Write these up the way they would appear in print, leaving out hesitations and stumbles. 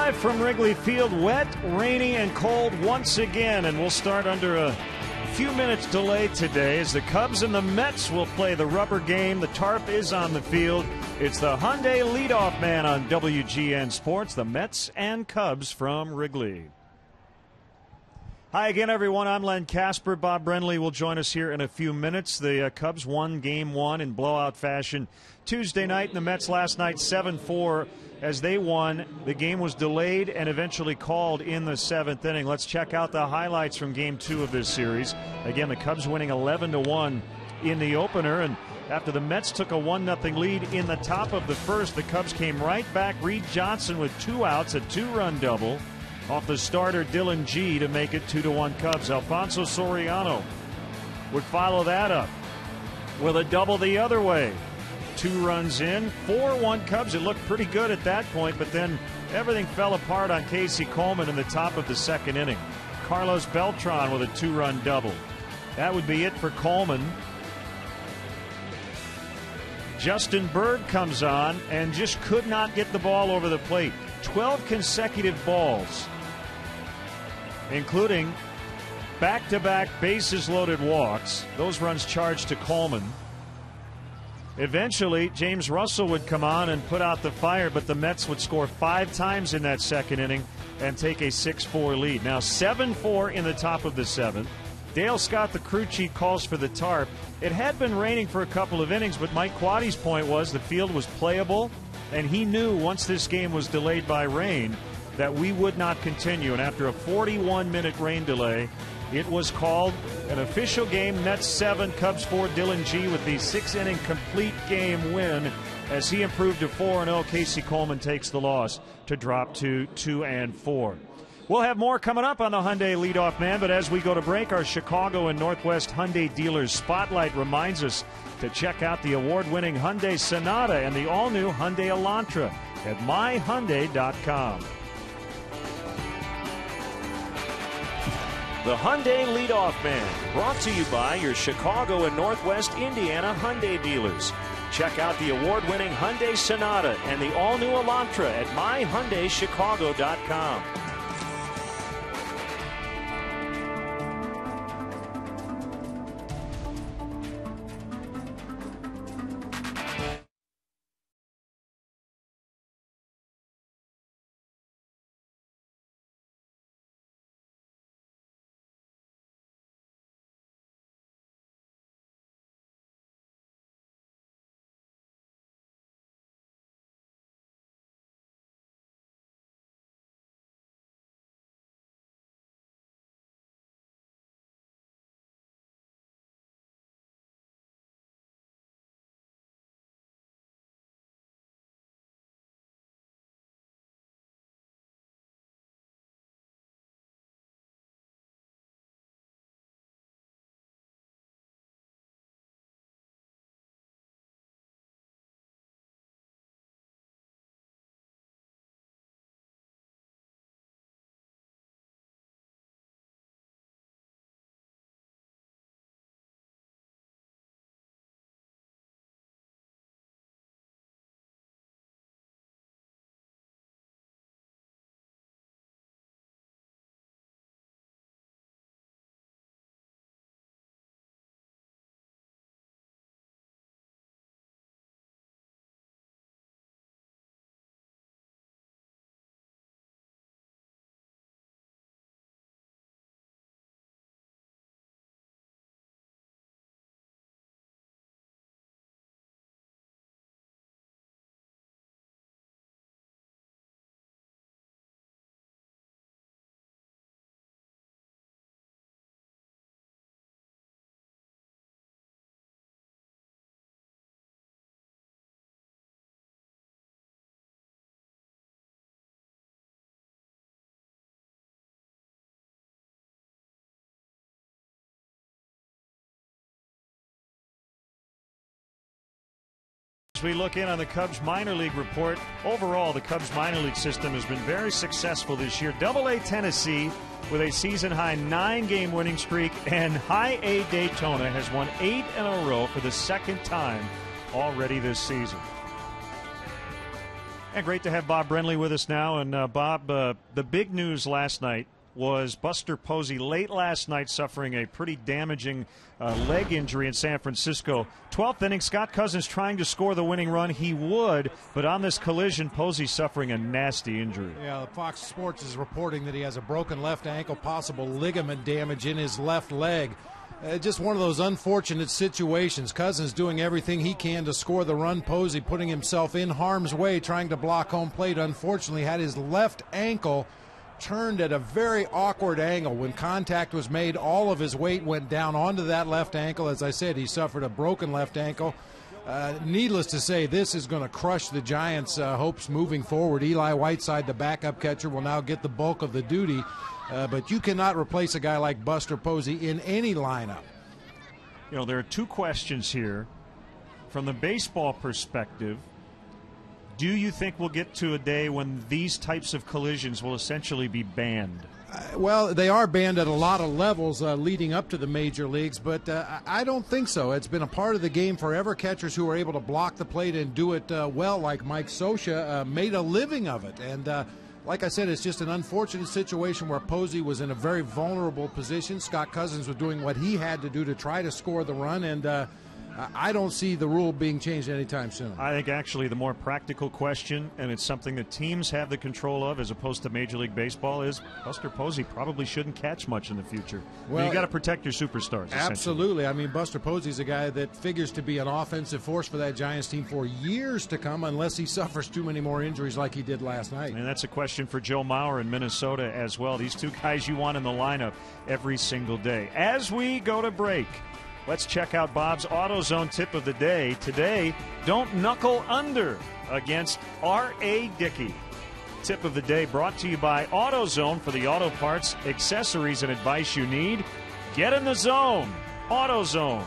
Live from Wrigley Field, wet, rainy, and cold once again. And we'll start under a few minutes delay today as the Cubs and the Mets will play the rubber game. The tarp is on the field. It's the Hyundai leadoff man on WGN Sports, the Mets and Cubs from Wrigley. Hi again, everyone. I'm Len Casper. Bob Brenly will join us here in a few minutes. The Cubs won Game 1 in blowout fashion Tuesday night, and the Mets last night 7-4 as they won. The game was delayed and eventually called in the 7th inning. Let's check out the highlights from Game 2 of this series. Again, the Cubs winning 11-1 in the opener, and after the Mets took a 1-0 lead in the top of the first, the Cubs came right back. Reed Johnson with 2 outs, a 2-run double off the starter Dylan G to make it 2-1 Cubs. Alfonso Soriano would follow that up with a double the other way. 2 runs in, 4-1 Cubs. It looked pretty good at that point, but then everything fell apart on Casey Coleman in the top of the 2nd inning. Carlos Beltran with a 2-run double. That would be it for Coleman. Justin Bird comes on and just could not get the ball over the plate. 12 consecutive balls, including back-to-back bases-loaded walks. Those runs charged to Coleman. Eventually, James Russell would come on and put out the fire, but the Mets would score 5 times in that 2nd inning and take a 6-4 lead. Now 7-4 in the top of the 7th. Dale Scott, the crew chief, calls for the tarp. It had been raining for a couple of innings, but Mike Quaddy's point was the field was playable, and he knew once this game was delayed by rain that we would not continue. And after a 41-minute rain delay, it was called an official game. Mets 7, Cubs 4. Dylan G with the 6-inning complete game win as he improved to 4-0. Casey Coleman takes the loss to drop to 2-4. We'll have more coming up on the Hyundai leadoff man, but as we go to break, our Chicago and Northwest Hyundai dealers spotlight reminds us to check out the award-winning Hyundai Sonata and the all-new Hyundai Elantra at myhyundai.com. The Hyundai leadoff man, brought to you by your Chicago and Northwest Indiana Hyundai dealers. Check out the award-winning Hyundai Sonata and the all-new Elantra at myhyundaichicago.com. As we look in on the Cubs minor league report, overall the Cubs minor league system has been very successful this year. Double-A Tennessee with a season-high 9-game winning streak, and High-A Daytona has won 8 in a row for the 2nd time already this season. And great to have Bob Brenly with us now. And Bob, the big news last night was Buster Posey late last night suffering a pretty damaging leg injury in San Francisco. 12th inning, Scott Cousins trying to score the winning run. He would, but on this collision, Posey suffering a nasty injury. Yeah, Fox Sports is reporting that he has a broken left ankle, possible ligament damage in his left leg. Just one of those unfortunate situations. Cousins doing everything he can to score the run. Posey putting himself in harm's way, trying to block home plate. Unfortunately, had his left ankle turned at a very awkward angle. When contact was made, all of his weight went down onto that left ankle. As I said, he suffered a broken left ankle. Needless to say, this is going to crush the Giants' hopes moving forward. Eli Whiteside, the backup catcher, will now get the bulk of the duty. But you cannot replace a guy like Buster Posey in any lineup. You know, there are two questions here. From the baseball perspective, do you think we'll get to a day when these types of collisions will essentially be banned? Well, they are banned at a lot of levels leading up to the major leagues, but I don't think so. It's been a part of the game forever. Catchers who are able to block the plate and do it well, like Mike Scioscia, made a living of it. And like I said, it's just an unfortunate situation where Posey was in a very vulnerable position. Scott Cousins was doing what he had to do to try to score the run, and I don't see the rule being changed anytime soon. I think actually the more practical question, and it's something that teams have the control of as opposed to Major League Baseball, is Buster Posey probably shouldn't catch much in the future. Well, you got to protect your superstars. Absolutely. I mean, Buster Posey's a guy that figures to be an offensive force for that Giants team for years to come, unless he suffers too many more injuries like he did last night. And that's a question for Joe Mauer in Minnesota as well. These two guys you want in the lineup every single day. As we go to break, let's check out Bob's AutoZone tip of the day. Today, don't knuckle under against R.A. Dickey. Tip of the day brought to you by AutoZone for the auto parts, accessories, and advice you need. Get in the zone. AutoZone.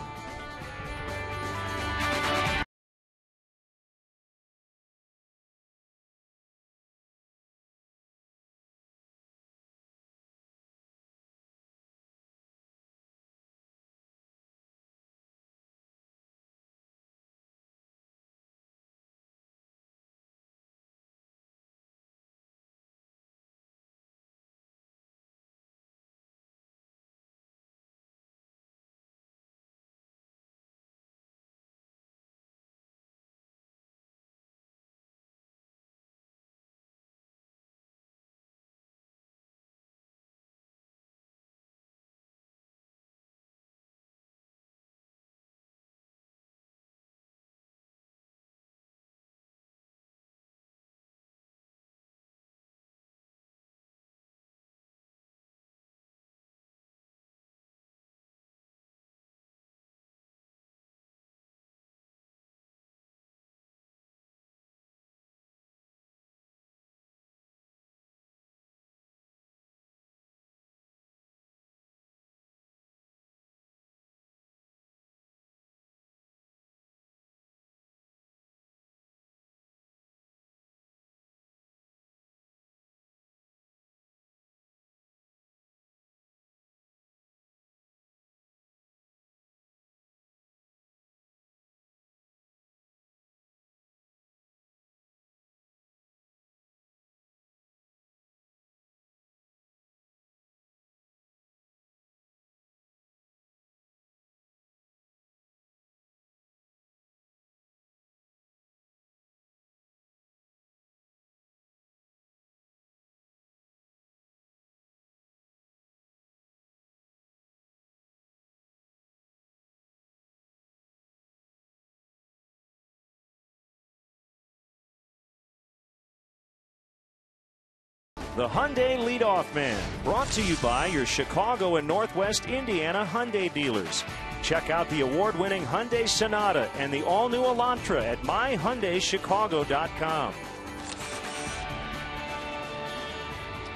The Hyundai Leadoff Man, brought to you by your Chicago and Northwest Indiana Hyundai dealers. Check out the award-winning Hyundai Sonata and the all-new Elantra at myhyundaichicago.com.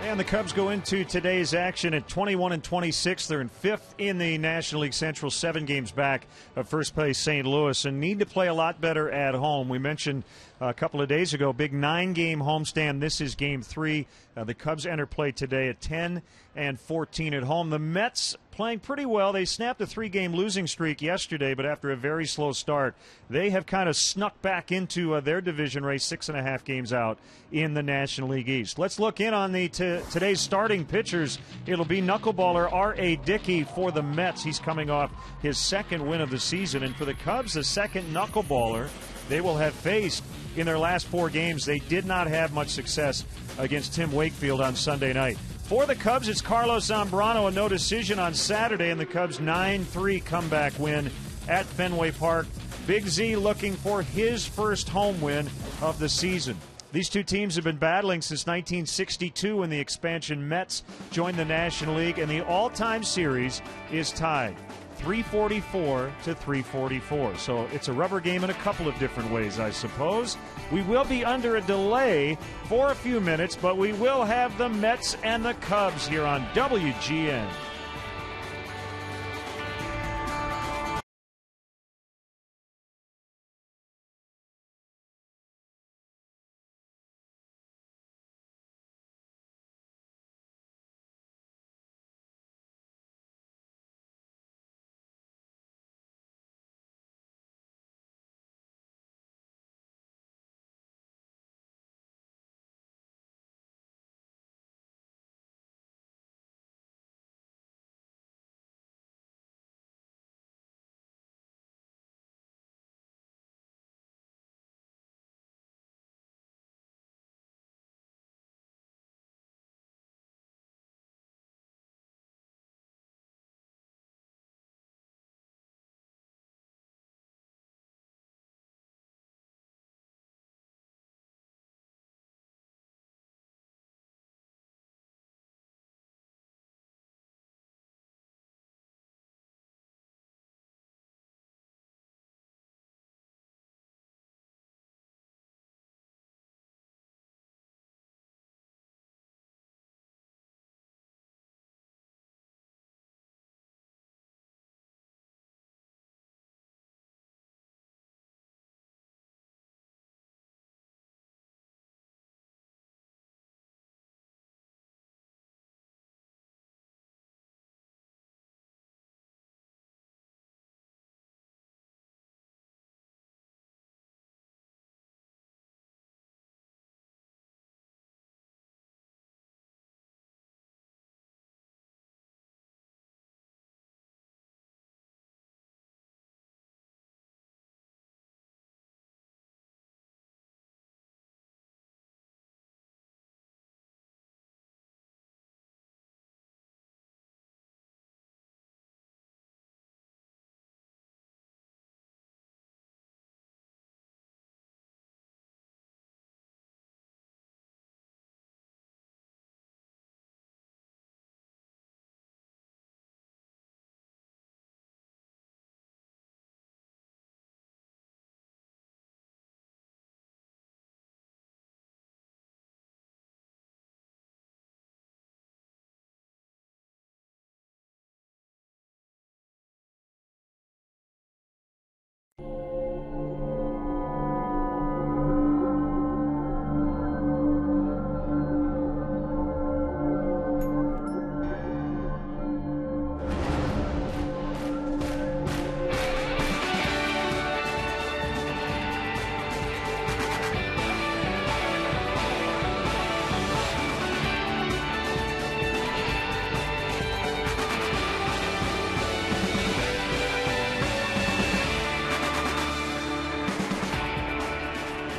And the Cubs go into today's action at 21-26. They're in fifth in the National League Central, 7 games back of first place St. Louis, and need to play a lot better at home. We mentioned a couple of days ago, big 9-game homestand. This is game 3 The Cubs enter play today at 10-14 at home. The Mets playing pretty well. They snapped a 3-game losing streak yesterday, but after a very slow start, they have kind of snuck back into their division race, 6.5 games out in the National League East. Let's look in on the today's starting pitchers. It'll be knuckleballer R.A. Dickey for the Mets. He's coming off his second win of the season. And for the Cubs, the second knuckleballer they will have faced in their last 4 games. They did not have much success against Tim Wakefield on Sunday night. For the Cubs, it's Carlos Zambrano, a no decision on Saturday, and the Cubs' 9-3 comeback win at Fenway Park. Big Z looking for his first home win of the season. These two teams have been battling since 1962 when the expansion Mets joined the National League, and the all-time series is tied 344-344. So it's a rubber game in a couple of different ways, I suppose. We will be under a delay for a few minutes, but we will have the Mets and the Cubs here on WGN.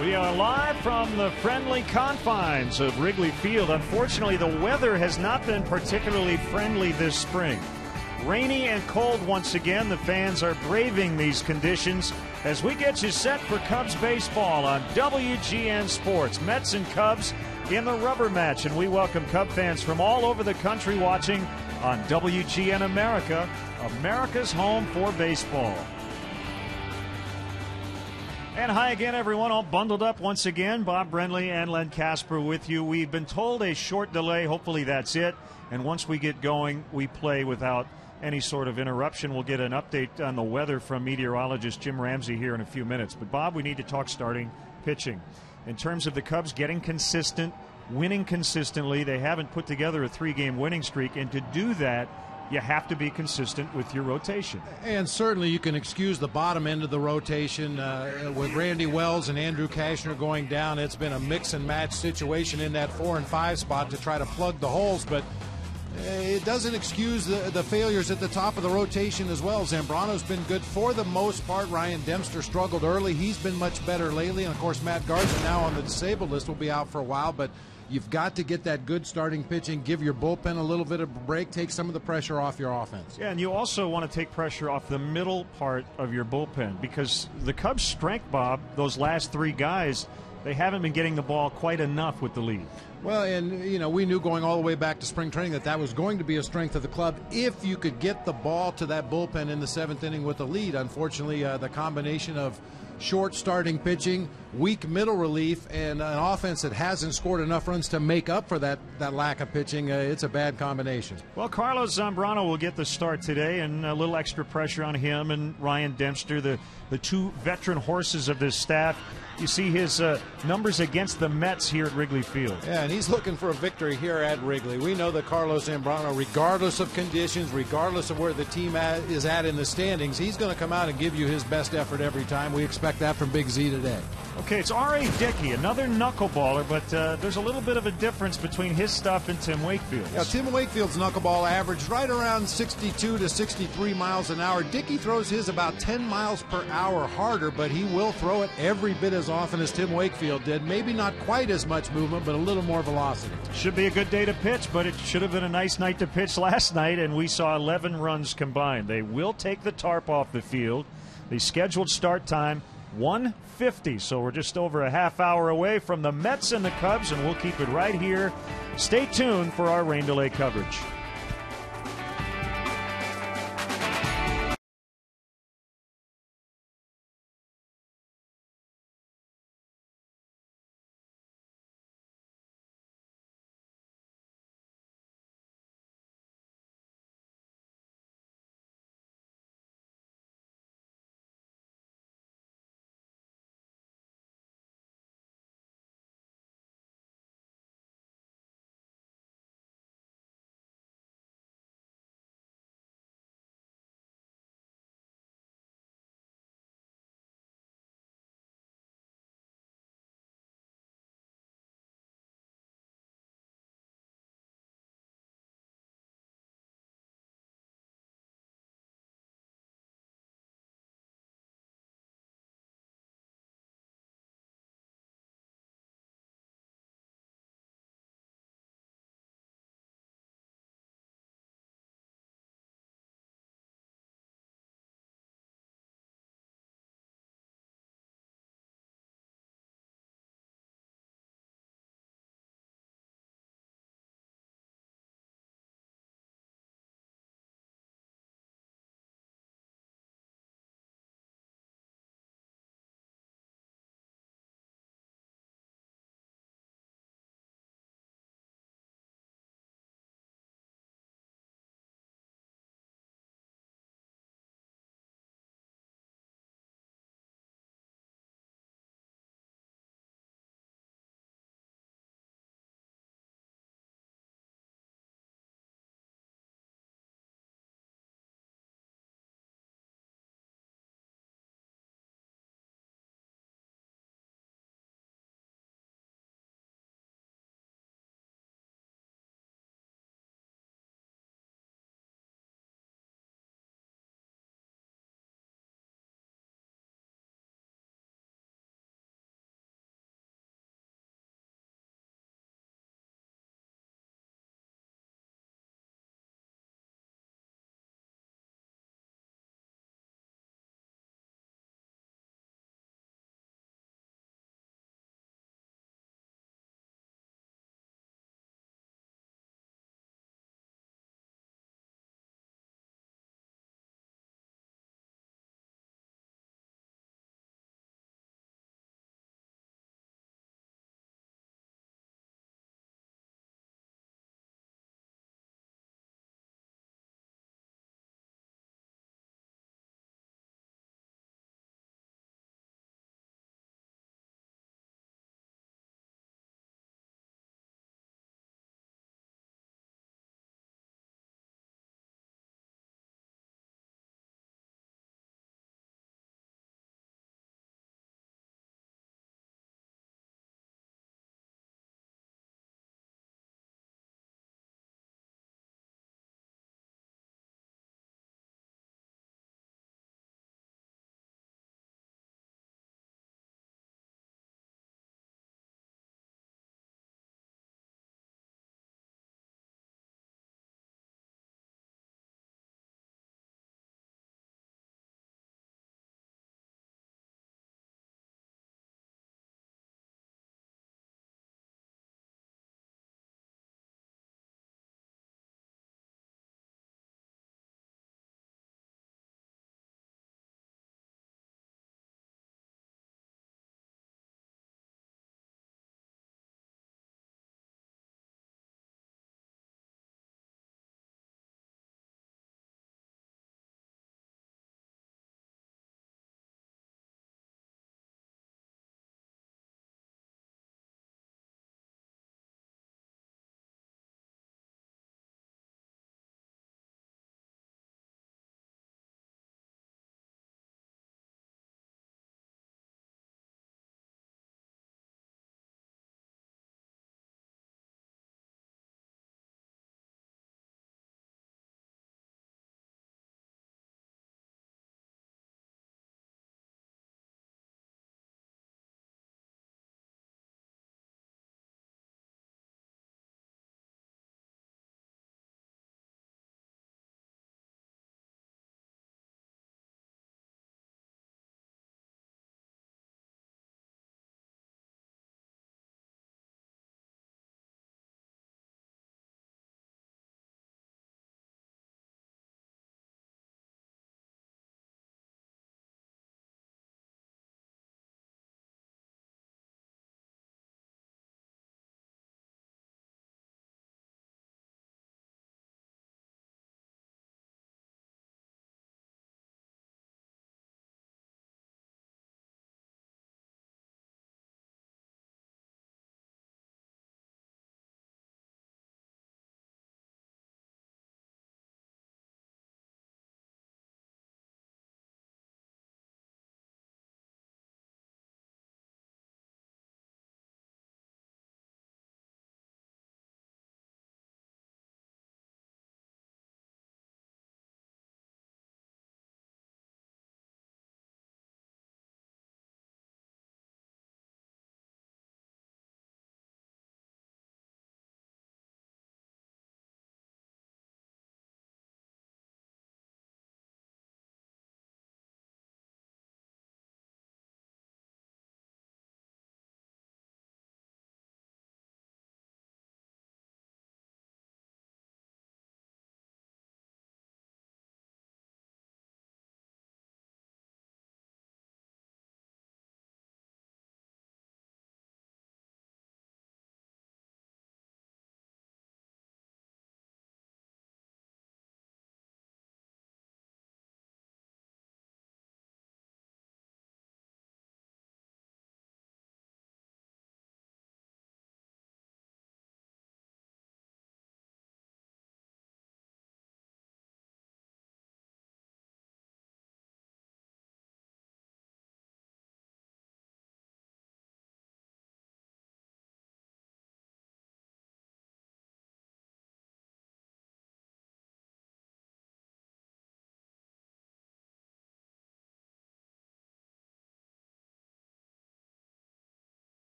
We are live from the friendly confines of Wrigley Field. Unfortunately, the weather has not been particularly friendly this spring. Rainy and cold once again. The fans are braving these conditions as we get you set for Cubs baseball on WGN Sports. Mets and Cubs in the rubber match, and we welcome Cub fans from all over the country watching on WGN America, America's home for baseball. And hi again, everyone, all bundled up once again. Bob Brenly and Len Casper with you. We've been told a short delay. Hopefully that's it. And once we get going, we play without any sort of interruption. We'll get an update on the weather from meteorologist Jim Ramsey here in a few minutes. But, Bob, we need to talk starting pitching. In terms of the Cubs getting consistent, winning consistently. They haven't put together a 3-game winning streak, and to do that, you have to be consistent with your rotation. And certainly you can excuse the bottom end of the rotation. With Randy Wells and Andrew Kashner going down, it's been a mix and match situation in that 4 and 5 spot to try to plug the holes, but it doesn't excuse the failures at the top of the rotation as well. Zambrano's been good for the most part. Ryan Dempster struggled early. He's been much better lately. And, of course, Matt Garza now on the disabled list will be out for a while. But you've got to get that good starting pitching, give your bullpen a little bit of a break, take some of the pressure off your offense. Yeah, and you also want to take pressure off the middle part of your bullpen because the Cubs' strength, Bob, those last 3 guys, they haven't been getting the ball quite enough with the lead. Well, and, you know, we knew going all the way back to spring training that was going to be a strength of the club if you could get the ball to that bullpen in the 7th inning with the lead. Unfortunately, the combination of short starting pitching, weak middle relief, and an offense that hasn't scored enough runs to make up for that lack of pitching, it's a bad combination. Well, Carlos Zambrano will get the start today, and a little extra pressure on him and Ryan Dempster, the 2 veteran horses of this staff. You see his numbers against the Mets here at Wrigley Field. Yeah, and he's looking for a victory here at Wrigley. We know that Carlos Zambrano, regardless of conditions, regardless of where the team is at in the standings, he's going to come out and give you his best effort every time. We expect that from Big Z today. Okay, it's R.A. Dickey, another knuckleballer, but there's a little bit of a difference between his stuff and Tim Wakefield's. Yeah, Tim Wakefield's knuckleball averaged right around 62 to 63 miles an hour. Dickey throws his about 10 miles per hour harder, but he will throw it every bit as often as Tim Wakefield did. Maybe not quite as much movement, but a little more velocity. Should be a good day to pitch, but it should have been a nice night to pitch last night, and we saw 11 runs combined. They will take the tarp off the field. The scheduled start time, 1:50, so we're just over a half hour away from the Mets and the Cubs, and we'll keep it right here. Stay tuned for our rain delay coverage.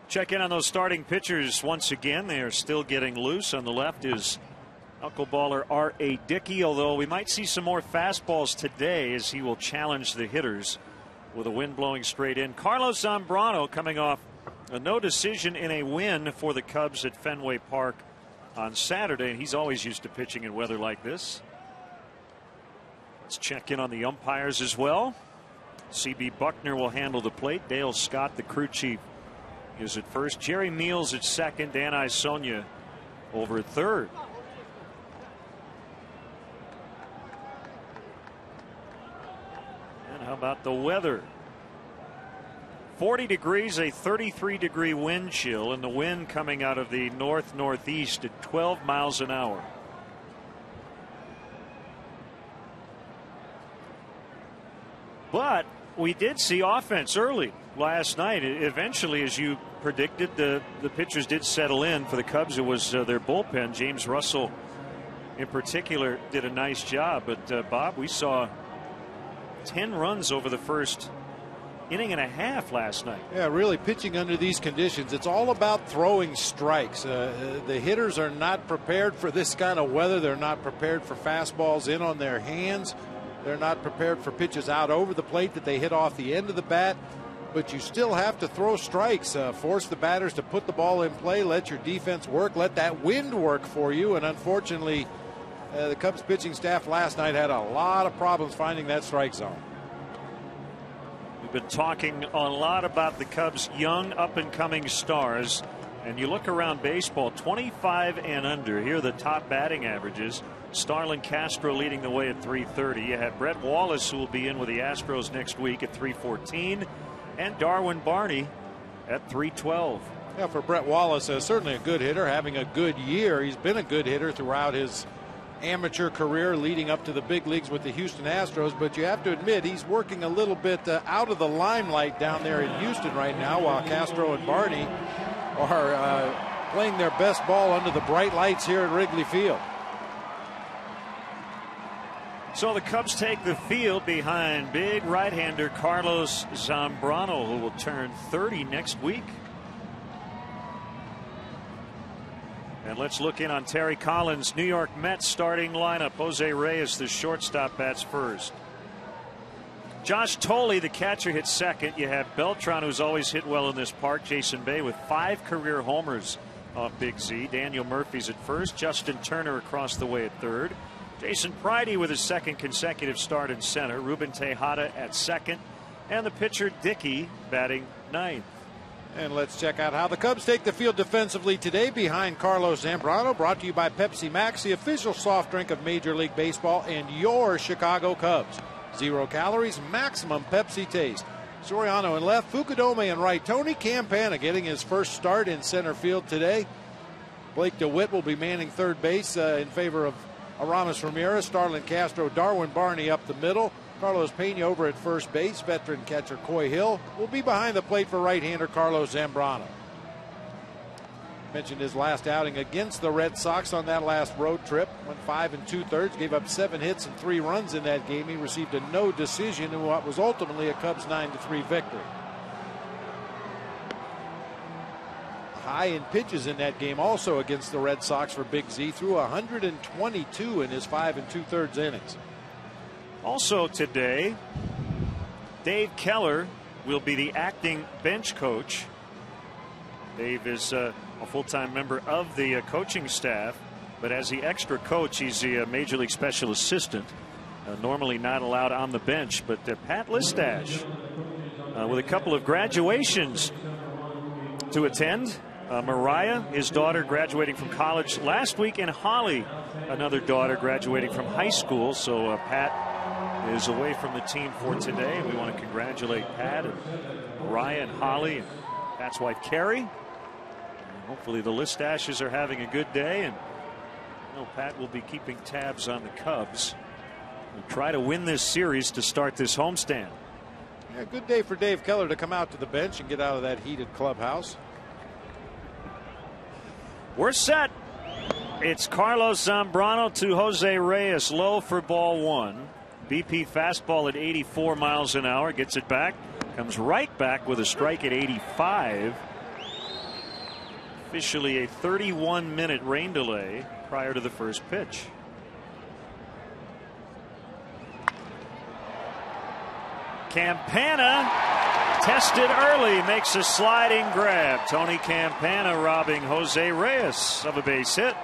Check in on those starting pitchers once again. They are still getting loose. On the left is knuckleballer R.A. Dickey, although we might see some more fastballs today as he will challenge the hitters with a wind blowing straight in. Carlos Zambrano coming off a no decision in a win for the Cubs at Fenway Park on Saturday, and he's always used to pitching in weather like this. Let's check in on the umpires as well. C.B. Buckner will handle the plate. Dale Scott, the crew chief, is at first. Jerry Meals at second. Dan Isonia over at third. And how about the weather? 40 degrees, a 33-degree wind chill, and the wind coming out of the north-northeast at 12 miles an hour. But we did see offense early last night. Eventually, as you predicted, the pitchers did settle in. For the Cubs, it was their bullpen. James Russell in particular did a nice job. But Bob, we saw 10 runs over the first inning and a half last night. Yeah, really pitching under these conditions. It's all about throwing strikes. The hitters are not prepared for this kind of weather. They're not prepared for fastballs in on their hands. They're not prepared for pitches out over the plate that they hit off the end of the bat. But you still have to throw strikes, force the batters to put the ball in play, let your defense work, let that wind work for you. And unfortunately, the Cubs pitching staff last night had a lot of problems finding that strike zone. We've been talking a lot about the Cubs' young up-and-coming stars. And you look around baseball, 25 and under. Here are the top batting averages. Starlin Castro leading the way at 330. You have Brett Wallace, who will be in with the Astros next week, at 314. And Darwin Barney at 312. Yeah, for Brett Wallace, certainly a good hitter, having a good year. He's been a good hitter throughout his amateur career leading up to the big leagues with the Houston Astros, but you have to admit he's working a little bit out of the limelight down there in Houston right now, while Castro and Barney are playing their best ball under the bright lights here at Wrigley Field. So the Cubs take the field behind big right-hander Carlos Zambrano, who will turn 30 next week. And let's look in on Terry Collins' New York Mets starting lineup. Jose Reyes, the shortstop, bats first. Josh Tolley, the catcher, hits second. You have Beltran, who's always hit well in this park. Jason Bay with 5 career homers off Big Z. Daniel Murphy's at first. Justin Turner across the way at third. Jason Pridey with his second consecutive start in center. Ruben Tejada at second. And the pitcher Dickey batting ninth. And let's check out how the Cubs take the field defensively today behind Carlos Zambrano. Brought to you by Pepsi Max, the official soft drink of Major League Baseball and your Chicago Cubs. 0 calories, maximum Pepsi taste. Soriano in left, Fukudome in right. Tony Campana getting his first start in center field today. Blake DeWitt will be manning third base in favor of Aramis Ramirez. Starlin Castro, Darwin Barney up the middle. Carlos Pena over at first base. Veteran catcher Coy Hill will be behind the plate for right-hander Carlos Zambrano. Mentioned his last outing against the Red Sox on that last road trip. Went 5 2/3, gave up 7 hits and 3 runs in that game. He received a no decision in what was ultimately a Cubs 9-3 victory. High in pitches in that game also against the Red Sox for Big Z. Threw 122 in his 5 2/3 innings. Also today, Dave Keller will be the acting bench coach. Dave is a full-time member of the coaching staff, but as the extra coach, he's the Major League Special Assistant. Normally not allowed on the bench, but Pat Listash with a couple of graduations to attend. Mariah, his daughter, graduating from college last week, and Holly, another daughter, graduating from high school. So Pat is away from the team for today. We want to congratulate Pat and Mariah and Holly and Pat's wife Carrie. And hopefully the Listashes are having a good day, and Pat will be keeping tabs on the Cubs. We'll try to win this series to start this homestand. Yeah, good day for Dave Keller to come out to the bench and get out of that heated clubhouse. We're set. It's Carlos Zambrano to Jose Reyes, low for ball 1. BP fastball at 84 miles an hour, gets it back, comes right back with a strike at 85. Officially a 31-minute rain delay prior to the first pitch. Campana tested early, makes a sliding grab. Tony Campana robbing Jose Reyes of a base hit.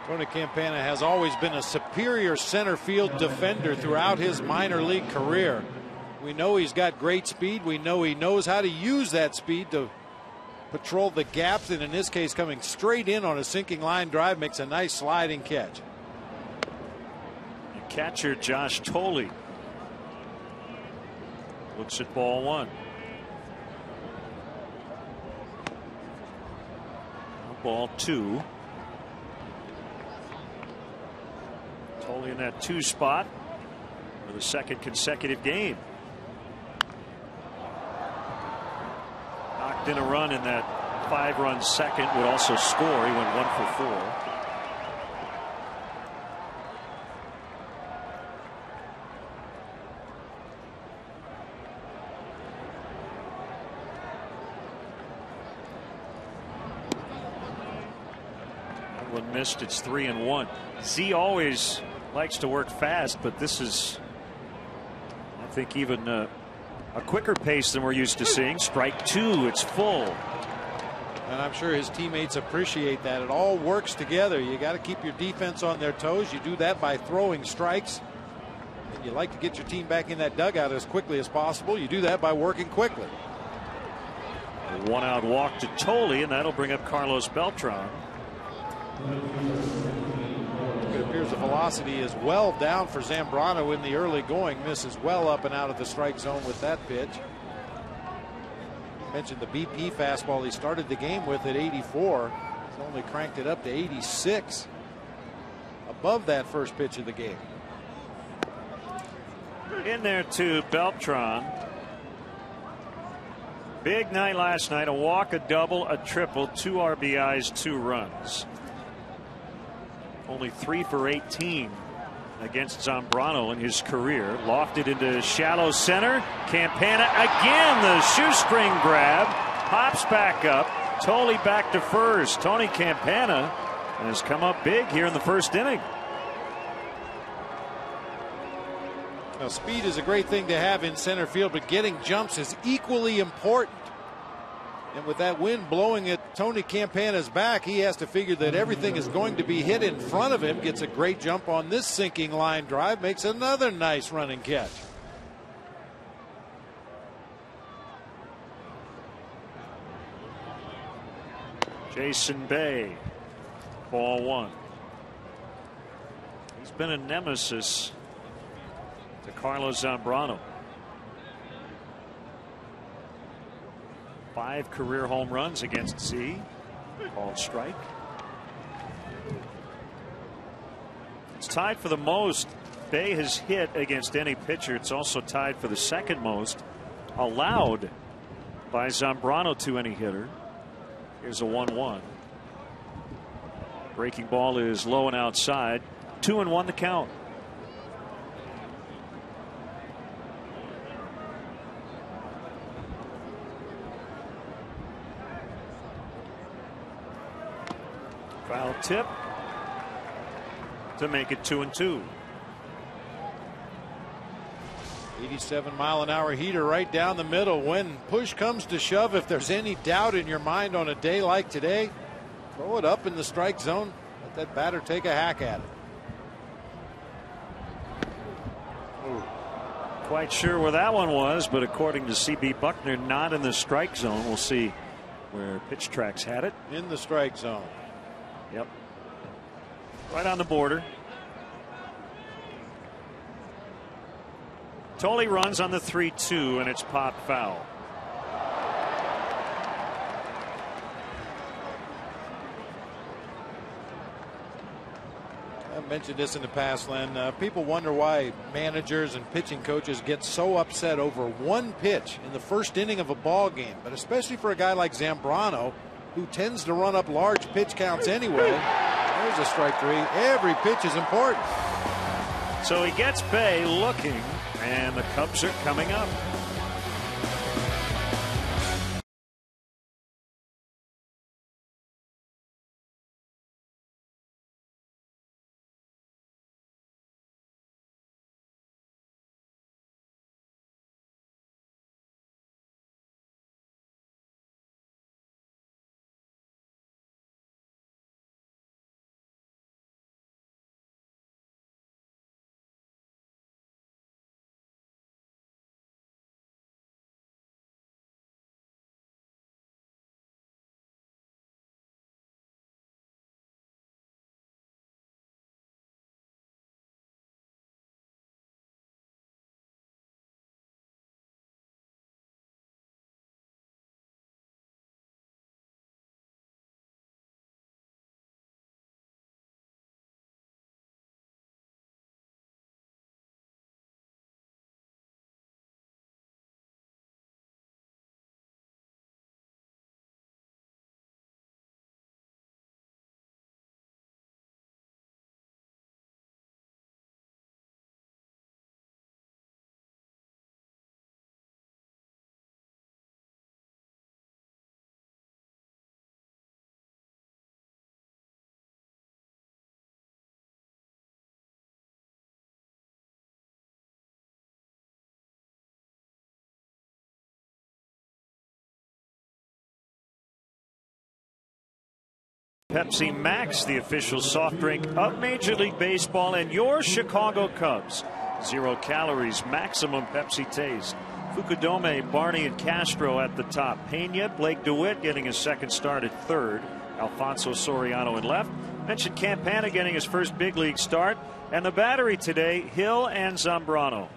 Tony Campana has always been a superior center field defender throughout his minor league career. We know he's got great speed. We know he knows how to use that speed to patrol the gaps, and in this case coming straight in on a sinking line drive makes a nice sliding catch. Catcher Josh Tolley looks at ball one. Ball two. Tolley in that 2 spot for the second consecutive game. Knocked in a run in that 5-run second, would also score. He went 1 for 4. One missed. It's 3-1. Z always likes to work fast, but this is, I think, even a quicker pace than we're used to seeing. Strike 2. It's full. And I'm sure his teammates appreciate that. It all works together. You got to keep your defense on their toes. You do that by throwing strikes. And you like to get your team back in that dugout as quickly as possible. You do that by working quickly. A 1-out walk to Tolley, and that'll bring up Carlos Beltran. It appears the velocity is well down for Zambrano in the early going. Misses well up and out of the strike zone with that pitch. Mentioned the BP fastball he started the game with at 84. He's only cranked it up to 86. Above that first pitch of the game. In there too, Beltran. Big night last night. A walk, a double, a triple, 2 RBIs, 2 runs. Only 3 for 18 against Zambrano in his career. Lofted into shallow center. Campana again, the shoestring grab. Pops back up. Tolley back to first. Tony Campana has come up big here in the first inning. Now, speed is a great thing to have in center field, but getting jumps is equally important. And with that wind blowing at Tony Campana's back, he has to figure that everything is going to be hit in front of him. Gets a great jump on this sinking line drive. Makes another nice running catch. Jason Bay, ball 1. He's been a nemesis to Carlos Zambrano. 5 career home runs against Z. Called strike. It's tied for the most Bay has hit against any pitcher. It's also tied for the second most allowed by Zambrano to any hitter. Here's a 1-1. Breaking ball is low and outside. 2-1 the count. Foul tip to make it 2-2. 87-mile-an-hour heater right down the middle. When push comes to shove, if there's any doubt in your mind on a day like today, throw it up in the strike zone. Let that batter take a hack at it. Ooh. Quite sure where that one was, but according to CB Buckner, not in the strike zone. We'll see where Pitch Tracks had it. In the strike zone. Yep. Right on the border. Tolley runs on the 3-2, and it's popped foul. I've mentioned this in the past, Len. People wonder why managers and pitching coaches get so upset over one pitch in the first inning of a ball game, but especially for a guy like Zambrano, who tends to run up large pitch counts anyway. There's a strike 3. Every pitch is important. So he gets Bay looking, and the Cubs are coming up. Pepsi Max, the official soft drink of Major League Baseball and your Chicago Cubs. 0 calories, maximum Pepsi taste. Fukudome, Barney, and Castro at the top. Pena, Blake DeWitt getting his second start at third. Alfonso Soriano in left. Mentioned Campana getting his first big league start. And the battery today, Hill and Zambrano.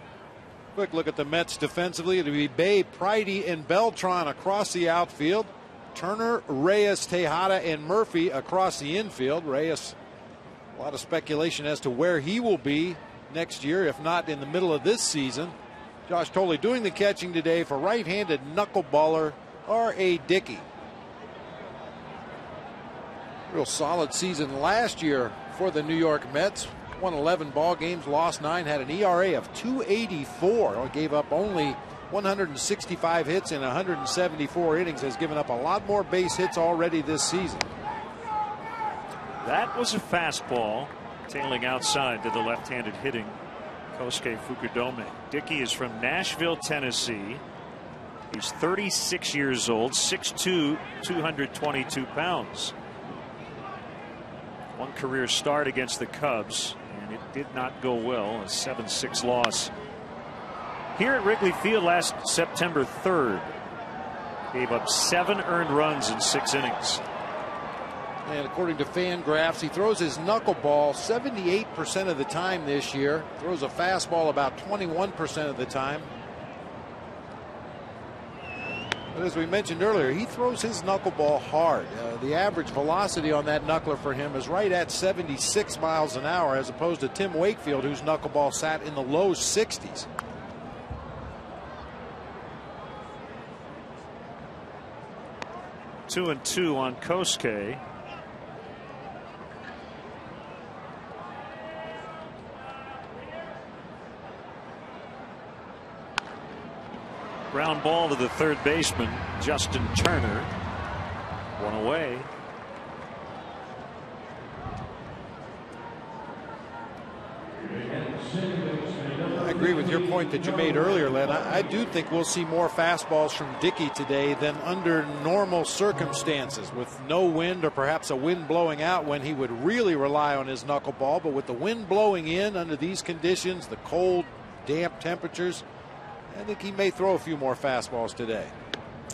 Quick look at the Mets defensively. It'll be Babe, Pridey, and Beltran across the outfield. Turner, Reyes, Tejada, and Murphy across the infield. Reyes, a lot of speculation as to where he will be next year, if not in the middle of this season. Josh Tolley doing the catching today for right-handed knuckleballer R.A. Dickey. Real solid season last year for the New York Mets. Won 11 ball games, lost 9, had an ERA of 2.84. Gave up only 165 hits in 174 innings. Has given up a lot more base hits already this season. That was a fastball tailing outside to the left-handed hitting Kosuke Fukudome. Dickey is from Nashville, Tennessee. He's 36 years old, 6'2", 222 pounds. One career start against the Cubs, and it did not go well. A 7-6 loss here at Wrigley Field last September 3rd. Gave up 7 earned runs in 6 innings. And according to Fangraphs, he throws his knuckleball 78% of the time this year. Throws a fastball about 21% of the time. But as we mentioned earlier, he throws his knuckleball hard. The average velocity on that knuckler for him is right at 76 miles an hour, as opposed to Tim Wakefield, whose knuckleball sat in the low 60s. Two and two on Kosuke. Ground ball to the third baseman, Justin Turner. One away. I agree with your point that you made earlier, Len. I do think we'll see more fastballs from Dickey today than under normal circumstances, with no wind or perhaps a wind blowing out, when he would really rely on his knuckleball. But with the wind blowing in under these conditions, the cold, damp temperatures, I think he may throw a few more fastballs today.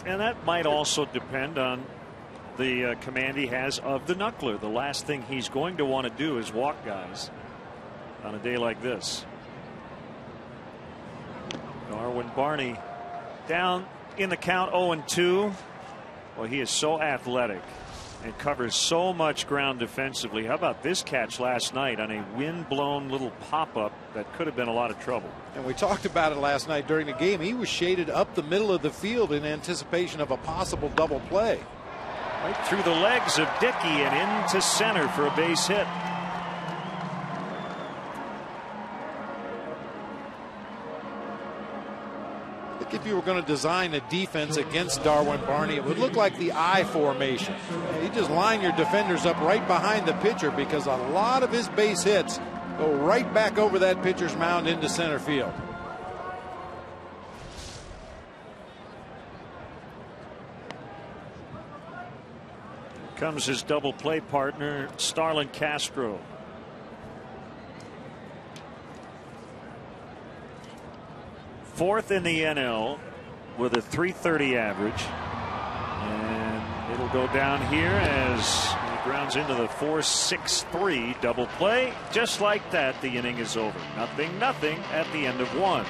And that might also depend on the command he has of the knuckler. The last thing he's going to want to do is walk guys on a day like this. Darwin Barney down in the count, 0-2. Well, he is so athletic and covers so much ground defensively. How about this catch last night on a wind-blown little pop-up that could have been a lot of trouble? And we talked about it last night during the game. He was shaded up the middle of the field in anticipation of a possible double play. Right through the legs of Dickey and into center for a base hit. If you were going to design a defense against Darwin Barney, it would look like the I formation. You just line your defenders up right behind the pitcher, because a lot of his base hits go right back over that pitcher's mound into center field. Comes his double play partner, Starlin Castro. Fourth in the NL with a .330 average, and it'll go down here as he grounds into the 4-6-3 double play. Just like that, the inning is over. 0-0 at the end of 1.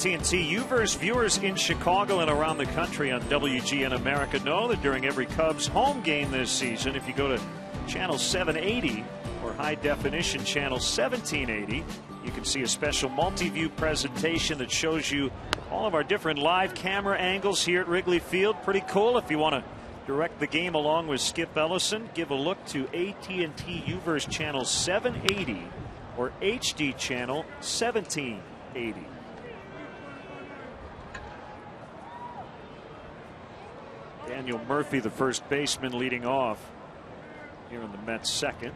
AT&T U-verse viewers in Chicago and around the country on WGN America know that during every Cubs home game this season, if you go to channel 780 or high definition channel 1780, you can see a special multi-view presentation that shows you all of our different live camera angles here at Wrigley Field. Pretty cool. If you want to direct the game along with Skip Ellison, give a look to AT&T U-verse channel 780 or HD channel 1780. Daniel Murphy, the first baseman, leading off here in the Mets second.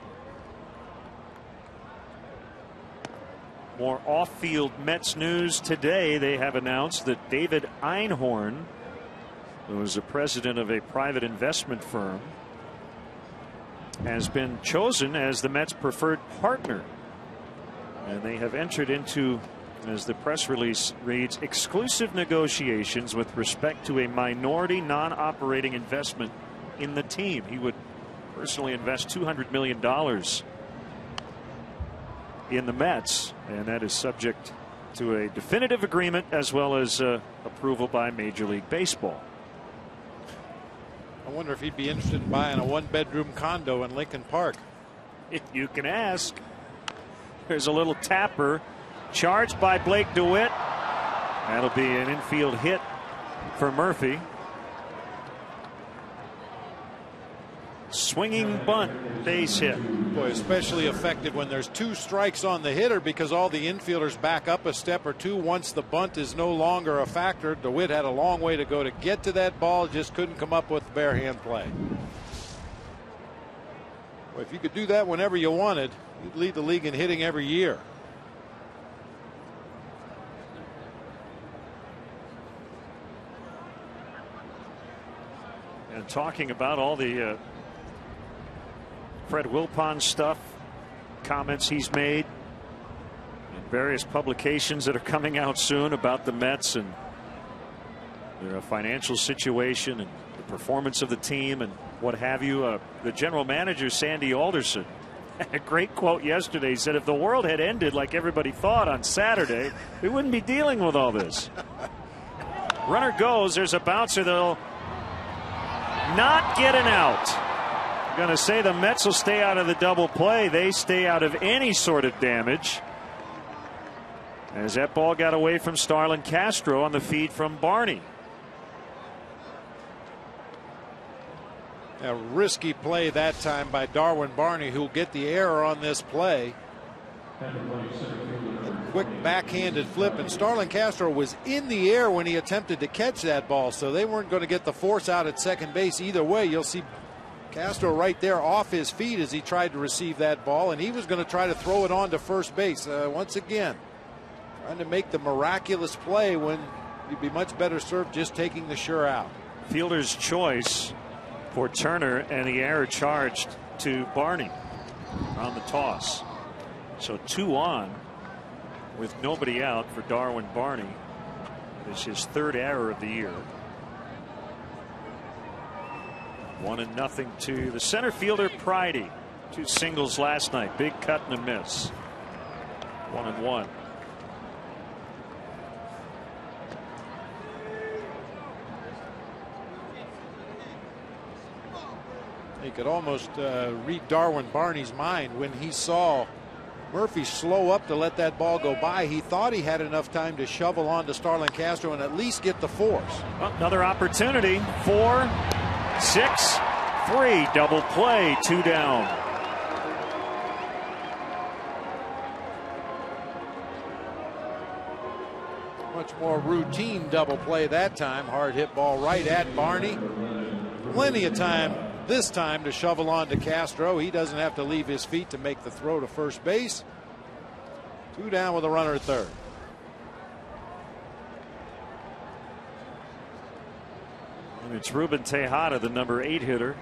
More off-field Mets news today. They have announced that David Einhorn, who is the president of a private investment firm, has been chosen as the Mets' preferred partner. And they have entered into, as the press release reads, exclusive negotiations with respect to a minority non-operating investment in the team. He would personally invest $200 million in the Mets, and that is subject to a definitive agreement as well as approval by Major League Baseball. I wonder if he'd be interested in buying a one-bedroom condo in Lincoln Park. You can ask. There's a little tapper charged by Blake DeWitt. That'll be an infield hit for Murphy. Swinging bunt, base hit. Boy, especially effective when there's two strikes on the hitter because all the infielders back up a step or two once the bunt is no longer a factor. DeWitt had a long way to go to get to that ball, just couldn't come up with the bare hand play. Well, if you could do that whenever you wanted, you'd lead the league in hitting every year. And talking about all the Fred Wilpon stuff, comments he's made in various publications that are coming out soon about the Mets and their financial situation and the performance of the team and what have you. The general manager, Sandy Alderson, had a great quote yesterday. He said, if the world had ended like everybody thought on Saturday, we wouldn't be dealing with all this. Runner goes. There's a bouncer that'll not get an out. Going to say the Mets will stay out of the double play. They stay out of any sort of damage, as that ball got away from Starlin Castro on the feed from Barney. A risky play that time by Darwin Barney, who'll get the error on this play. A quick backhanded flip, and Starlin Castro was in the air when he attempted to catch that ball, so they weren't going to get the force out at second base either way. You'll see Castro right there off his feet as he tried to receive that ball, and he was going to try to throw it on to first base. Once again, trying to make the miraculous play when you'd be much better served just taking the sure out. Fielder's choice for Turner, and the error charged to Barney on the toss. So 2 on with nobody out for Darwin Barney. It's his third error of the year. 1-0 to the center fielder Pridey. 2 singles last night. Big cut and a miss. 1-1. You could almost read Darwin Barney's mind when he saw Murphy slow up to let that ball go by. He thought he had enough time to shovel on to Starlin Castro and at least get the force. Another opportunity. 4, 6, 3. Double play. 2 down. Much more routine double play that time. Hard hit ball right at Barney. Plenty of time this time to shovel on to Castro. He doesn't have to leave his feet to make the throw to first base. 2 down with a runner at third. And it's Ruben Tejada, the number 8 hitter.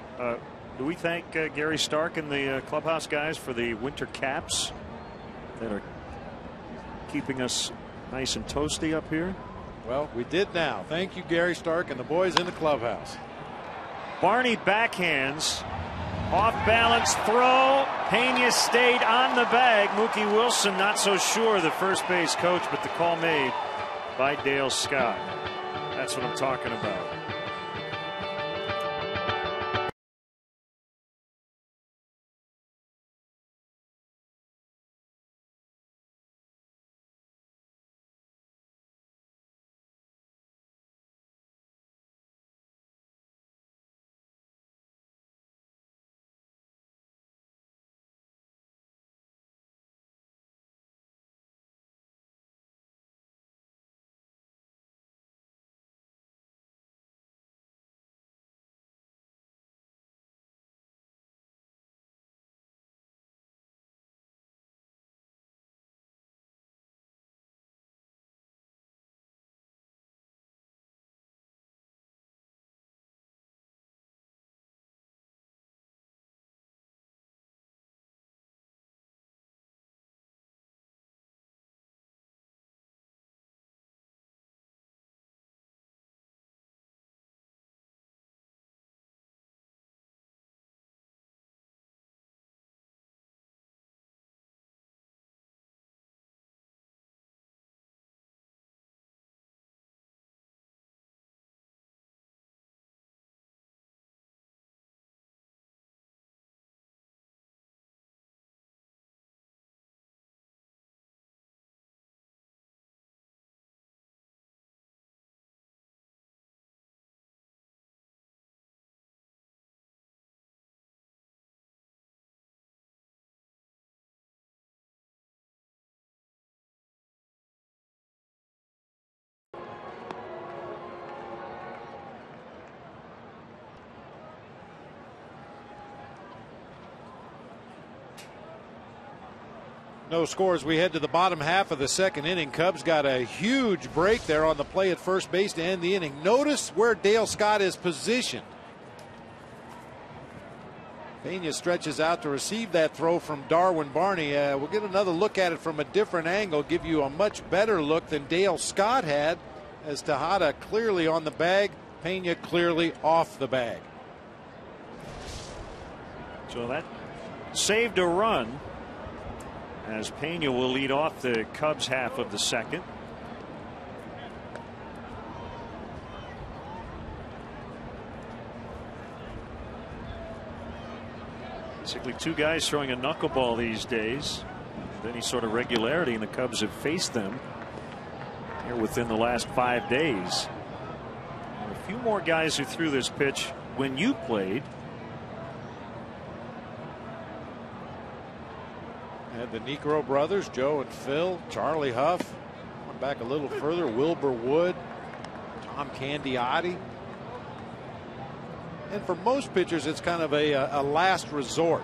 Do we thank Gary Stark and the clubhouse guys for the winter caps that are keeping us nice and toasty up here? Well, we did now. Thank you, Gary Stark and the boys in the clubhouse. Barney backhands. Off balance throw. Pena stayed on the bag. Mookie Wilson not so sure, the first base coach, but the call made by Dale Scott. That's what I'm talking about. No score as we head to the bottom half of the second inning. Cubs got a huge break there on the play at first base to end the inning. Notice where Dale Scott is positioned. Pena stretches out to receive that throw from Darwin Barney. We'll get another look at it from a different angle, give you a much better look than Dale Scott had, as Tejada clearly on the bag, Pena clearly off the bag. So that saved a run, as Pena will lead off the Cubs half of the second. Basically two guys throwing a knuckleball these days with any sort of regularity, and the Cubs have faced them here within the last 5 days. And a few more guys who threw this pitch when you played. Had the Negro brothers, Joe and Phil, Charlie Huff, went back a little further, Wilbur Wood, Tom Candiotti. And for most pitchers, it's kind of a last resort.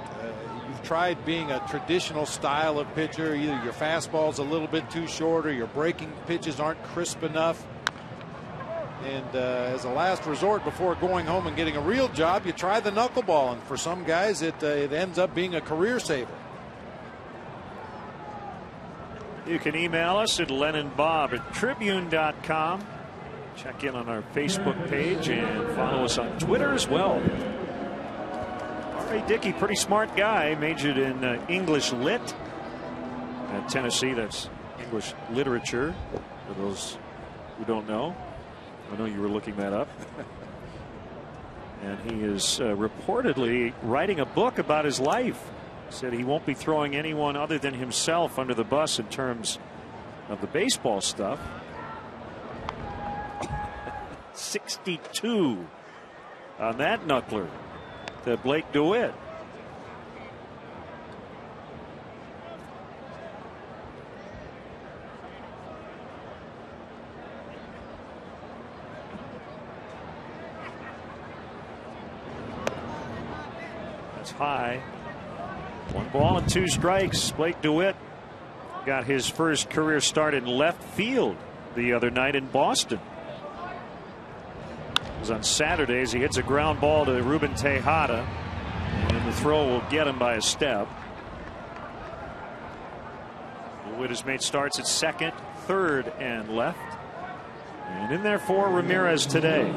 You've tried being a traditional style of pitcher. Either your fastball's a little bit too short or your breaking pitches aren't crisp enough. And as a last resort before going home and getting a real job, you try the knuckleball. And for some guys, it ends up being a career saver. You can email us at lennonbob@tribune.com. Check in on our Facebook page and follow us on Twitter as well. R.A. Dickey, pretty smart guy, majored in English Lit at Tennessee. That's English literature, for those who don't know. I know you were looking that up. And he is reportedly writing a book about his life. Said he won't be throwing anyone other than himself under the bus in terms of the baseball stuff. 62 on that knuckler to Blake DeWitt. That's high. 1 ball and 2 strikes. Blake DeWitt got his first career start in left field the other night in Boston. It was on Saturdays. He hits a ground ball to Ruben Tejada, and the throw will get him by a step. DeWitt has made starts at second, third, and left. And in there for Ramirez today.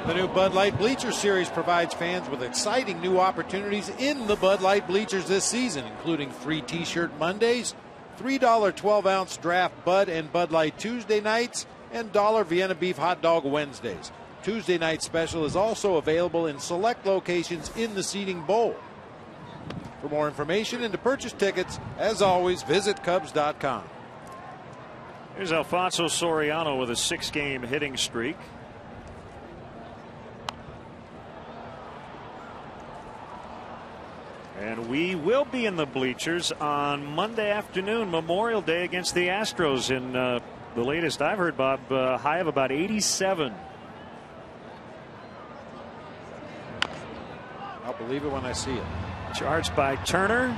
The new Bud Light Bleacher Series provides fans with exciting new opportunities in the Bud Light bleachers this season, including free T-shirt Mondays, $3 12-ounce draft Bud and Bud Light Tuesday nights, and $1 Vienna Beef Hot Dog Wednesdays. Tuesday night special is also available in select locations in the seating bowl. For more information and to purchase tickets, as always, visit Cubs.com. Here's Alfonso Soriano with a 6-game hitting streak. And we will be in the bleachers on Monday afternoon, Memorial Day, against the Astros. In the latest I've heard, Bob, high of about 87. I'll believe it when I see it. Charged by Turner.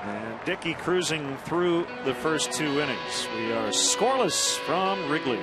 And Dickey cruising through the first 2 innings. We are scoreless from Wrigley.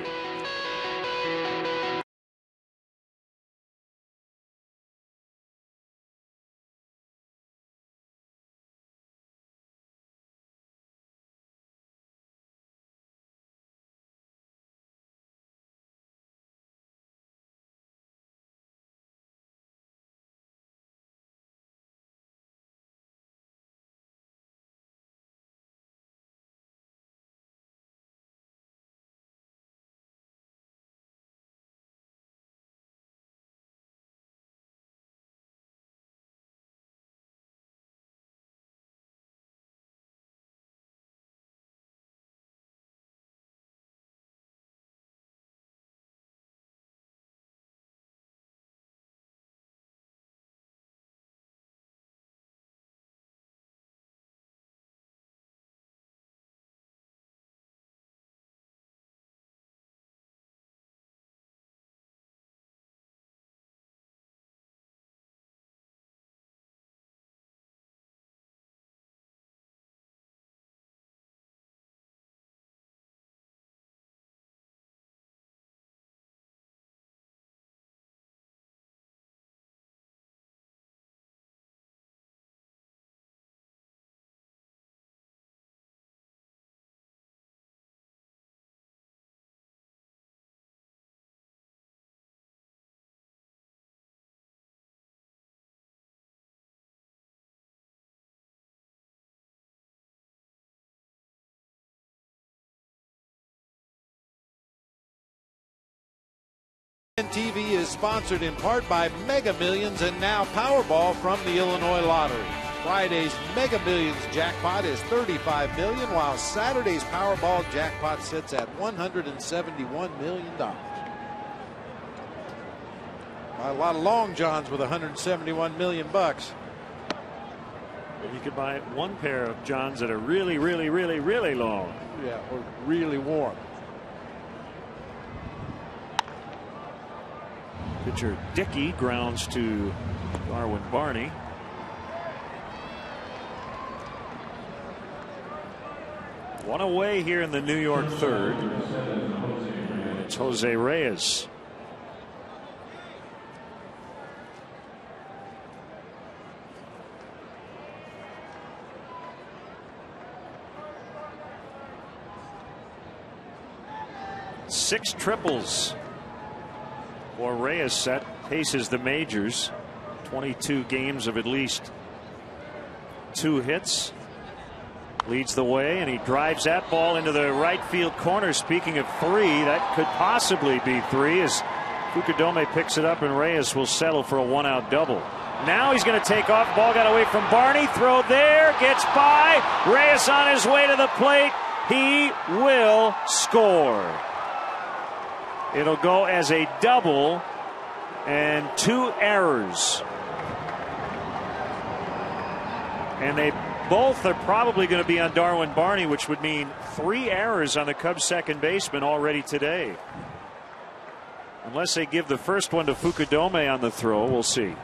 TV is sponsored in part by Mega Millions and now Powerball from the Illinois Lottery. Friday's Mega Millions jackpot is $35 million, while Saturday's Powerball jackpot sits at $171 million. Buy a lot of long johns with $171 million. You could buy one pair of johns that are really, really, really, really long. Yeah, or really warm. Pitcher Dickey grounds to Darwin Barney. One away here in the New York third. And it's Jose Reyes. Six triples for Reyes set, paces the majors. 22 games of at least 2 hits. Leads the way, and he drives that ball into the right field corner. Speaking of 3, that could possibly be 3 as Fukudome picks it up, and Reyes will settle for a 1-out double. Now he's going to take off. Ball got away from Barney. Throw there. Gets by. Reyes on his way to the plate. He will score. It'll go as a double and 2 errors. And they both are probably going to be on Darwin Barney, which would mean 3 errors on the Cubs second baseman already today. Unless they give the first one to Fukudome on the throw, we'll see.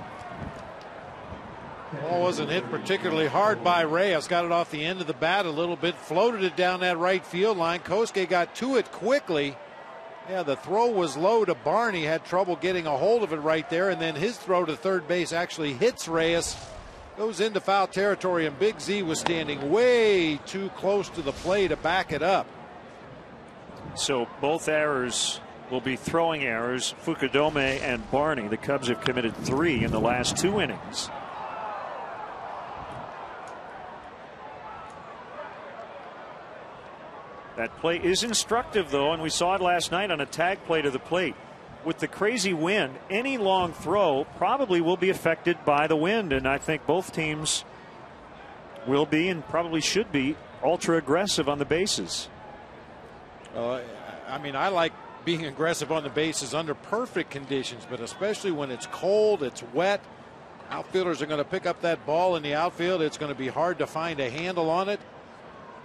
Ball wasn't hit particularly hard by Reyes. Got it off the end of the bat a little bit, floated it down that right field line. Kosuke got to it quickly. Yeah, the throw was low to Barney, had trouble getting a hold of it right there, and then his throw to third base actually hits Reyes, goes into foul territory, and Big Z was standing way too close to the plate to back it up. So both errors will be throwing errors. Fukudome and Barney. The Cubs have committed 3 in the last 2 innings. That play is instructive, though, and we saw it last night on a tag play to the plate. With the crazy wind, any long throw probably will be affected by the wind, and I think both teams will be and probably should be ultra aggressive on the bases. I mean, I like being aggressive on the bases under perfect conditions, but especially when it's cold, it's wet. Outfielders are going to pick up that ball in the outfield. It's going to be hard to find a handle on it.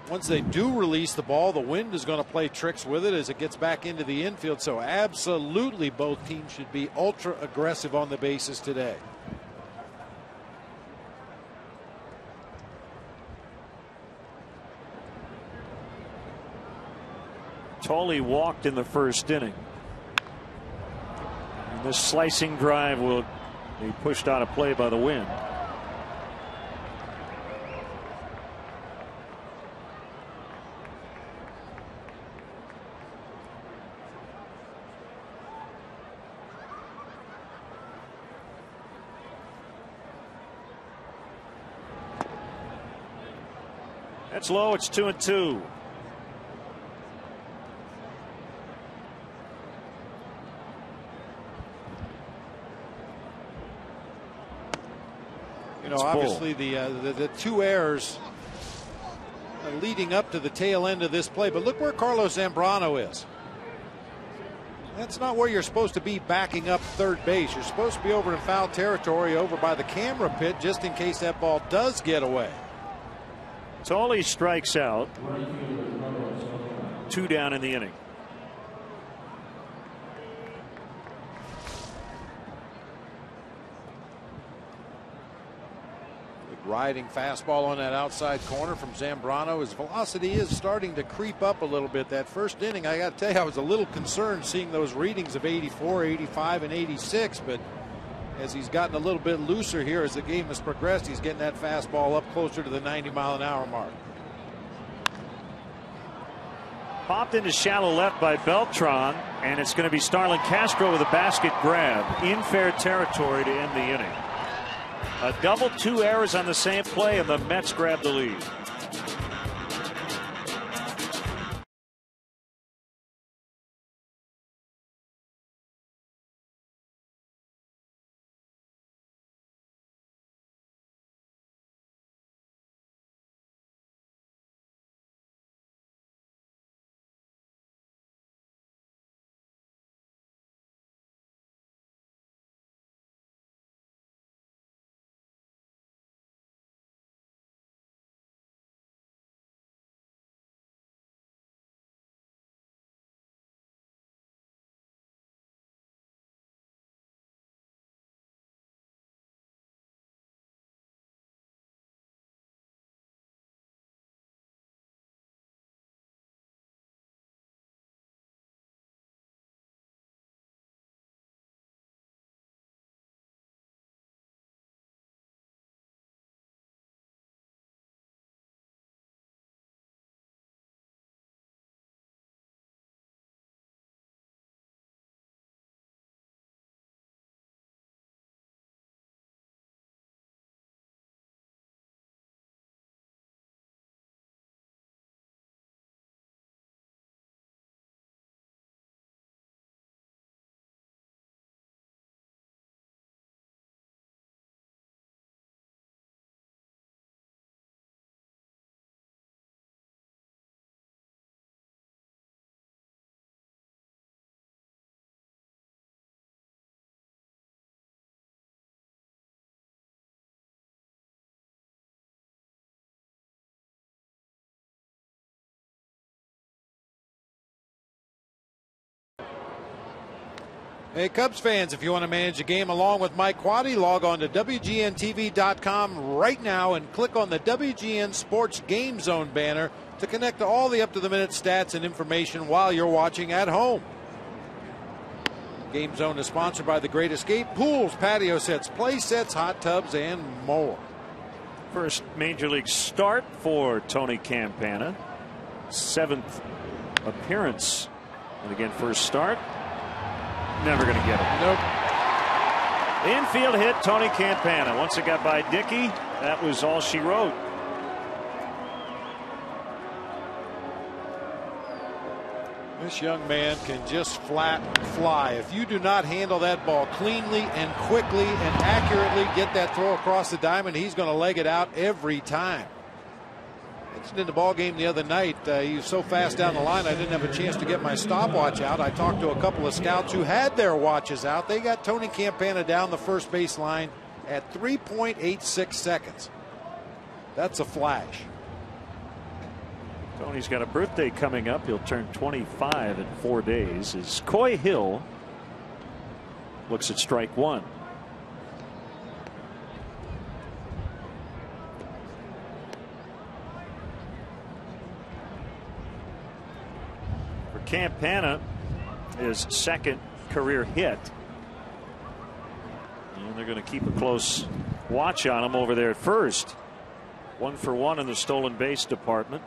Once they do release the ball, the wind is going to play tricks with it as it gets back into the infield. So absolutely both teams should be ultra aggressive on the bases today. Tolley walked in the first inning. And this slicing drive will be pushed out of play by the wind. That's low. It's 2-2. You know, obviously the two errors leading up to the tail end of this play, but look where Carlos Zambrano is. That's not where you're supposed to be backing up third base. You're supposed to be over in foul territory over by the camera pit just in case that ball does get away. Tolley strikes out. 2 down in the inning. Riding fastball on that outside corner from Zambrano. His velocity is starting to creep up a little bit. That first inning, I got to tell you, I was a little concerned seeing those readings of 84, 85, and 86. But as he's gotten a little bit looser here as the game has progressed, he's getting that fastball up closer to the 90-mile-an-hour mark. Popped into shallow left by Beltran, and it's going to be Starlin Castro with a basket grab in fair territory to end the inning. A double, 2 errors on the same play, and the Mets grab the lead. Hey, Cubs fans, if you want to manage the game along with Mike Quaddy, log on to WGNTV.com right now and click on the WGN Sports Game Zone banner to connect to all the up-to-the-minute stats and information while you're watching at home. Game Zone is sponsored by The Great Escape, pools, patio sets, play sets, hot tubs, and more. First major league start for Tony Campana. 7th appearance. And again, first start. Never going to get it. Nope. Infield hit, Tony Campana. Once it got by Dickey, that was all she wrote. This young man can just flat fly. If you do not handle that ball cleanly and quickly and accurately, get that throw across the diamond, he's going to leg it out every time. In the ball game the other night, he was so fast down the line I didn't have a chance to get my stopwatch out. I talked to a couple of scouts who had their watches out. They got Tony Campana down the first base line at 3.86 seconds. That's a flash. Tony's got a birthday coming up. He'll turn 25 in 4 days. As Coy Hill looks at strike one. For Campana, his second career hit. And they're going to keep a close watch on him over there at first. 1 for 1 in the stolen base department.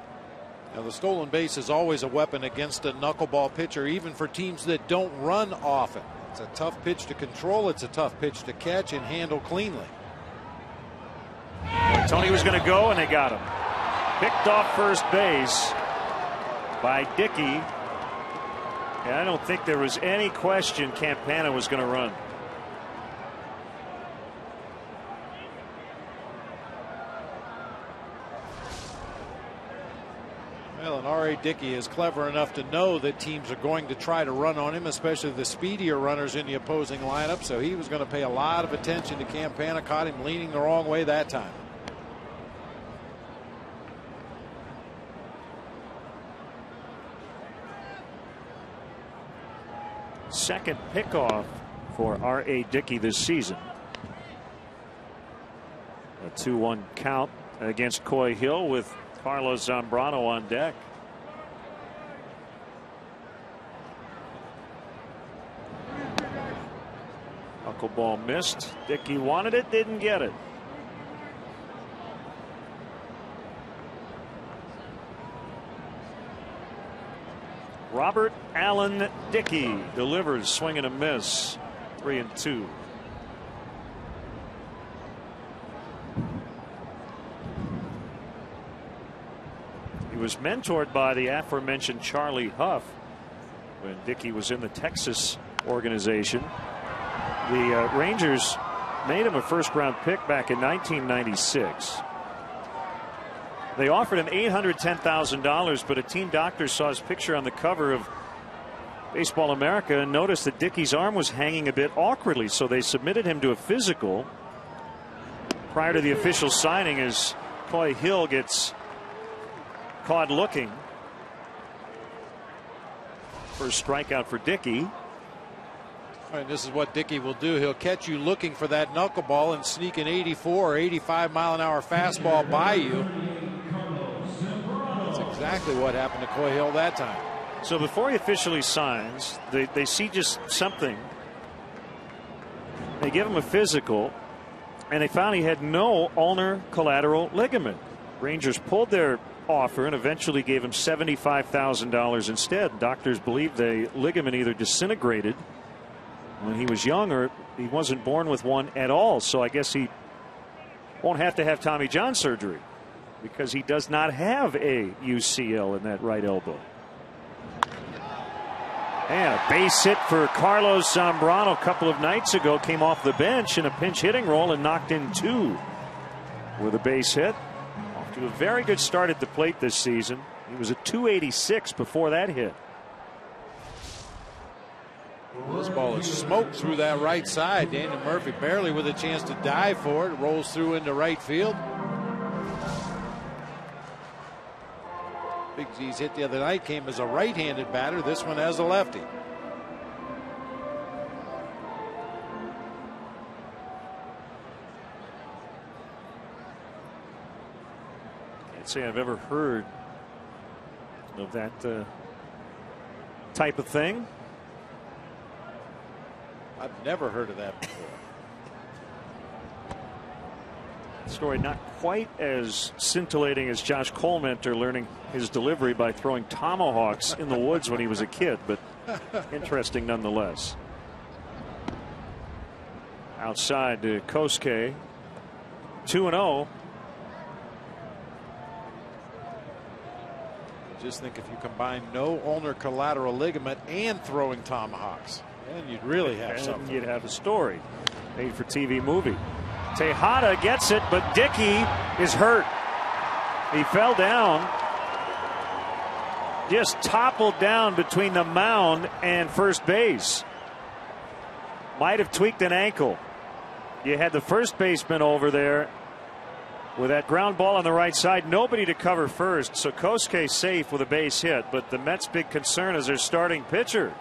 Now, the stolen base is always a weapon against a knuckleball pitcher, even for teams that don't run often. It's a tough pitch to control. It's a tough pitch to catch and handle cleanly. Tony was going to go, and they got him. Picked off first base by Dickey. And I don't think there was any question Campana was going to run. Well, and R.A. Dickey is clever enough to know that teams are going to try to run on him, especially the speedier runners in the opposing lineup. So he was going to pay a lot of attention to Campana. Caught him leaning the wrong way that time. Second pickoff for R.A. Dickey this season. A 2-1 count against Coy Hill with Carlos Zambrano on deck. Knuckleball missed. Dickey wanted it, didn't get it. Robert Allen Dickey delivers, swing and a miss. 3-2. He was mentored by the aforementioned Charlie Huff when Dickey was in the Texas organization. The Rangers made him a first-round pick back in 1996. They offered him $810,000, but a team doctor saw his picture on the cover of Baseball America and noticed that Dickey's arm was hanging a bit awkwardly, so they submitted him to a physical prior to the official signing as Coy Hill gets caught looking. First strikeout for Dickey. And this is what Dickey will do. He'll catch you looking for that knuckleball and sneak an 84 or 85 mile an hour fastball by you. That's exactly what happened to Coy Hill that time. So before he officially signs, they see just something. They give him a physical, and they found he had no ulnar collateral ligament. Rangers pulled their offer and eventually gave him $75,000 instead. Doctors believe the ligament either disintegrated when he was young or he wasn't born with one at all. So I guess he won't have to have Tommy John surgery because he does not have a UCL in that right elbow. And a base hit for Carlos Zambrano a couple of nights ago. Came off the bench in a pinch hitting role and knocked in 2 with a base hit. Off to a very good start at the plate this season. He was at 286 before that hit. This ball is smoked through that right side. Daniel Murphy barely with a chance to dive for it. Rolls through into right field. Big Z's hit the other night came as a right-handed batter. This one as a lefty. Can't say I've ever heard of that type of thing. I've never heard of that before. Story not quite as scintillating as Josh Colmenter learning his delivery by throwing tomahawks in the woods when he was a kid, but interesting nonetheless. Outside to Kosuke. 2-0. Just think if you combine no ulnar collateral ligament and throwing tomahawks, then you'd really have something. You'd have a story. Made for TV movie. Tejada gets it, but Dickey is hurt. He fell down. Just toppled down between the mound and first base. Might have tweaked an ankle. You had the first baseman over there with that ground ball on the right side. Nobody to cover first. So Kosuke safe with a base hit. But the Mets' big concern is their starting pitcher.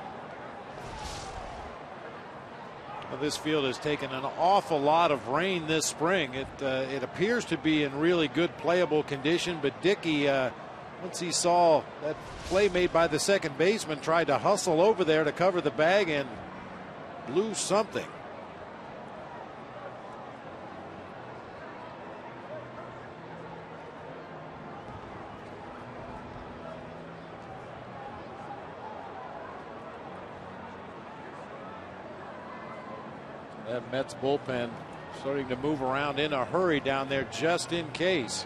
Well, this field has taken an awful lot of rain this spring. It appears to be in really good playable condition. But Dickey, once he saw that play made by the second baseman, tried to hustle over there to cover the bag and blew something. That Mets bullpen starting to move around in a hurry down there just in case.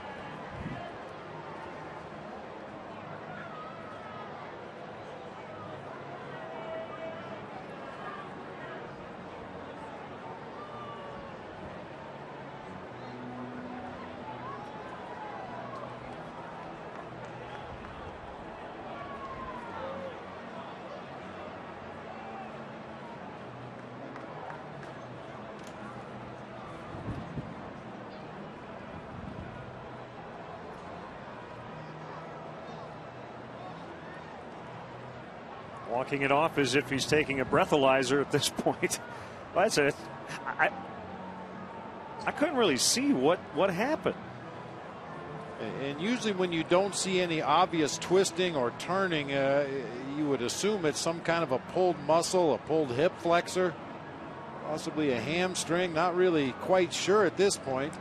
Walking it off as if he's taking a breathalyzer at this point. Well, I couldn't really see what happened. And usually when you don't see any obvious twisting or turning, you would assume it's some kind of a pulled muscle, a pulled hip flexor, possibly a hamstring. Not really quite sure at this point.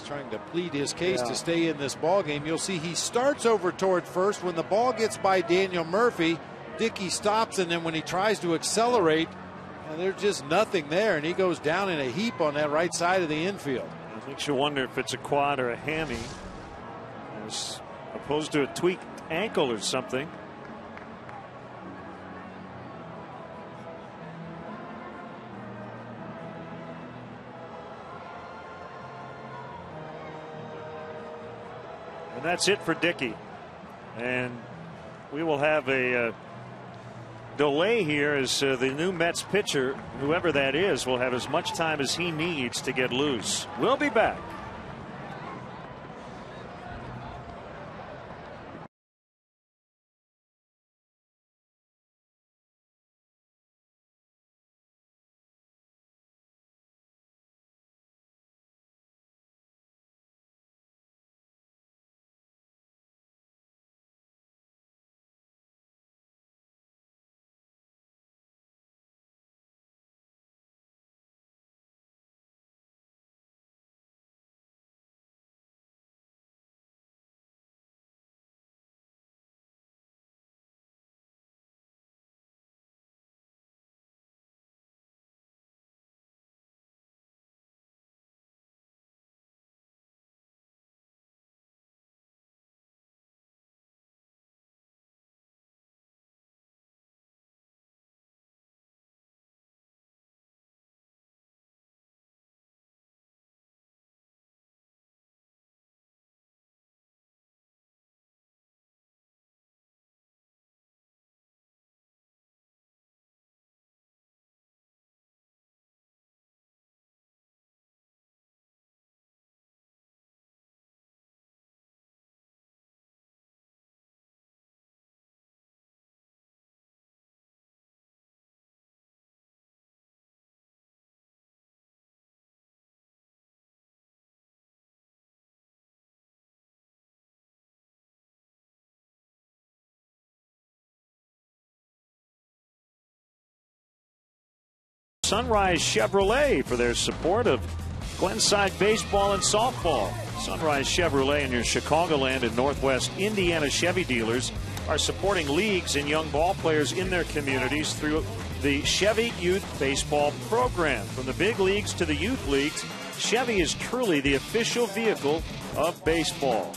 Trying to plead his case to stay in this ball game. You'll see he starts over toward first. When the ball gets by Daniel Murphy, Dickey stops, and then when he tries to accelerate, there's just nothing there, and he goes down in a heap on that right side of the infield. It makes you wonder if it's a quad or a hammy, as opposed to a tweaked ankle or something. And that's it for Dickey. And we will have a delay here as the new Mets pitcher, whoever that is, will have as much time as he needs to get loose. We'll be back. Sunrise Chevrolet for their support of Glenside baseball and softball. Sunrise Chevrolet and your Chicagoland and Northwest Indiana Chevy dealers are supporting leagues and young ball players in their communities through the Chevy Youth Baseball program. From the big leagues to the youth leagues, Chevy is truly the official vehicle of baseball.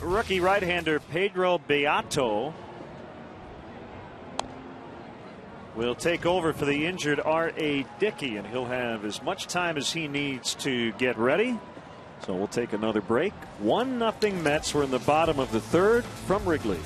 Rookie right-hander Pedro Beato will take over for the injured R.A. Dickey, and he'll have as much time as he needs to get ready. So we'll take another break. 1-0 Mets. We're in the bottom of the third from Wrigley.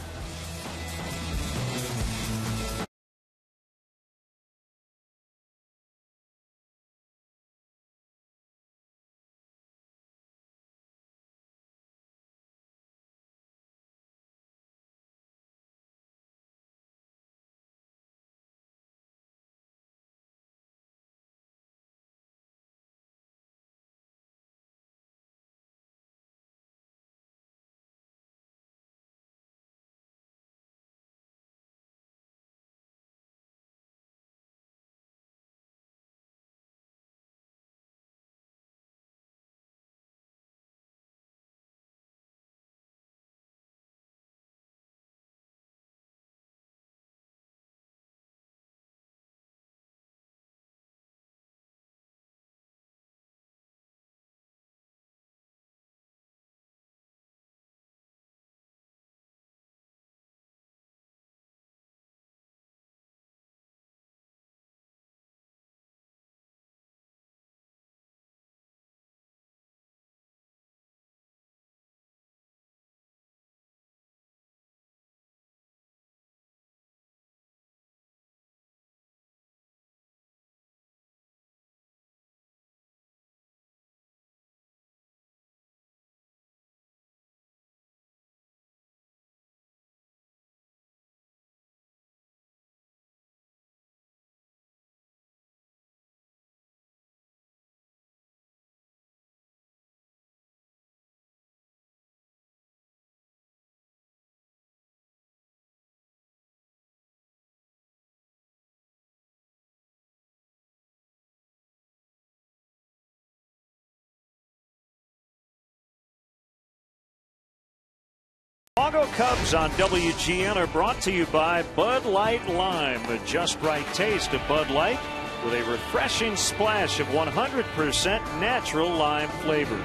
Chicago Cubs on WGN are brought to you by Bud Light Lime, the just right taste of Bud Light with a refreshing splash of 100% natural lime flavor.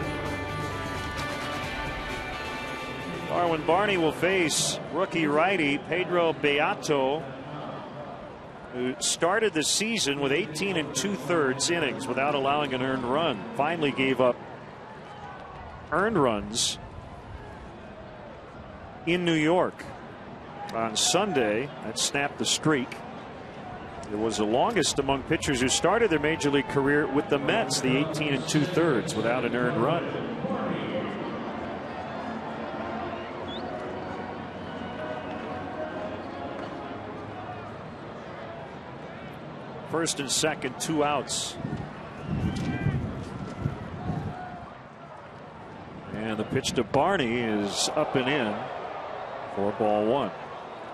Darwin Barney will face rookie righty Pedro Beato, who started the season with 18 2/3 innings without allowing an earned run. Finally gave up earned runs in New York on Sunday. That snapped the streak. It was the longest among pitchers who started their major league career with the Mets, the 18 2/3 without an earned run. First and second, 2 outs. And the pitch to Barney is up and in for ball 1.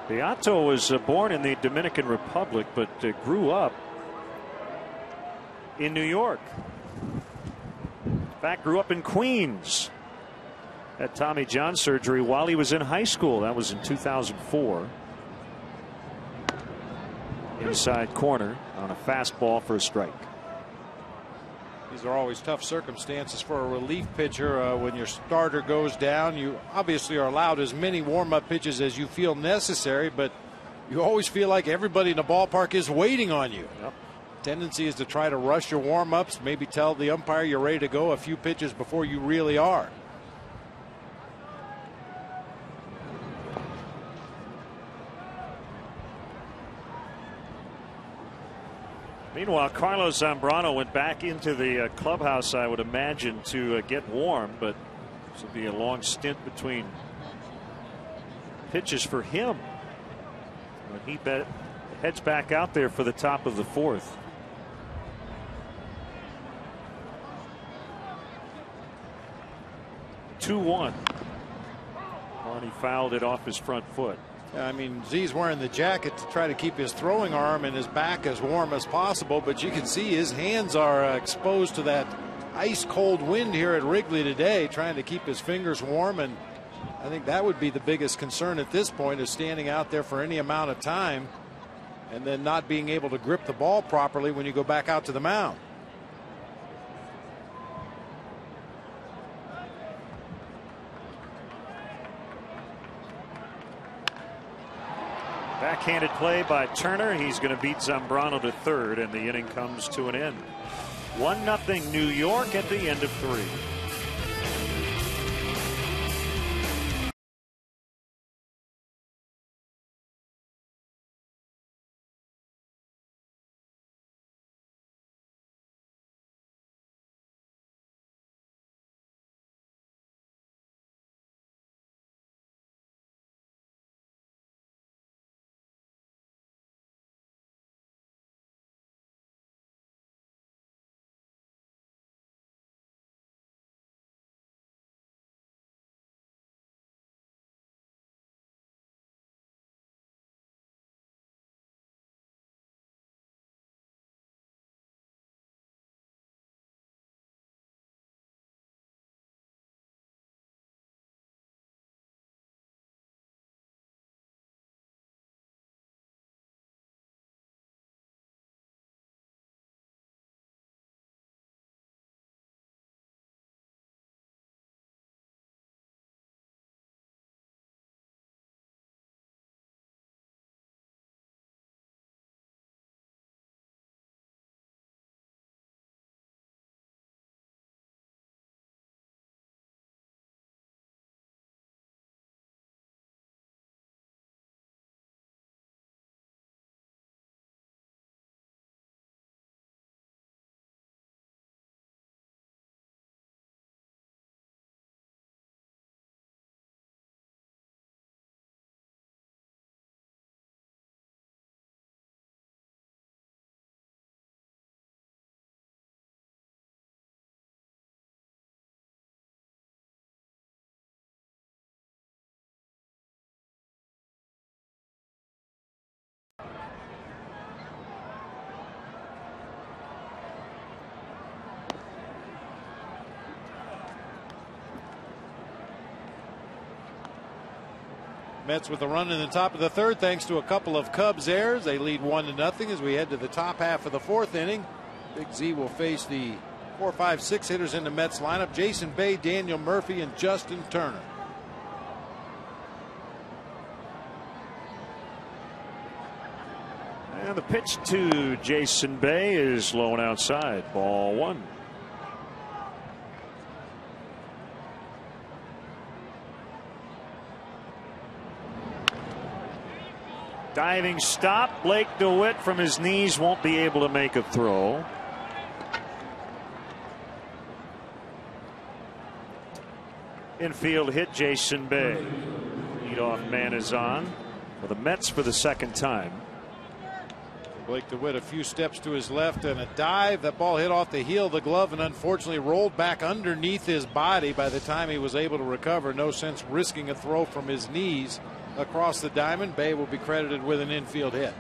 Beato was born in the Dominican Republic, but grew up in New York. In fact, grew up in Queens. Had Tommy John surgery while he was in high school. That was in 2004. Inside corner on a fastball for a strike. These are always tough circumstances for a relief pitcher. When your starter goes down, you obviously are allowed as many warm-up pitches as you feel necessary, but you always feel like everybody in the ballpark is waiting on you. Yep. Tendency is to try to rush your warm-ups, maybe tell the umpire you're ready to go a few pitches before you really are. Meanwhile, Carlos Zambrano went back into the clubhouse, I would imagine, to get warm, but this will be a long stint between pitches for him when he heads back out there for the top of the 4th. Two-1. Barney fouled it off his front foot. I mean, Z's wearing the jacket to try to keep his throwing arm and his back as warm as possible, but you can see his hands are exposed to that ice cold wind here at Wrigley today, trying to keep his fingers warm, and I think that would be the biggest concern at this point, is standing out there for any amount of time and then not being able to grip the ball properly when you go back out to the mound. Backhanded play by Turner. He's going to beat Zambrano to third, and the inning comes to an end. 1-0 New York at the end of 3. Mets with a run in the top of the third thanks to a couple of Cubs errors. They lead 1-0 as we head to the top half of the fourth inning. Big Z will face the 4, 5, 6 hitters in the Mets lineup: Jason Bay, Daniel Murphy, and Justin Turner. And the pitch to Jason Bay is low and outside. Ball 1. Diving stop. Blake DeWitt from his knees won't be able to make a throw. Infield hit Jason Bay. Leadoff man is on for the Mets for the second time. Blake DeWitt a few steps to his left and a dive. That ball hit off the heel of the glove and unfortunately rolled back underneath his body by the time he was able to recover. No sense risking a throw from his knees across the diamond. Bay will be credited with an infield hit.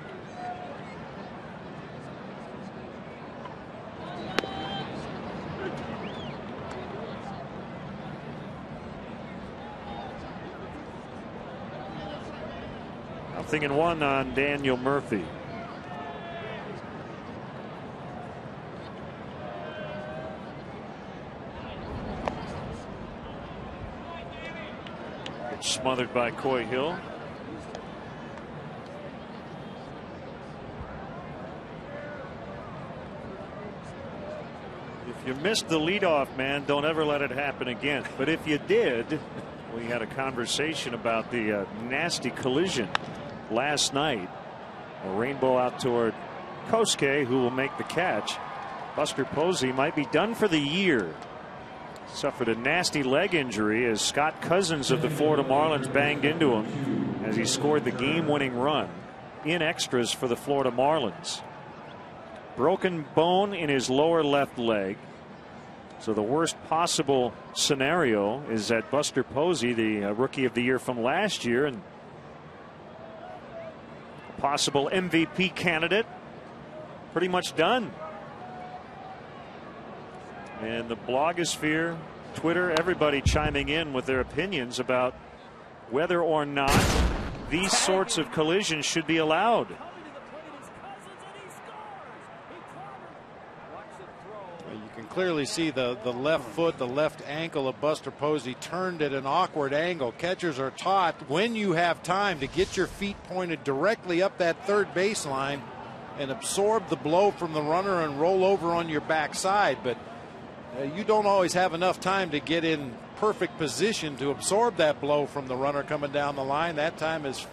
Nothing in 1 on Daniel Murphy. Smothered by Coy Hill. If you missed the leadoff man, don't ever let it happen again. But if you did, we had a conversation about the nasty collision last night. A rainbow out toward Kosuke, who will make the catch. Buster Posey might be done for the year. Suffered a nasty leg injury as Scott Cousins of the Florida Marlins banged into him as he scored the game-winning run in extras for the Florida Marlins. Broken bone in his lower left leg. So the worst possible scenario is that Buster Posey, the rookie of the year from last year and possible MVP candidate, pretty much done. And the blogosphere, Twitter, everybody chiming in with their opinions about whether or not these sorts of collisions should be allowed. clearly see the left foot, the left ankle of Buster Posey turned at an awkward angle. Catchers are taught when you have time to get your feet pointed directly up that third baseline and absorb the blow from the runner and roll over on your backside. But you don't always have enough time to get in perfect position to absorb that blow from the runner coming down the line. That time his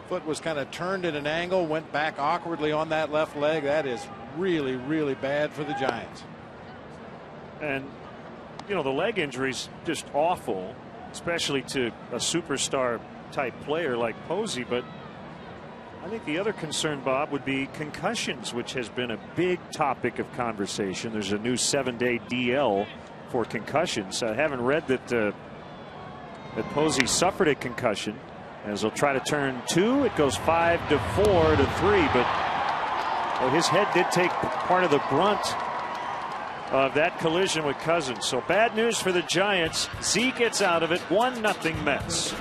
foot was kind of turned at an angle, went back awkwardly on that left leg. That is really, really bad for the Giants. And, you know, the leg injury's just awful, especially to a superstar type player like Posey. But I think the other concern, Bob, would be concussions, which has been a big topic of conversation. There's a new 7-day DL for concussions. I haven't read that Posey suffered a concussion, as he'll try to turn 2. It goes 5 to 4 to 3, but well, his head did take part of the brunt of that collision with Cousins. So bad news for the Giants. Z gets out of it. 1-0 Mets.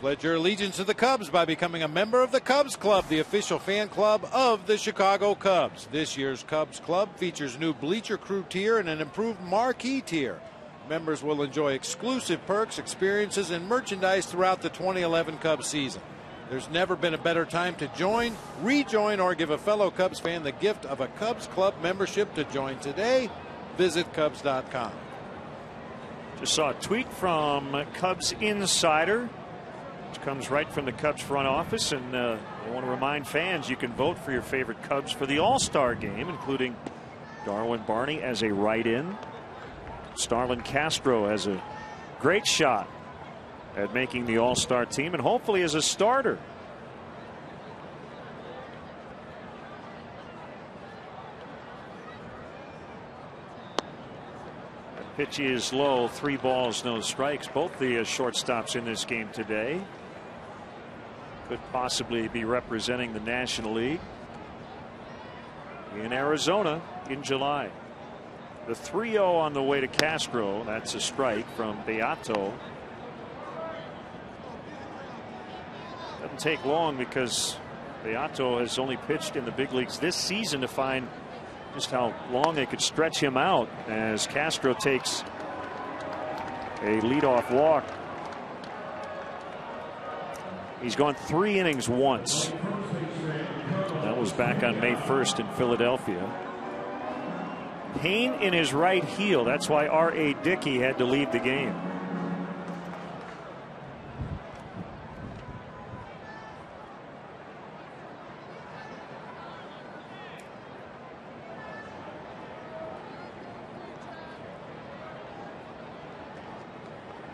Pledge your allegiance to the Cubs by becoming a member of the Cubs Club, the official fan club of the Chicago Cubs. This year's Cubs Club features new Bleacher Crew tier and an improved Marquee tier. Members will enjoy exclusive perks, experiences, and merchandise throughout the 2011 Cubs season. There's never been a better time to join, rejoin, or give a fellow Cubs fan the gift of a Cubs Club membership. To join today, visit Cubs.com. Just saw a tweet from Cubs Insider, which comes right from the Cubs front office, and I want to remind fans you can vote for your favorite Cubs for the All-Star game, including Darwin Barney as a write-in. Starlin Castro has a great shot at making the All-Star team, and hopefully as a starter. That pitch is low. 3 balls, no strikes. Both the shortstops in this game today could possibly be representing the National League in Arizona in July. The 3-0 on the way to Castro. That's a strike from Beato. Doesn't take long because Beato has only pitched in the big leagues this season to find just how long they could stretch him out as Castro takes a leadoff walk. He's gone 3 innings once. That was back on May 1st in Philadelphia. Pain in his right heel. That's why R.A. Dickey had to leave the game.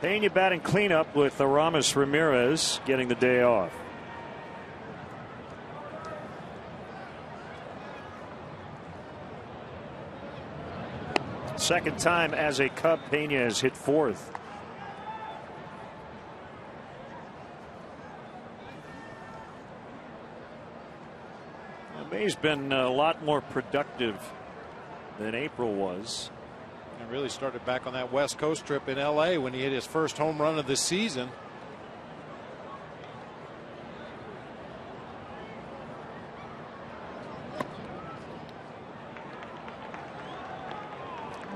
Pena batting cleanup with Aramis Ramirez getting the day off. Second time as a Cub, Pena has hit fourth. May's been a lot more productive than April was. And really started back on that West Coast trip in LA when he hit his first home run of the season.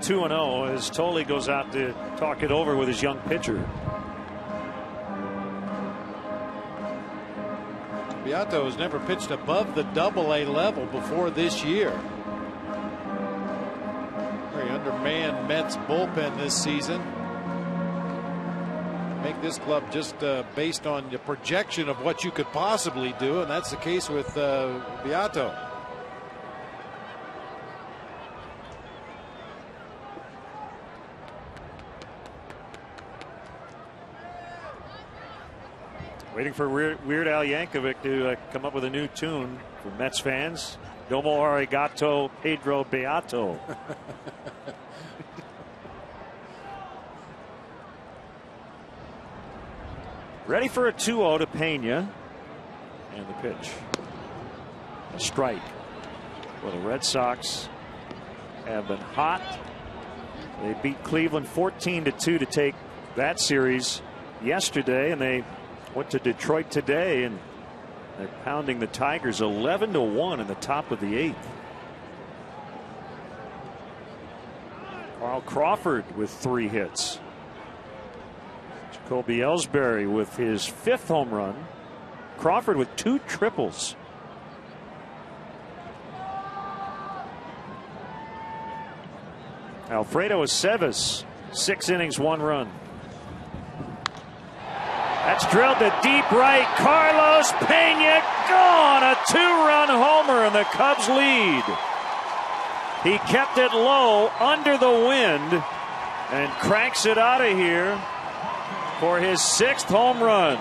Two and 0 as Tolley goes out to talk it over with his young pitcher. Beato has never pitched above the Double-A level before this year. Very undermanned Mets bullpen this season. Make this club just based on the projection of what you could possibly do, and that's the case with Beato. Waiting for Weird Al Yankovic to come up with a new tune for Mets fans. Domo arigato, Pedro Beato. Ready for a 2-0 to Pena. And the pitch. A strike. Well, the Red Sox have been hot. They beat Cleveland 14-2 to take that series yesterday, and they went to Detroit today, and they're pounding the Tigers 11-1 in the top of the 8th. Carl Crawford with 3 hits. Jacoby Ellsbury with his 5th home run. Crawford with 2 triples. Alfredo Aceves, 6 innings, 1 run. That's drilled to deep right. Carlos Pena gone. A 2-run homer, and the Cubs lead. He kept it low under the wind and cranks it out of here for his 6th home run.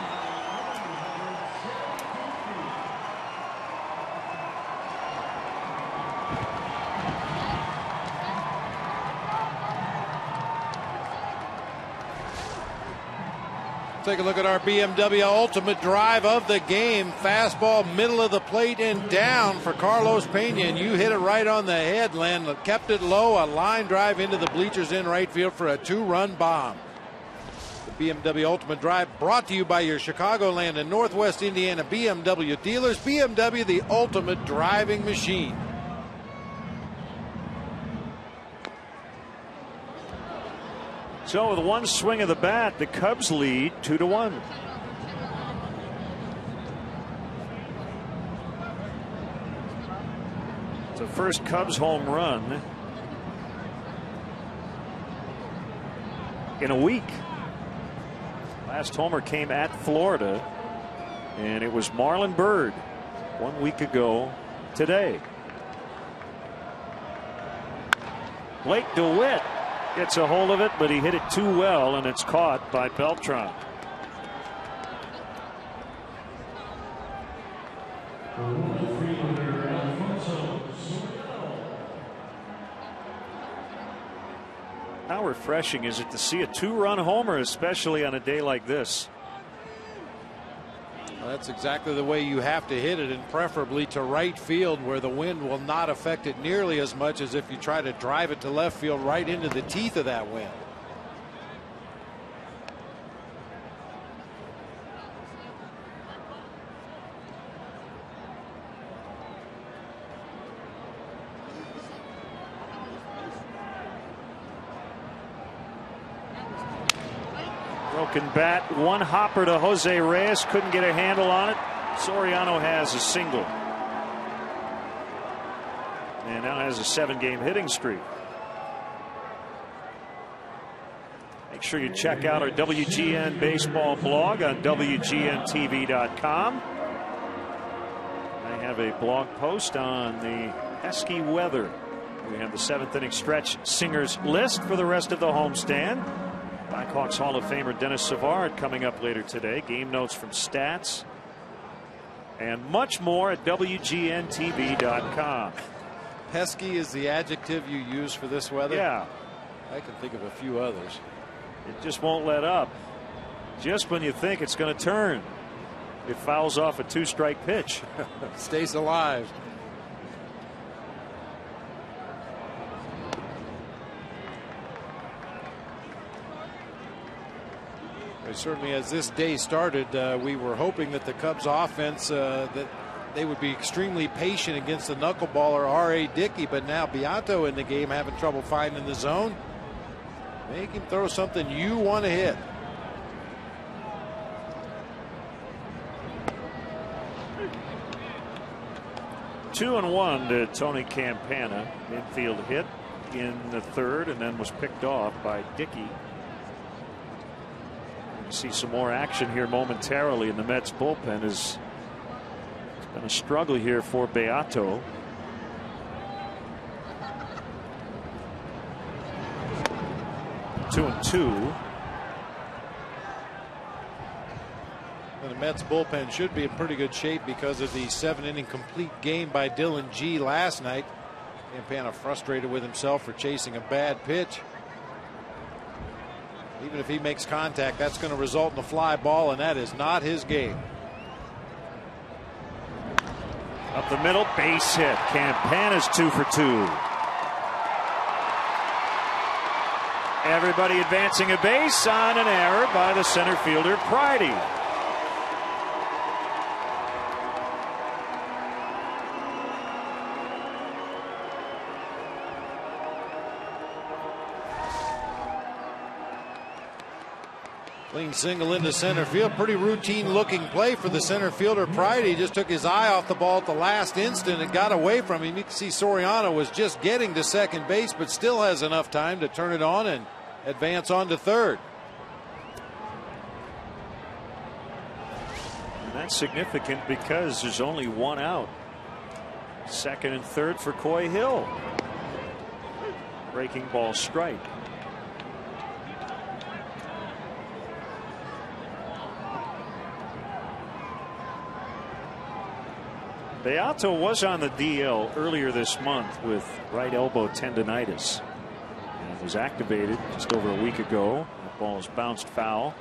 Take a look at our BMW ultimate drive of the game. Fastball, middle of the plate and down for Carlos Pena, and you hit it right on the head, Len. Kept it low, a line drive into the bleachers in right field for a 2-run bomb. The BMW ultimate drive brought to you by your Chicagoland and Northwest Indiana BMW dealers. BMW, the ultimate driving machine. So with one swing of the bat, the Cubs lead 2-1. It's the first Cubs home run in a week. Last homer came at Florida, and it was Marlon Byrd 1 week ago today. Blake DeWitt gets a hold of it, but he hit it too well, and it's caught by Beltran. How refreshing is it to see a 2-run homer, especially on a day like this? Well, that's exactly the way you have to hit it, and preferably to right field where the wind will not affect it nearly as much as if you try to drive it to left field right into the teeth of that wind. Broken bat, one hopper to Jose Reyes, couldn't get a handle on it. Soriano has a single, and now has a 7-game hitting streak. Make sure you check out our WGN baseball blog on WGNTV.com. I have a blog post on the pesky weather. We have the 7th inning stretch singers list for the rest of the homestand. Blackhawks Hall of Famer Dennis Savard coming up later today. Game notes from Stats and much more at WGNTV.com. Pesky is the adjective you use for this weather? Yeah. I can think of a few others. It just won't let up. Just when you think it's going to turn, it fouls off a 2-strike pitch. Stays alive. Certainly, as this day started, we were hoping that the Cubs offense that they would be extremely patient against the knuckleballer R.A. Dickey, but now Beato in the game having trouble finding the zone. Make him throw something you want to hit. Two and one to Tony Campana. Infield hit in the third and then was picked off by Dickey. You see some more action here momentarily in the Mets bullpen. It's been a struggle here for Beato. Two and two. And the Mets bullpen should be in pretty good shape because of the 7-inning complete game by Dylan G last night. Campana frustrated with himself for chasing a bad pitch. Even if he makes contact, that's going to result in a fly ball, and that is not his game. Up the middle, base hit. Campana's 2 for 2. Everybody advancing a base on an error by the center fielder, Pridey. Clean single into center field. Pretty routine looking play for the center fielder Pride. He just took his eye off the ball at the last instant and got away from him. You can see Soriano was just getting to second base, but still has enough time to turn it on and advance on to third. And that's significant because there's only one out. Second and third for Coy Hill. Breaking ball strike. Beato was on the DL earlier this month with right elbow tendonitis and was activated just over a week ago. The ball is bounced foul.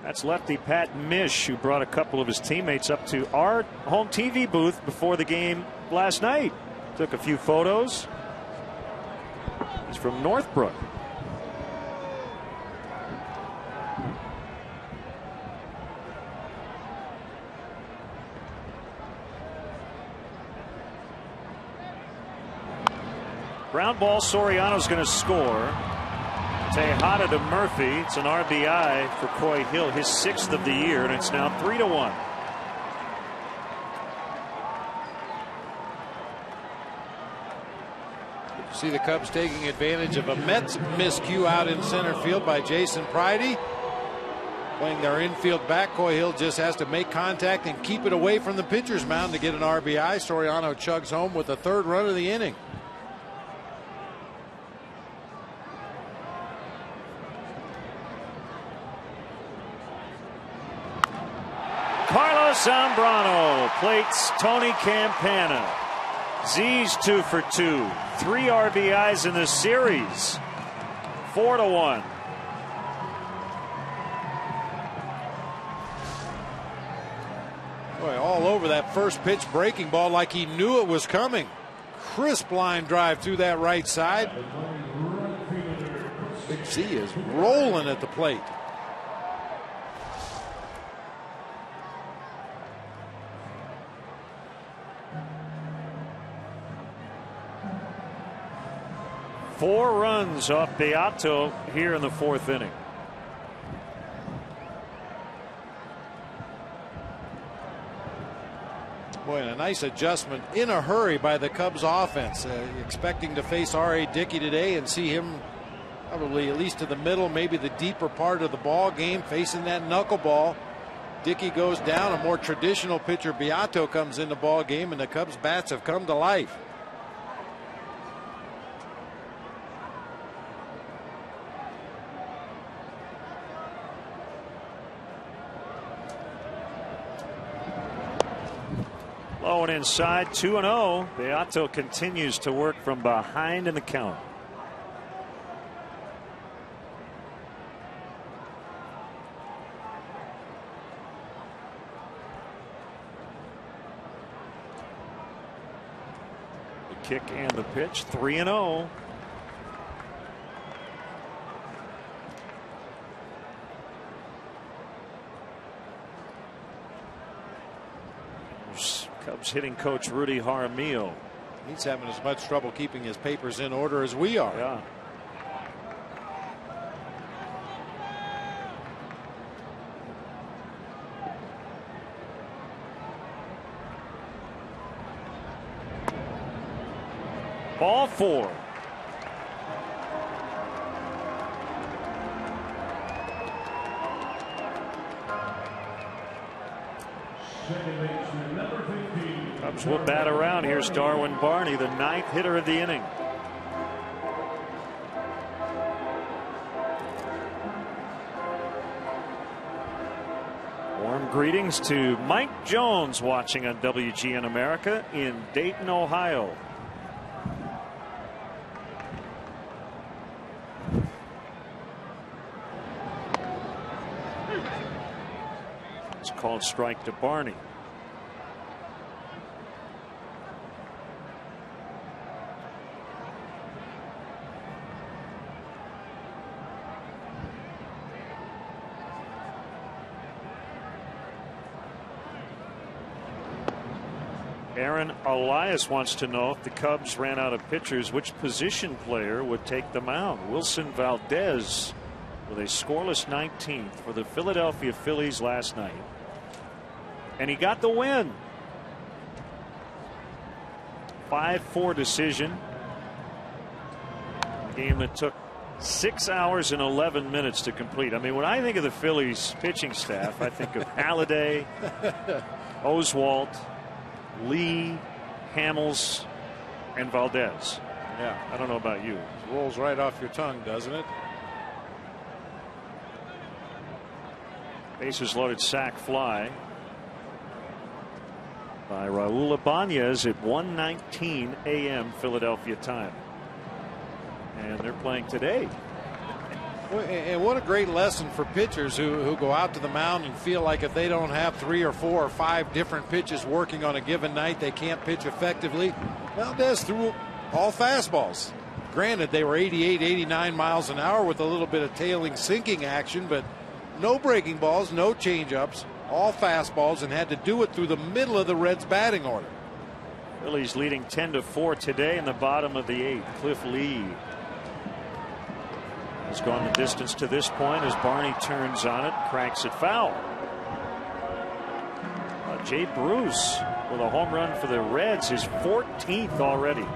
That's lefty Pat Mish, who brought a couple of his teammates up to our home TV booth before the game last night. Took a few photos. He's from Northbrook. Ground ball, Soriano's going to score. Tejada to Murphy. It's an RBI for Coy Hill, his 6th of the year, and it's now 3-1. See the Cubs taking advantage of a Mets miscue out in center field by Jason Pridey. Playing their infield back, Coy Hill just has to make contact and keep it away from the pitcher's mound to get an RBI. Soriano chugs home with the 3rd run of the inning. Zambrano plates Tony Campana. Z's 2 for 2. 3 RBIs in the series. 4-1. Boy, all over that first pitch breaking ball like he knew it was coming. Crisp line drive through that right side. Big Z is rolling at the plate. Four runs off Beato here in the 4th inning. Boy, and a nice adjustment in a hurry by the Cubs offense. Expecting to face R.A. Dickey today and see him probably at least to the middle, maybe the deeper part of the ball game, facing that knuckleball. Dickey goes down. A more traditional pitcher, Beato, comes in the ball game, and the Cubs bats have come to life. Low and inside, 2-0. Beato continues to work from behind in the count. The kick and the pitch, 3-0. Cubs hitting coach Rudy Jaramillo. He's having as much trouble keeping his papers in order as we are. Yeah. Ball 4. Cubs will bat around. Here's Darwin Barney, the 9th hitter of the inning. Warm greetings to Mike Jones watching on WGN America in Dayton, Ohio. It's called strike to Barney. Aaron Elias wants to know if the Cubs ran out of pitchers, which position player would take the mound? Wilson Valdez with a scoreless 19th for the Philadelphia Phillies last night. And he got the win. 5-4 decision. A game that took 6 hours and 11 minutes to complete. I mean, when I think of the Phillies pitching staff, I think of Halladay, Oswalt, Lee, Hamels, and Valdez. Yeah. I don't know about you. It rolls right off your tongue, doesn't it? Bases loaded sac fly by Raul Ibanez at 1:19 a.m. Philadelphia time. And they're playing today. And what a great lesson for pitchers who go out to the mound and feel like if they don't have 3 or 4 or 5 different pitches working on a given night, they can't pitch effectively. Valdez threw all fastballs. Granted, they were 88, 89 miles an hour with a little bit of tailing sinking action, but no breaking balls, no changeups, all fastballs, and had to do it through the middle of the Reds' batting order. Phillies leading 10-4 today in the bottom of the 8th. Cliff Lee has gone the distance to this point as Barney turns on it, cranks it foul. Jay Bruce with a home run for the Reds, his 14th already.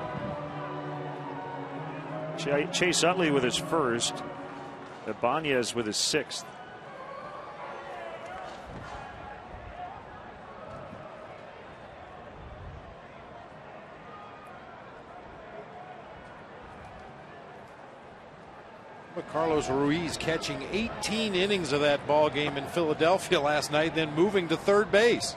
Chase Utley with his first. Ibanez with his 6th. Carlos Ruiz catching 18 innings of that ball game in Philadelphia last night, then moving to third base.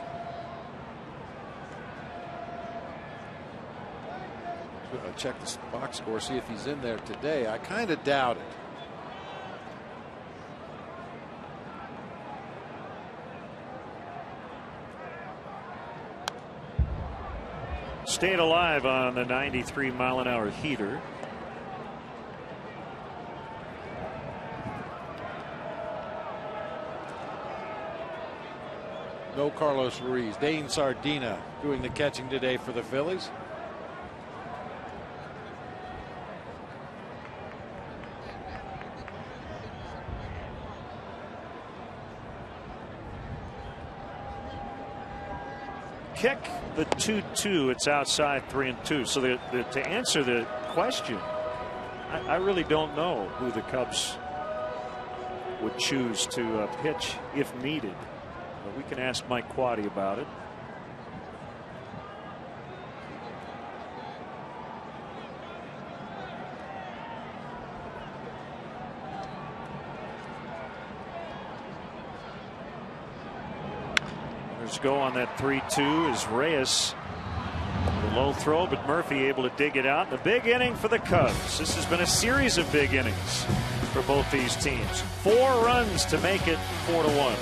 I'll check the box score, see if he's in there today. I kind of doubt it. Stayed alive on the 93-mile-an-hour heater. No Carlos Ruiz. Dane Sardina doing the catching today for the Phillies. Kick the 2-2. It's outside 3-2. So to answer the question, I really don't know who the Cubs would choose to pitch if needed. But we can ask Mike Quaddy about it. Let's go on that 3-2 as Reyes The low throw, but Murphy able to dig it out. The big inning for the Cubs. This has been a series of big innings for both these teams. 4 runs to make it 4-1.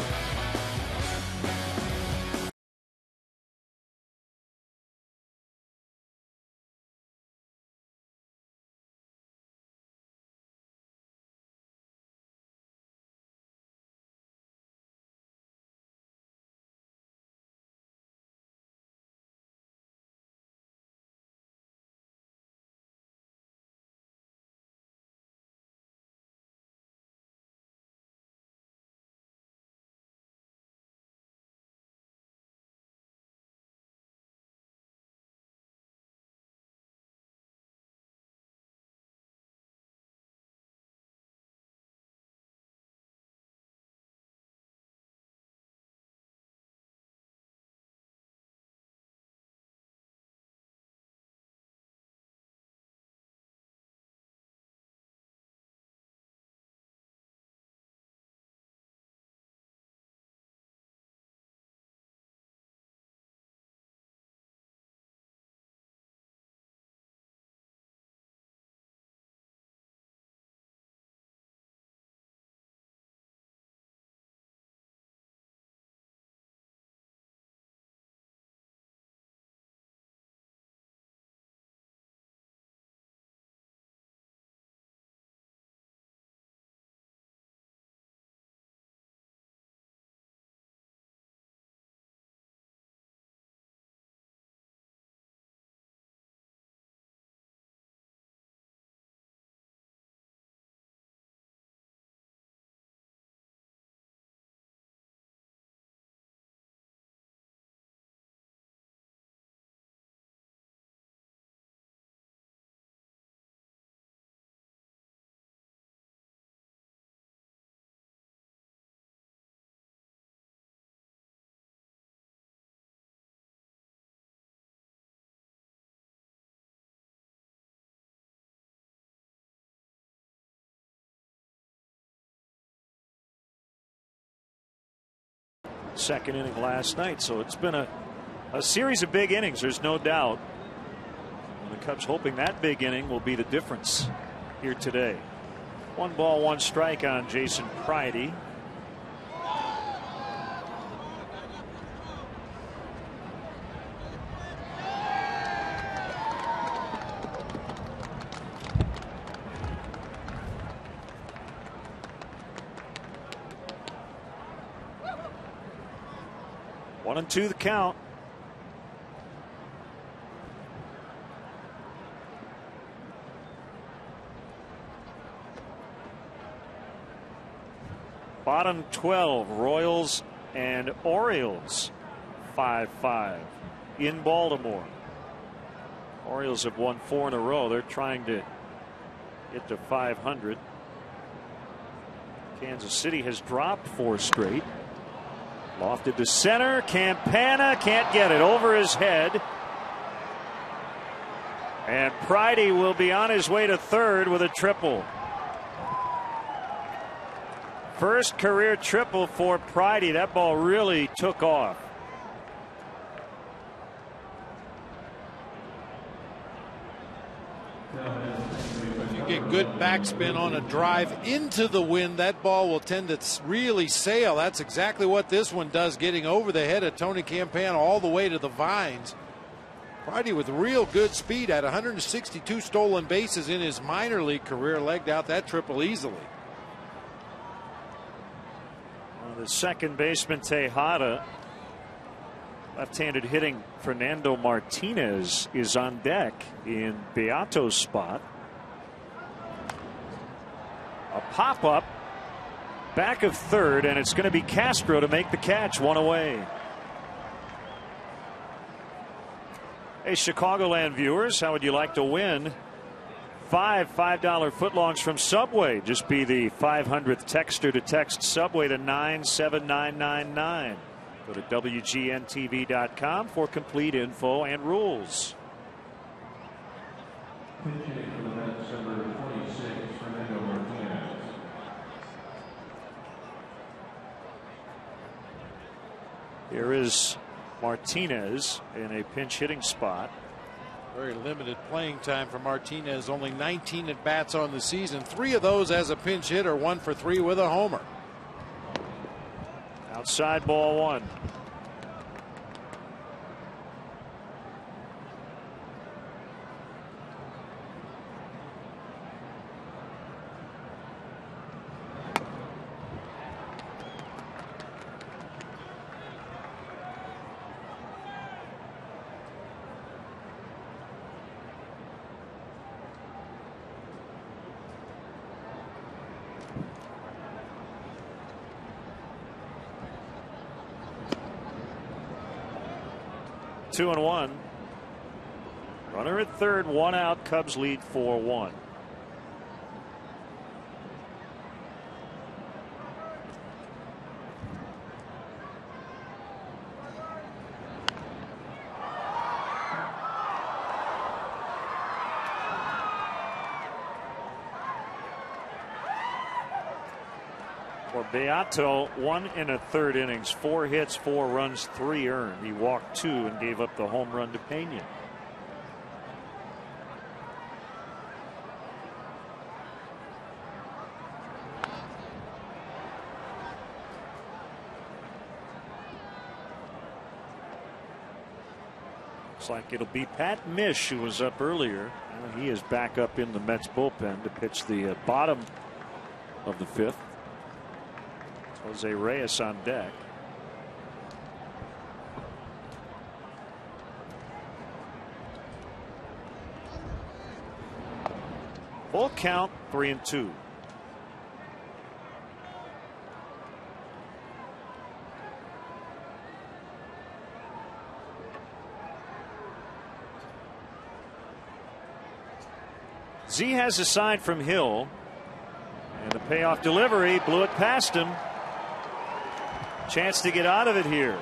Second inning last night, so it's been a series of big innings, there's no doubt. And the Cubs hoping that big inning will be the difference here today. 1 ball, 1 strike on Jason Pridey. One and 2 the count. Bottom 12, Royals and Orioles 5-5 in Baltimore. Orioles have won 4 in a row. They're trying to get to 500. Kansas City has dropped 4 straight. Lofted to center. Campana can't get it over his head. And Pridey will be on his way to third with a triple. First career triple for Pridey. That ball really took off. Get good backspin on a drive into the wind, that ball will tend to really sail. That's exactly what this one does, getting over the head of Tony Campana all the way to the vines. Pridey with real good speed at 162 stolen bases in his minor league career, legged out that triple easily. Well, the second baseman Tejada, left-handed hitting Fernando Martinez is on deck in Beato's spot. A pop-up back of third, and it's going to be Castro to make the catch, 1 away. Hey, Chicagoland viewers, how would you like to win 5 $5 footlongs from Subway? Just be the 500th texter to text Subway to 97999. Go to WGNTV.com for complete info and rules. Here is Martinez in a pinch hitting spot. Very limited playing time for Martinez. Only 19 at bats on the season. 3 of those as a pinch hitter. 1 for 3 with a homer. Outside ball 1. Two and one. Runner at third, 1 out. Cubs lead 4-1. For Beato, 1 1/3 innings, 4 hits, 4 runs, 3 earned. He walked 2 and gave up the home run to Pena. Looks like it'll be Pat Mish, who was up earlier. He is back up in the Mets bullpen to pitch the bottom of the 5th. Jose Reyes on deck. Full count, 3-2. Z has a side from Hill, and the payoff delivery blew it past him. Chance to get out of it here.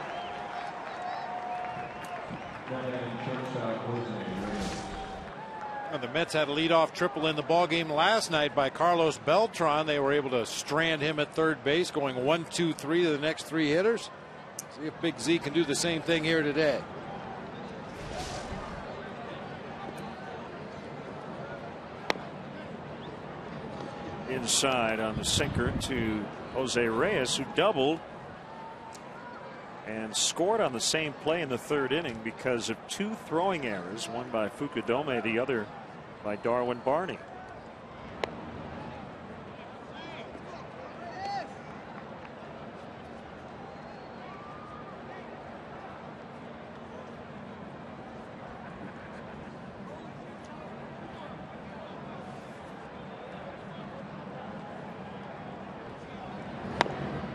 And the Mets had a leadoff triple in the ballgame last night by Carlos Beltran. They were able to strand him at third base, going 1-2-3 to the next 3 hitters. See if Big Z can do the same thing here today. Inside on the sinker to Jose Reyes, who doubled and scored on the same play in the 3rd inning because of 2 throwing errors, one by Fukudome, the other by Darwin Barney.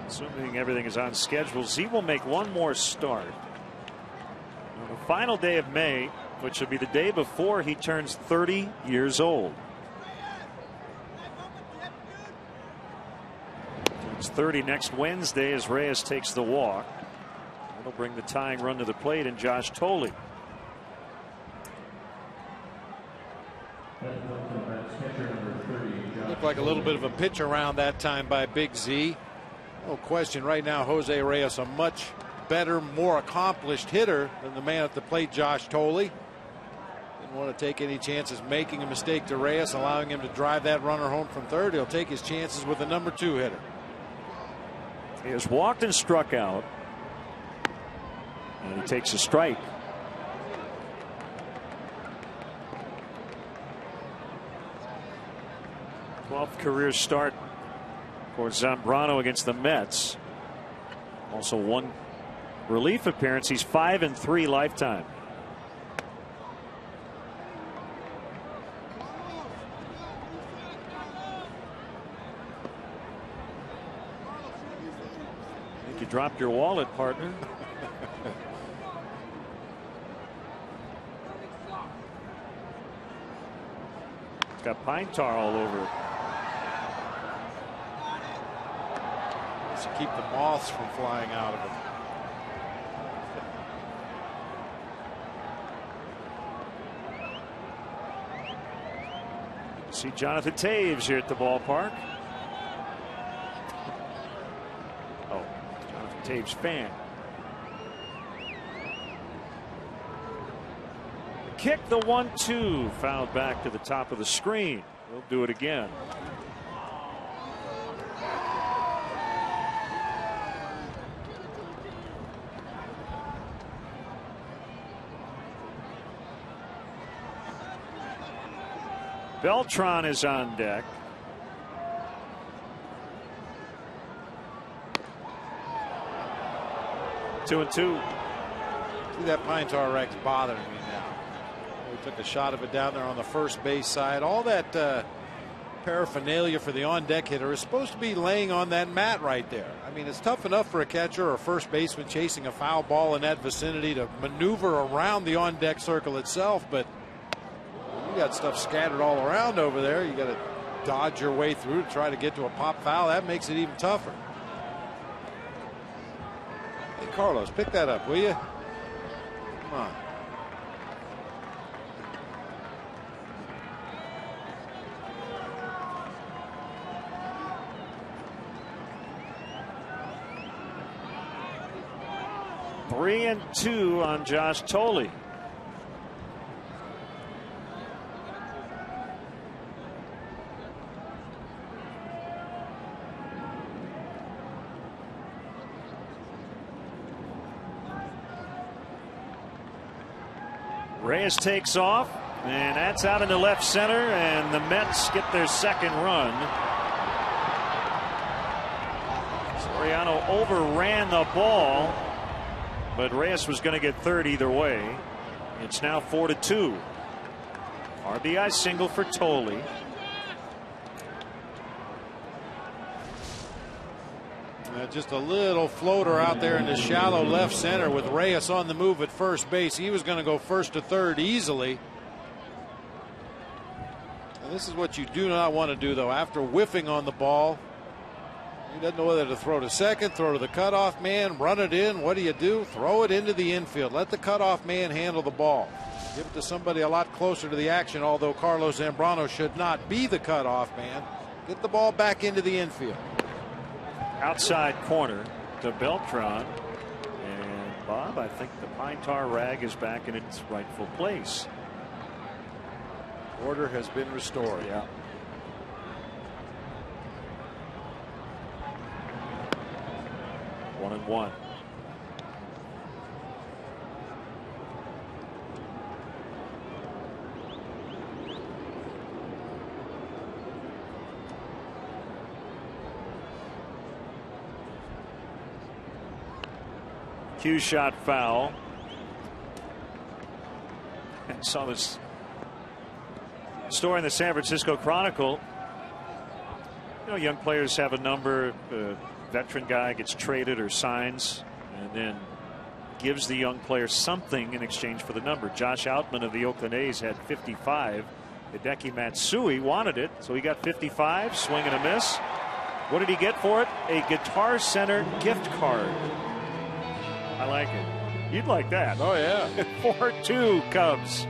Assuming everything is on schedule, Z will make one more start on the final day of May, which will be the day before he turns 30 years old. Turns 30 next Wednesday as Reyes takes the walk. That'll bring the tying run to the plate in Josh Tolley. Looked like a little bit of a pitch around that time by Big Z. No question right now, Jose Reyes a much better, more accomplished hitter than the man at the plate, Josh Tolley. Didn't want to take any chances making a mistake to Reyes, allowing him to drive that runner home from third. He'll take his chances with the number 2 hitter. He has walked and struck out, and he takes a strike. #12th career start for Zambrano against the Mets. Also 1 relief appearance. He's 5-3 lifetime. I think you dropped your wallet, partner. It's got pine tar all over it. To keep the moths from flying out of it. See Jonathan Taves here at the ballpark. Oh, Jonathan Taves fan. kick, the 1-2 fouled back to the top of the screen. We'll do it again. Beltran is on deck. Two and two. See, that pine tar rag's bothering me now. We took a shot of it down there on the first base side. All that paraphernalia for the on-deck hitter is supposed to be laying on that mat right there. I mean, it's tough enough for a catcher or a first baseman chasing a foul ball in that vicinity to maneuver around the on-deck circle itself, but you got stuff scattered all around over there. You got to dodge your way through to try to get to a pop foul. That makes it even tougher. Hey, Carlos, pick that up, will you? Come on. Three and two on Josh Thole. Reyes takes off, and that's out into left center, and the Mets get their second run. Soriano overran the ball, but Reyes was going to get third either way. It's now 4-2. RBI single for Thole. Just a little floater out there in the shallow left center with Reyes on the move at first base. He was going to go first to third easily. And this is what you do not want to do, though. After whiffing on the ball, he doesn't know whether to throw to second, throw to the cutoff man, run it in. What do? Throw it into the infield. Let the cutoff man handle the ball. Give it to somebody a lot closer to the action, although Carlos Zambrano should not be the cutoff man. Get the ball back into the infield. Outside corner to Beltran, and Bob, I think the pine tar rag is back in its rightful place. Order has been restored. Yeah. One and one. Cue shot foul. And saw this story in the San Francisco Chronicle. You know, young players have a number. A veteran guy gets traded or signs and then gives the young player something in exchange for the number. Josh Outman of the Oakland A's had 55. Hideki Matsui wanted it, so he got 55. Swing and a miss. What did he get for it? A Guitar Center gift card. I like it. You'd like that. Oh, yeah. 4-2 Cubs.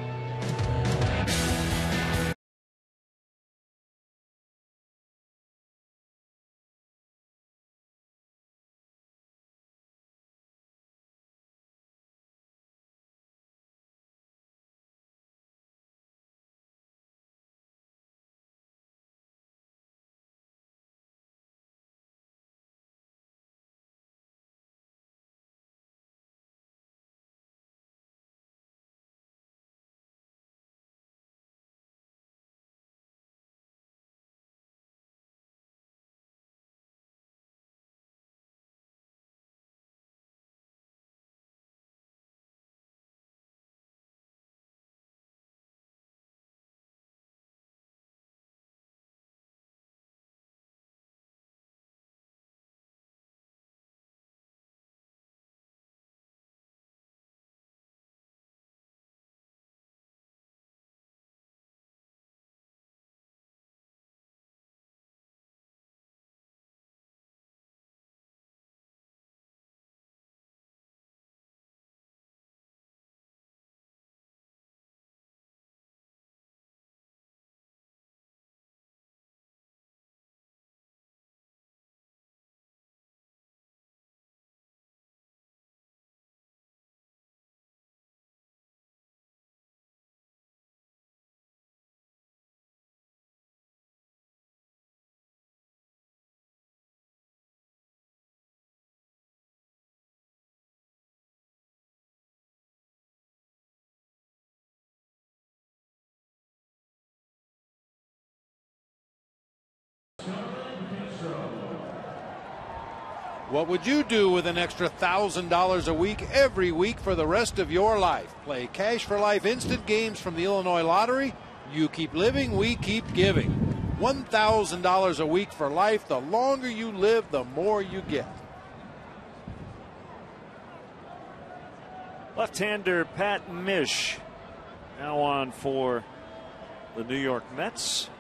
What would you do with an extra $1,000 a week every week for the rest of your life? Play Cash for Life instant games from the Illinois Lottery. You keep living, we keep giving. $1,000 a week for life. The longer you live, the more you get. Left-hander Pat Mish now on for the New York Mets.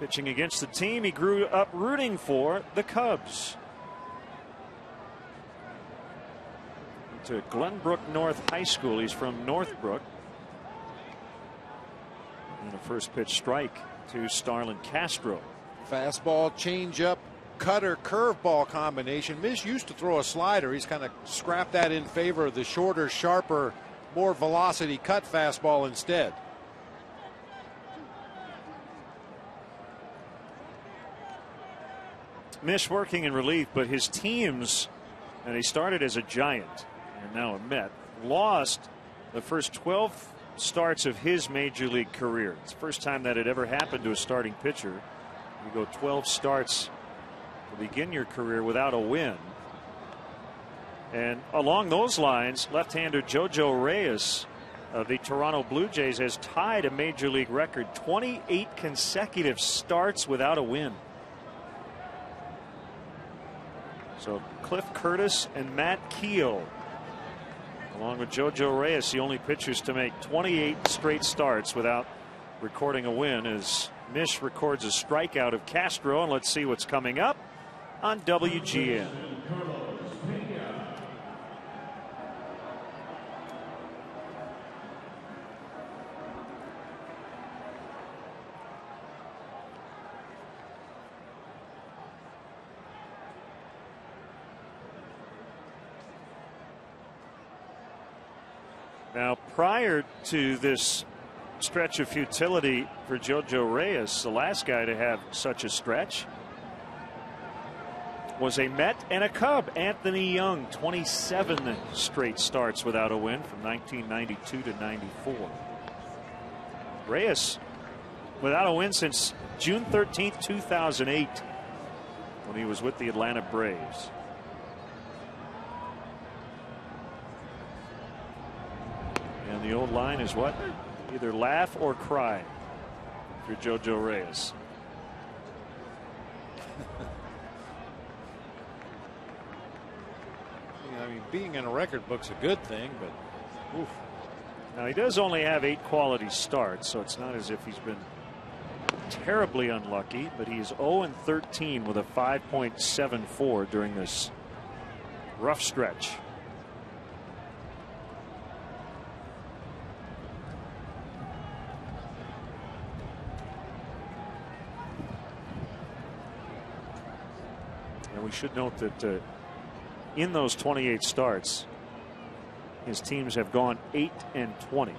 Pitching against the team he grew up rooting for, the Cubs. To Glenbrook North High School. He's from Northbrook. And a first pitch strike to Starlin Castro. Fastball, changeup, cutter, curveball combination. Mish used to throw a slider. He's kind of scrapped that in favor of the shorter, sharper, more velocity cut fastball instead. Mish working in relief, but his teams, and he started as a Giant and now a Met, lost the first 12 starts of his major league career. It's the first time that had ever happened to a starting pitcher. You go 12 starts to begin your career without a win. And along those lines, left-hander Jojo Reyes of the Toronto Blue Jays has tied a major league record, 28 consecutive starts without a win. So Cliff Curtis and Matt Keel, along with Jojo Reyes, the only pitchers to make 28 straight starts without recording a win, as Mish records a strikeout of Castro. And let's see what's coming up on WGN. Now, prior to this stretch of futility for Jojo Reyes, the last guy to have such a stretch was a Met and a Cub, Anthony Young, 27 straight starts without a win from 1992 to 94. Reyes without a win since June 13th, 2008, when he was with the Atlanta Braves. And the old line is what? Either laugh or cry for Jojo Reyes. I mean, being in a record book's a good thing, but oof. Now, he does only have 8 quality starts, so it's not as if he's been terribly unlucky, but he's 0-13 with a 5.74 during this rough stretch. We should note that in those 28 starts, his teams have gone 8-20.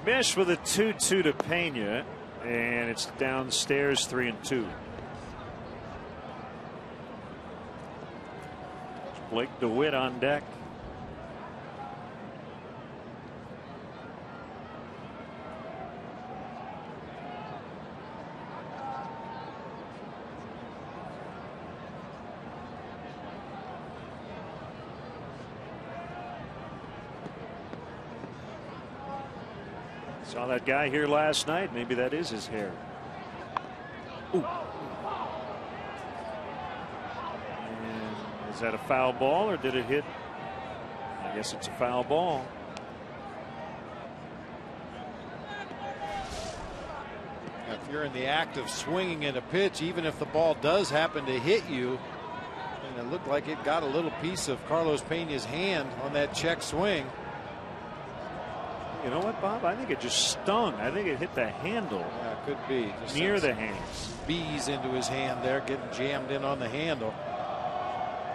Mish with a 2-2 to Pena, and it's downstairs 3-2. Blake DeWitt on deck. Saw that guy here last night. Maybe that is his hair. Ooh. And is that a foul ball, or did it hit? I guess it's a foul ball. If you're in the act of swinging at a pitch, even if the ball does happen to hit you, and it looked like it got a little piece of Carlos Pena's hand on that check swing. You know what, Bob? I think it just stung. I think it hit the handle. Yeah, it could be. Just near the hands. Bees into his hand there, getting jammed in on the handle.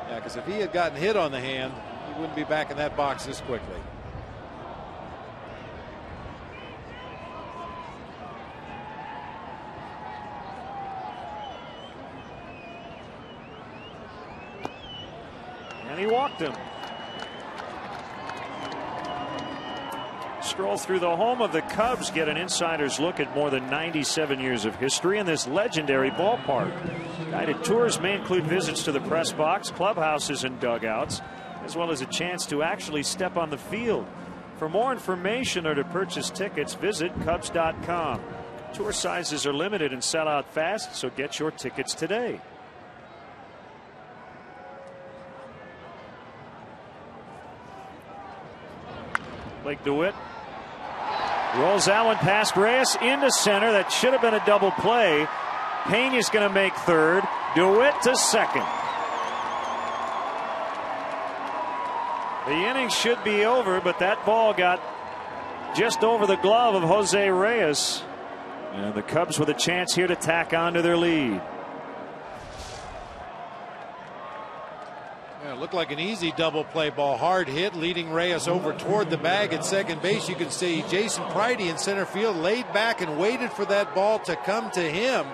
Yeah, because if he had gotten hit on the hand, he wouldn't be back in that box this quickly. And he walked him. Scroll through the home of the Cubs, get an insider's look at more than 97 years of history in this legendary ballpark. Guided tours may include visits to the press box, clubhouses, and dugouts, as well as a chance to actually step on the field. For more information or to purchase tickets, visit Cubs.com. Tour sizes are limited and sell out fast, so get your tickets today. Blake DeWitt rolls that one past Reyes into center. That should have been a double play. Pena's going to make third. DeWitt to second. The inning should be over, but that ball got just over the glove of Jose Reyes. And the Cubs with a chance here to tack on to their lead. Yeah, it looked like an easy double play ball. Hard hit, leading Reyes over toward the bag at second base. You can see Jason Pridey in center field laid back and waited for that ball to come to him.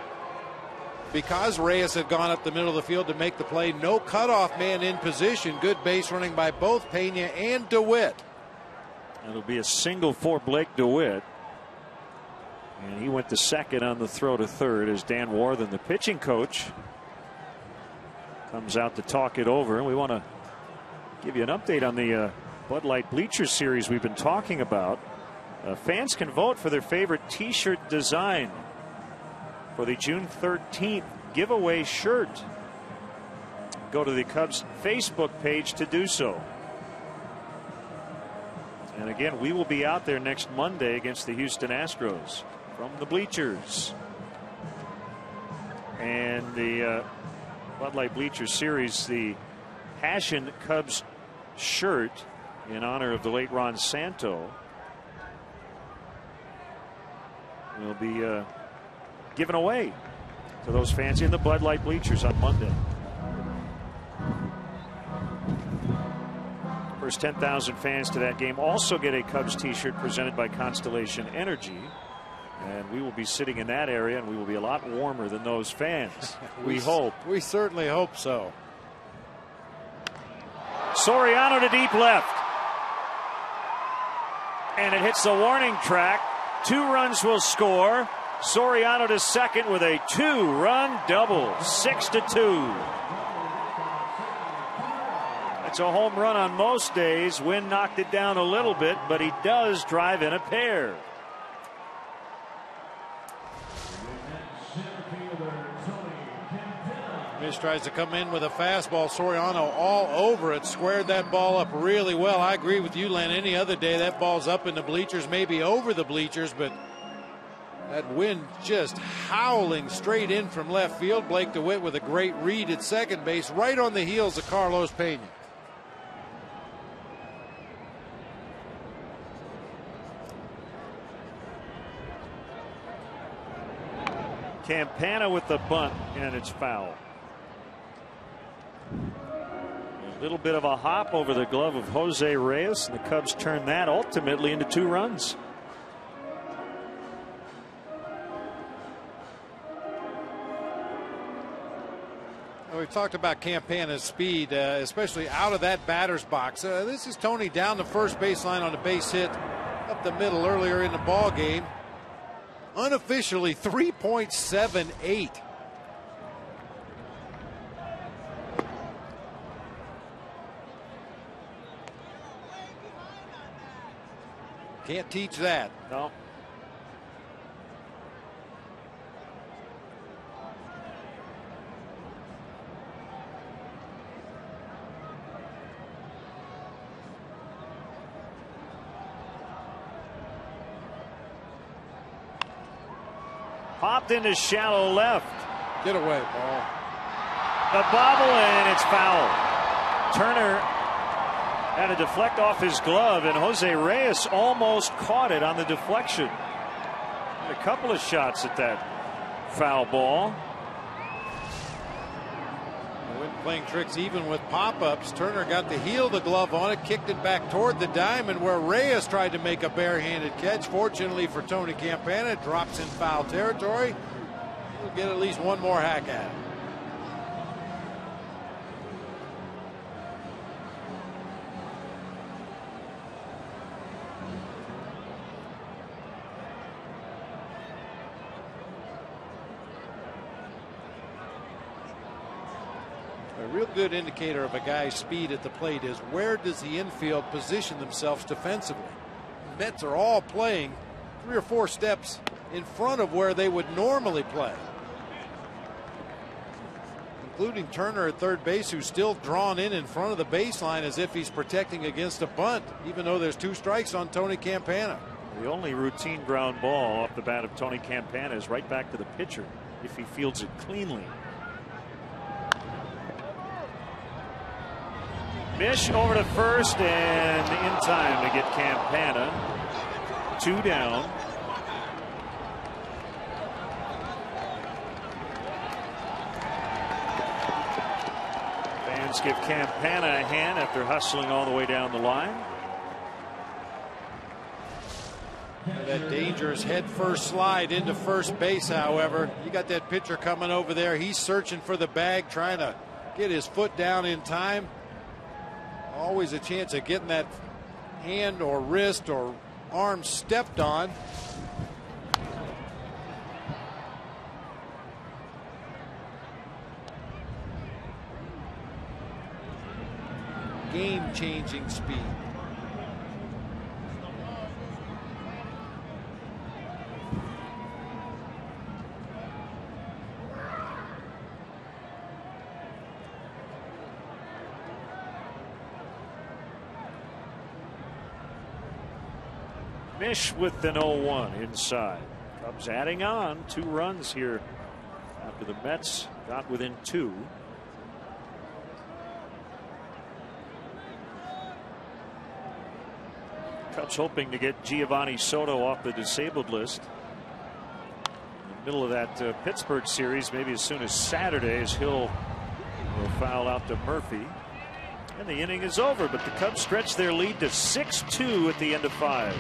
Because Reyes had gone up the middle of the field to make the play. No cutoff man in position. Good base running by both Pena and DeWitt. It'll be a single for Blake DeWitt. And he went to second on the throw to third as Dan Warthen, the pitching coach, comes out to talk it over. And we want to give you an update on the Bud Light Bleachers series we've been talking about. Fans can vote for their favorite T-shirt design for the June 13th giveaway shirt. Go to the Cubs Facebook page to do so. And again, we will be out there next Monday against the Houston Astros from the bleachers. And the Bud Light Bleachers series, the Passion Cubs shirt in honor of the late Ron Santo, will be given away to those fans in the Bud Light Bleachers on Monday. First 10,000 fans to that game also get a Cubs t-shirt presented by Constellation Energy. And we will be sitting in that area, and we will be a lot warmer than those fans. we hope. We certainly hope so. Soriano to deep left. And it hits the warning track. 2 runs will score. Soriano to second with a 2-run double. 6-2. It's a home run on most days. Wind knocked it down a little bit, but he does drive in a pair. Mish tries to come in with a fastball. Soriano all over it. Squared that ball up really well. I agree with you, Len. Any other day that ball's up in the bleachers, maybe over the bleachers, but that wind just howling straight in from left field. Blake DeWitt with a great read at second base, right on the heels of Carlos Pena. Campana with the bunt, and it's foul. A little bit of a hop over the glove of Jose Reyes, and the Cubs turn that ultimately into 2 runs. We've talked about Campana's speed, especially out of that batter's box. This is Tony down the first baseline on a base hit up the middle earlier in the ball game. Unofficially 3.78. Can't teach that. No. Popped into shallow left. Get away, ball. The bobble, and it's foul. Turner had to deflect off his glove, and Jose Reyes almost caught it on the deflection. A couple of shots at that foul ball. Playing tricks even with pop-ups. Turner got the heel of the glove on it, kicked it back toward the diamond where Reyes tried to make a barehanded catch. Fortunately for Tony Campana, it drops in foul territory. He'll get at least one more hack at it. A real good indicator of a guy's speed at the plate is where does the infield position themselves defensively. Mets are all playing 3 or 4 steps in front of where they would normally play, including Turner at third base, who's still drawn in front of the baseline as if he's protecting against a bunt, even though there's 2 strikes on Tony Campana. The only routine ground ball off the bat of Tony Campana is right back to the pitcher if he fields it cleanly. Mish over to first and in time to get Campana. 2 down. Fans give Campana a hand after hustling all the way down the line. That dangerous head first slide into first base, however. You got that pitcher coming over there. He's searching for the bag, trying to get his foot down in time. Always a chance of getting that hand or wrist or arm stepped on. Game-changing speed. Mish with an 0-1 inside. Cubs adding on 2 runs here after the Mets got within 2. Cubs hoping to get Giovanni Soto off the disabled list in the middle of that Pittsburgh series, maybe as soon as Saturday, as Hill will foul out to Murphy. And the inning is over, but the Cubs stretch their lead to 6-2 at the end of 5.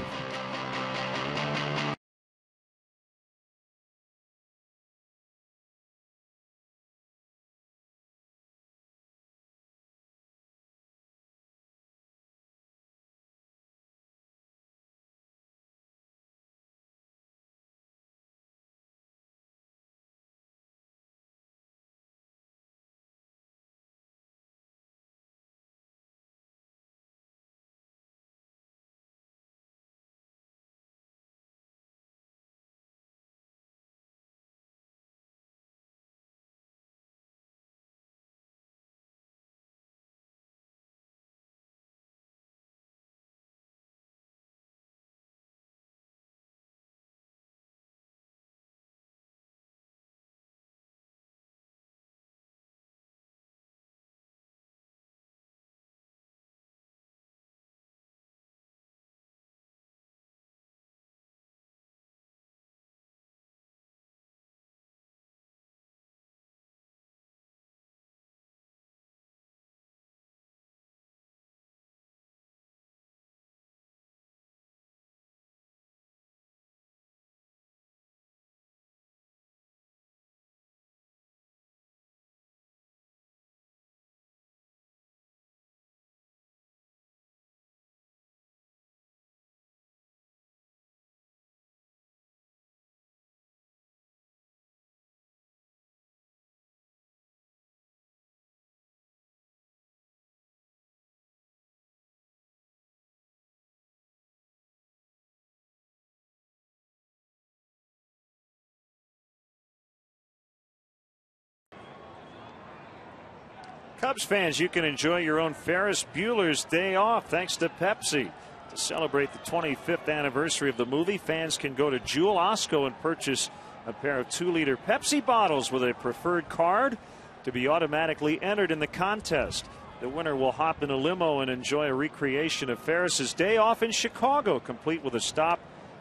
Cubs fans, you can enjoy your own Ferris Bueller's Day Off thanks to Pepsi. To celebrate the 25th anniversary of the movie, fans can go to Jewel Osco and purchase a pair of 2-liter Pepsi bottles with a preferred card to be automatically entered in the contest. The winner will hop in a limo and enjoy a recreation of Ferris's Day Off in Chicago, complete with a stop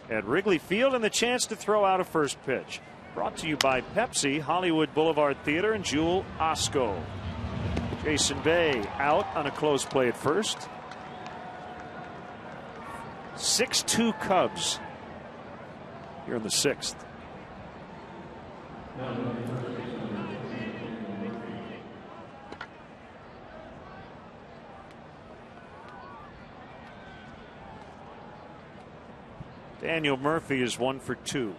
at Wrigley Field and the chance to throw out a first pitch. Brought to you by Pepsi, Hollywood Boulevard Theater, and Jewel Osco. Jason Bay out on a close play at first. 6-2 Cubs here in the 6th. Daniel Murphy is 1 for 2.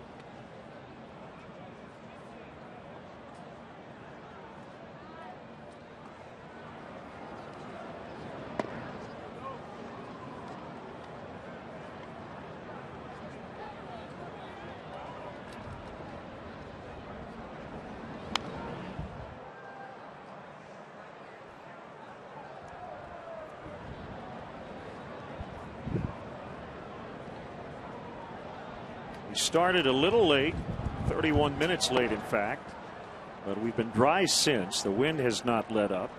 We started a little late, 31 minutes late, in fact, but we've been dry since. The wind has not let up.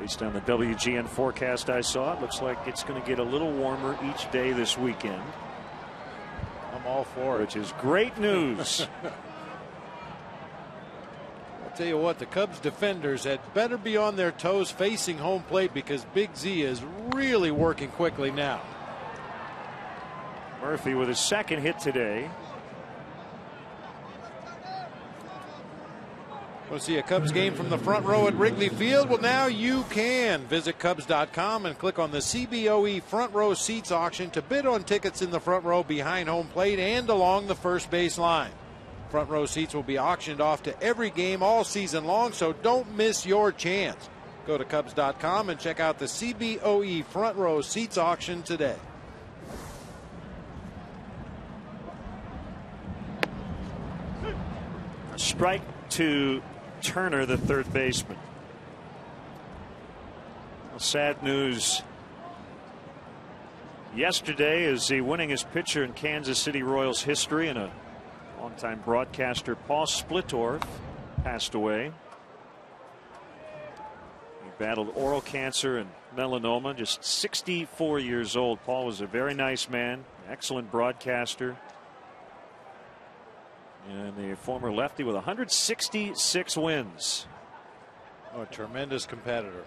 Based on the WGN forecast I saw, it looks like it's going to get a little warmer each day this weekend. I'm all for it. Which is great news. I'll tell you what, the Cubs defenders had better be on their toes facing home plate, because Big Z is really working quickly now. Murphy with his second hit today. Want to see a Cubs game from the front row at Wrigley Field? Well, now you can. Visit Cubs.com and click on the CBOE front row seats auction to bid on tickets in the front row behind home plate and along the first base line. Front row seats will be auctioned off to every game all season long, so don't miss your chance. Go to Cubs.com and check out the CBOE front row seats auction today. A strike to Turner, the third baseman. Well, sad news yesterday as the winningest pitcher in Kansas City Royals history and a longtime broadcaster, Paul Splittorff, passed away. He battled oral cancer and melanoma, just 64 years old. Paul was a very nice man, excellent broadcaster, and the former lefty with 166 wins. Oh, a tremendous competitor.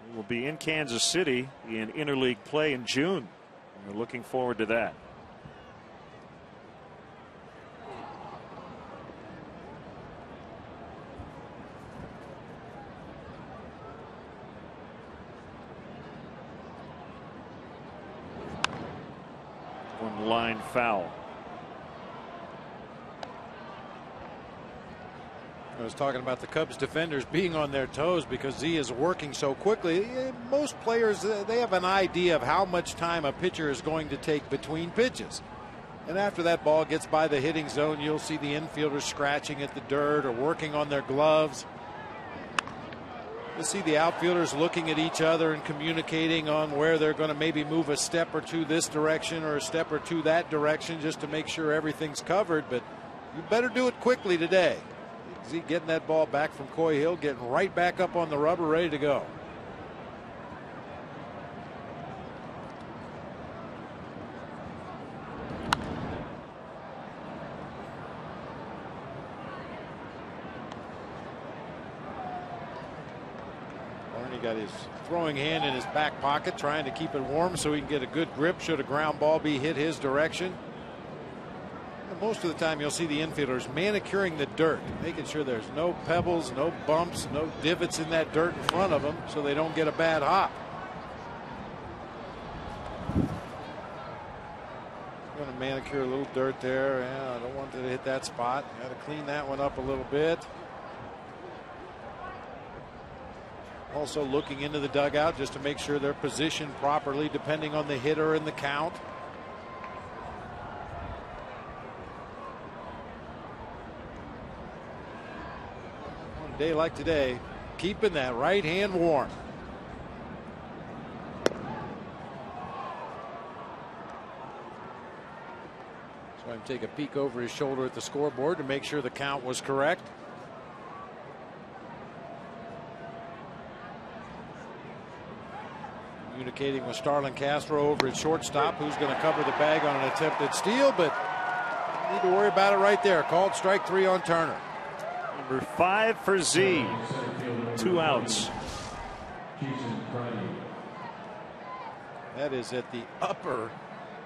He will be in Kansas City in interleague play in June. We're looking forward to that. One line foul. I was talking about the Cubs defenders being on their toes because Z is working so quickly. Most players, they have an idea of how much time a pitcher is going to take between pitches. And after that ball gets by the hitting zone, you'll see the infielders scratching at the dirt or working on their gloves. You'll see the outfielders looking at each other and communicating on where they're going to maybe move a step or two this direction or a step or two that direction just to make sure everything's covered. But you better do it quickly today. Z getting that ball back from Coy Hill, getting right back up on the rubber, ready to go. Barney got his throwing hand in his back pocket, trying to keep it warm so he can get a good grip should a ground ball be hit his direction. Most of the time you'll see the infielders manicuring the dirt, making sure there's no pebbles, no bumps, no divots in that dirt in front of them so they don't get a bad hop. Going to manicure a little dirt there. Yeah, I don't want it to hit that spot. Got to clean that one up a little bit. Also looking into the dugout just to make sure they're positioned properly depending on the hitter and the count. Day like today, keeping that right hand warm. So I'm take a peek over his shoulder at the scoreboard to make sure the count was correct. Communicating with Starlin Castro over at shortstop, who's going to cover the bag on an attempted steal, but need to worry about it right there. Called strike 3 on Turner. Number 5 for Z. 2 outs. That is at the upper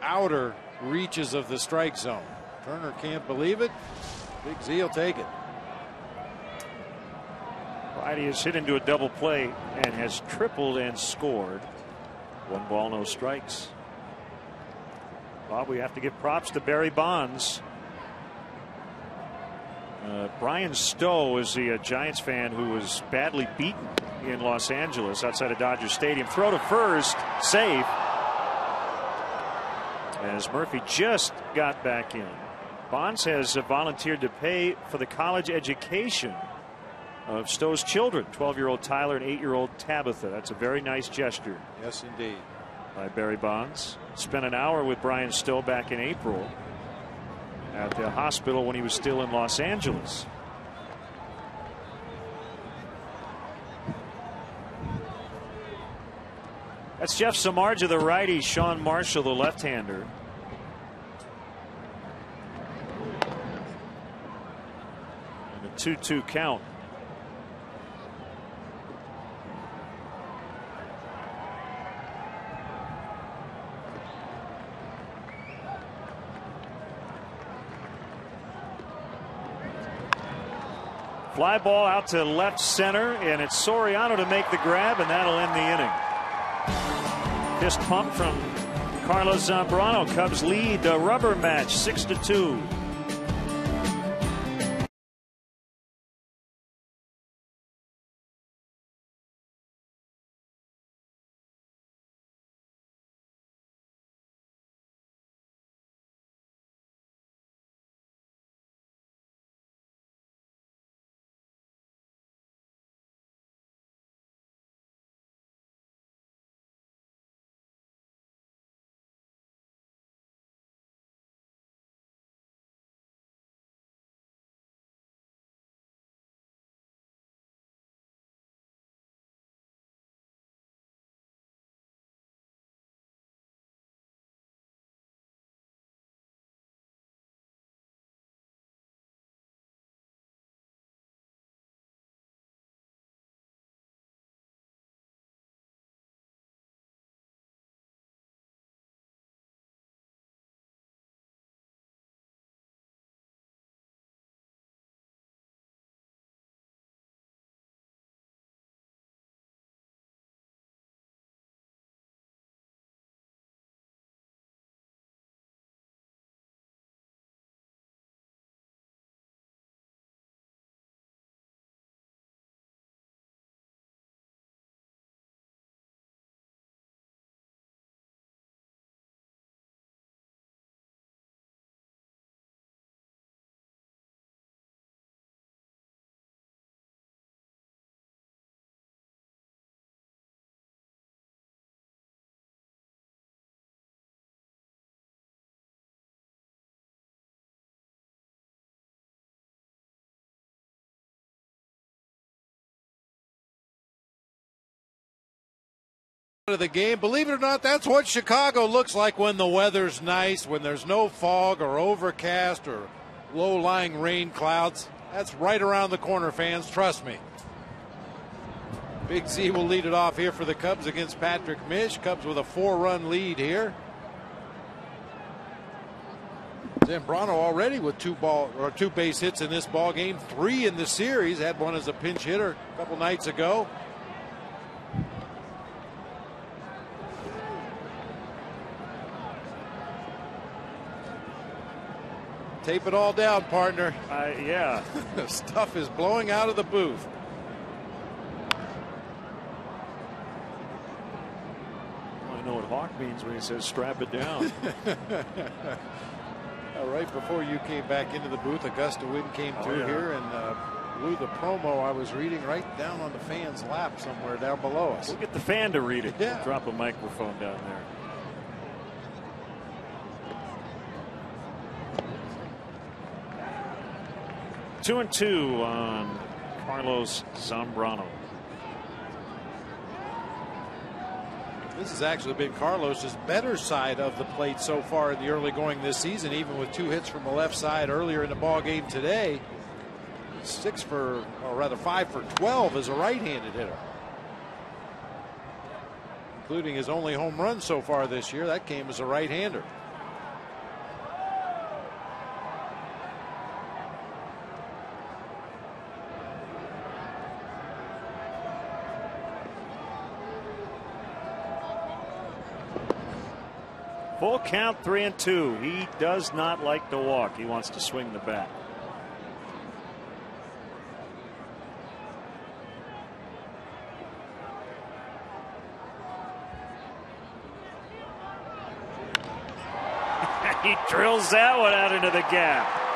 outer reaches of the strike zone. Turner can't believe it. Big Z will take it. Friday has hit into a double play and has tripled and scored. 1 ball, no strikes. Bob, we have to give props to Barry Bonds. Brian Stowe is the Giants fan who was badly beaten in Los Angeles outside of Dodger Stadium. Throw to first, safe, as Murphy just got back in. Bonds has volunteered to pay for the college education of Stowe's children, 12-year-old Tyler and 8-year-old Tabitha. That's a very nice gesture. Yes, indeed. By Barry Bonds. Spent an hour with Brian Stowe back in April at the hospital when he was still in Los Angeles. That's Jeff Samardzija, the righty, Sean Marshall, the left-hander. And a 2-2 count. Fly ball out to left center, and it's Soriano to make the grab, and that'll end the inning. Fist pump from Carlos Zambrano. Cubs lead the rubber match 6-2. Of the game. Believe it or not, that's what Chicago looks like when the weather's nice, when there's no fog or overcast or low-lying rain clouds. That's right around the corner, fans. Trust me. Big Z will lead it off here for the Cubs against Patrick Mish. Cubs with a 4-run lead here. Zambrano already with two base hits in this ball game, 3 in the series. Had one as a pinch hitter a couple nights ago. Tape it all down, partner. Yeah. Stuff is blowing out of the booth. I know what Hawk means when he says strap it down. Right before you came back into the booth, a gust of wind came through here and blew the promo I was reading right down on the fan's lap somewhere down below us. We'll get the fan to read it. Yeah. We'll drop a microphone down there. Two and 2 on Carlos Zambrano. This has actually been Carlos's better side of the plate so far in the early going this season, even with 2 hits from the left side earlier in the ball game today. 5 for 12 as a right-handed hitter, including his only home run so far this year. That came as a right-hander. Full count, 3 and 2. He does not like to walk. He wants to swing the bat. He drills that one out into the gap.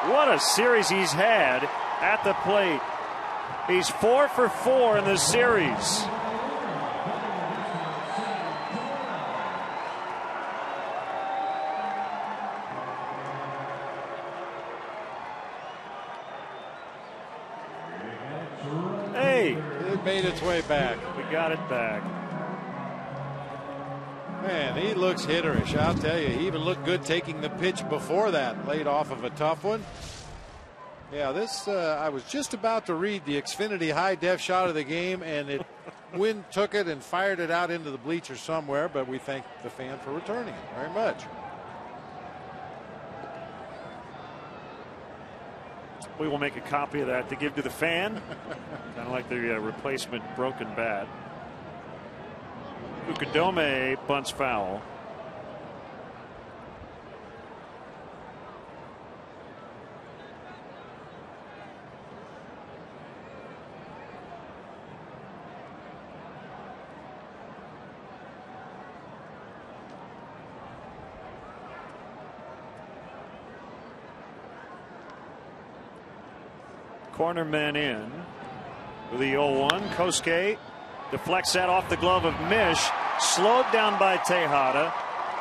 What a series he's had at the plate. He's 4 for 4 in this series. Hey, it made its way back. We got it back. Man, he looks hitterish. I'll tell you, he even looked good taking the pitch before that, laid off of a tough one. Yeah, this I was just about to read the Xfinity high def shot of the game, and wind took it and fired it out into the bleachers somewhere, but we thank the fan for returning it very much. We will make a copy of that to give to the fan. Kind of like the replacement broken bat. Ukadome bunts foul. Corner man in with the 0-1. Kosuke deflects that off the glove of Mish. Slowed down by Tejada.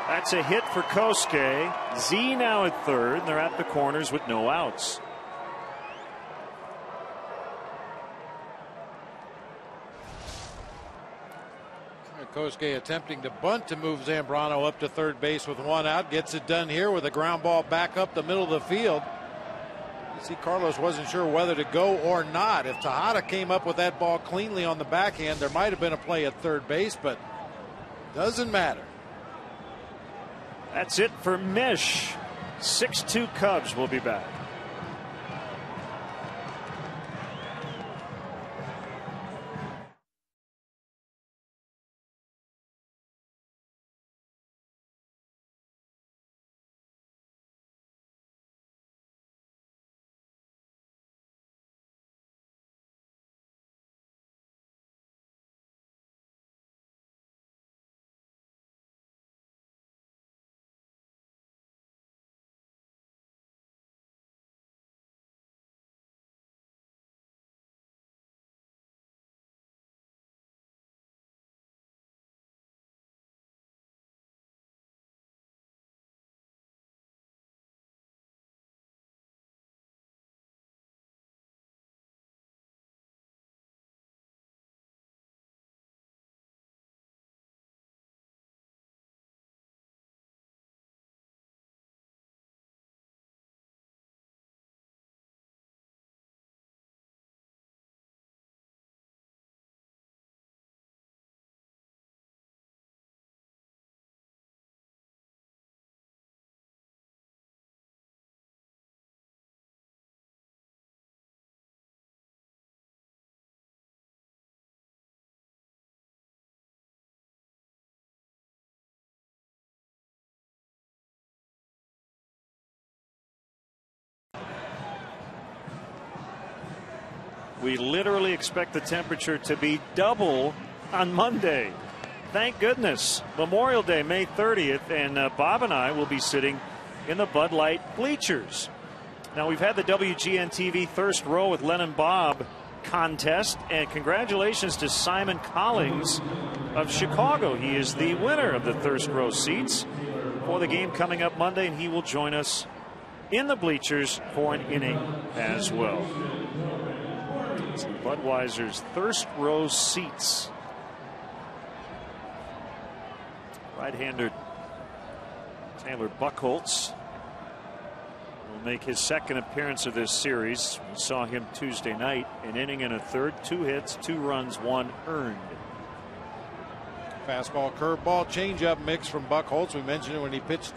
That's a hit for Kosuke. Z now at third. They're at the corners with no outs. Kosuke attempting to bunt to move Zambrano up to third base with one out. Gets it done here with a ground ball back up the middle of the field. You see, Carlos wasn't sure whether to go or not. If Tejada came up with that ball cleanly on the backhand, there might have been a play at third base, but doesn't matter. That's it for Mish. 6-2 Cubs will be back. We literally expect the temperature to be double on Monday. Thank goodness. Memorial Day, May 30th, and Bob and I will be sitting in the Bud Light bleachers. Now, we've had the WGN TV Thirst Row with Len and Bob contest, and congratulations to Simon Collings of Chicago. He is the winner of the Thirst Row seats for the game coming up Monday, and he will join us in the bleachers for an inning as well. Budweiser's Thirst Row seats. Right-hander Taylor Buchholz will make his second appearance of this series. We saw him Tuesday night, an inning and a third, 2 hits, 2 runs, 1 earned. Fastball, curveball, changeup mix from Buchholz. We mentioned it when he pitched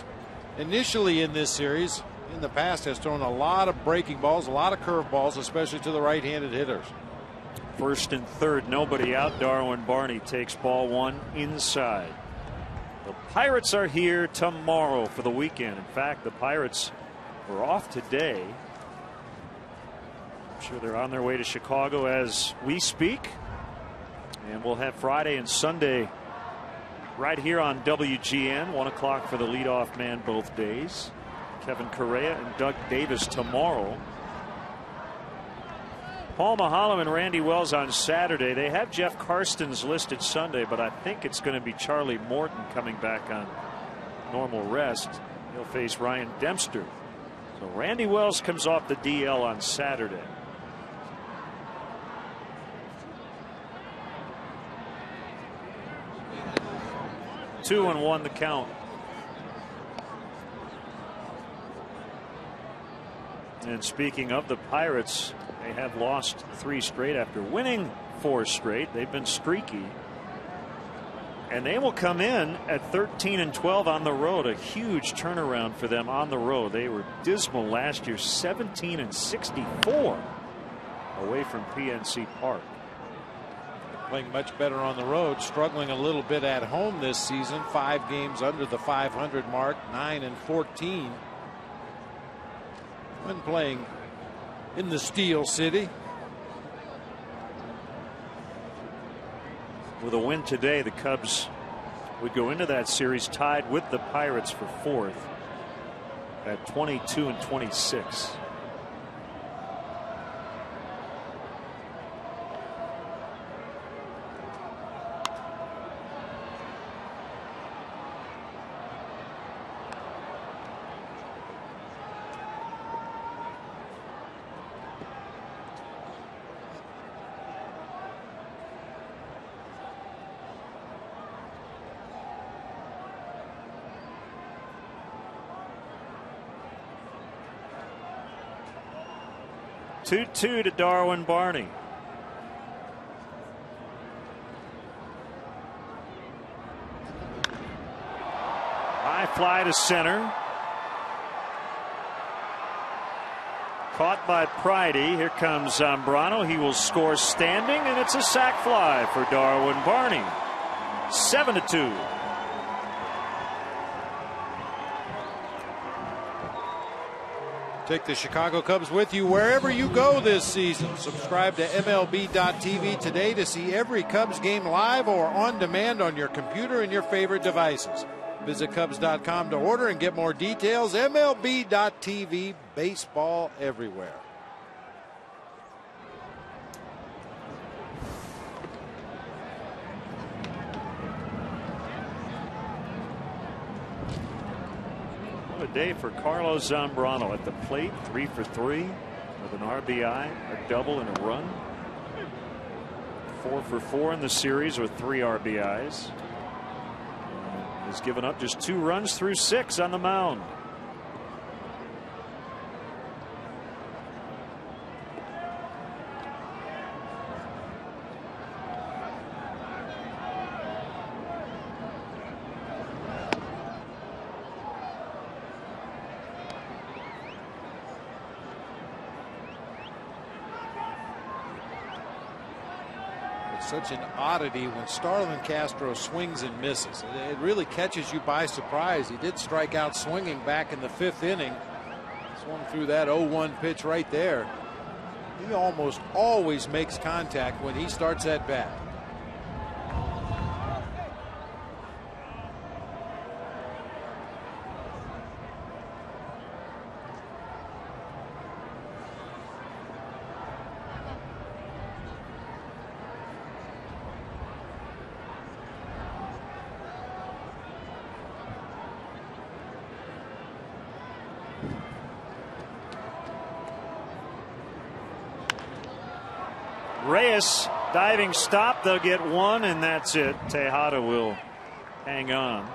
initially in this series. In the past has thrown a lot of breaking balls, a lot of curveballs, especially to the right-handed hitters. First and third, nobody out. Darwin Barney takes ball 1 inside. The Pirates are here tomorrow for the weekend. In fact, the Pirates were off today. I'm sure they're on their way to Chicago as we speak. And we'll have Friday and Sunday right here on WGN. 1 o'clock for the leadoff man both days. Kevin Correa and Doug Davis tomorrow. Paul Maholm and Randy Wells on Saturday. They have Jeff Karstens listed Sunday, but I think it's going to be Charlie Morton coming back on normal rest. He'll face Ryan Dempster. So Randy Wells comes off the DL on Saturday. Two and one the count. And speaking of the Pirates, they have lost 3 straight after winning 4 straight. They've been streaky. And they will come in at 13 and 12 on the road. A huge turnaround for them on the road. They were dismal last year, 17 and 64 away from PNC Park. Playing much better on the road, struggling a little bit at home this season. 5 games under the 500 mark, 9 and 14. When playing in the Steel City. With a win today, the Cubs would go into that series tied with the Pirates for 4th at 22 and 26. Two to Darwin Barney. High fly to center. Caught by Pridey. Here comes Zambrano. He will score standing, and it's a sac fly for Darwin Barney. 7-2. Take the Chicago Cubs with you wherever you go this season. Subscribe to MLB.tv today to see every Cubs game live or on demand on your computer and your favorite devices. Visit Cubs.com to order and get more details. MLB.tv, baseball everywhere. What a day for Carlos Zambrano at the plate. 3 for 3 with an RBI, a double, and a run. 4 for 4 in the series with 3 RBIs. He's given up just 2 runs through 6 on the mound. Such an oddity when Starlin Castro swings and misses. It really catches you by surprise. He did strike out swinging back in the 5th inning. Swung through that 0-1 pitch right there. He almost always makes contact when he starts at bat. Reyes diving stop. They'll get 1, and that's it. Tejada will hang on.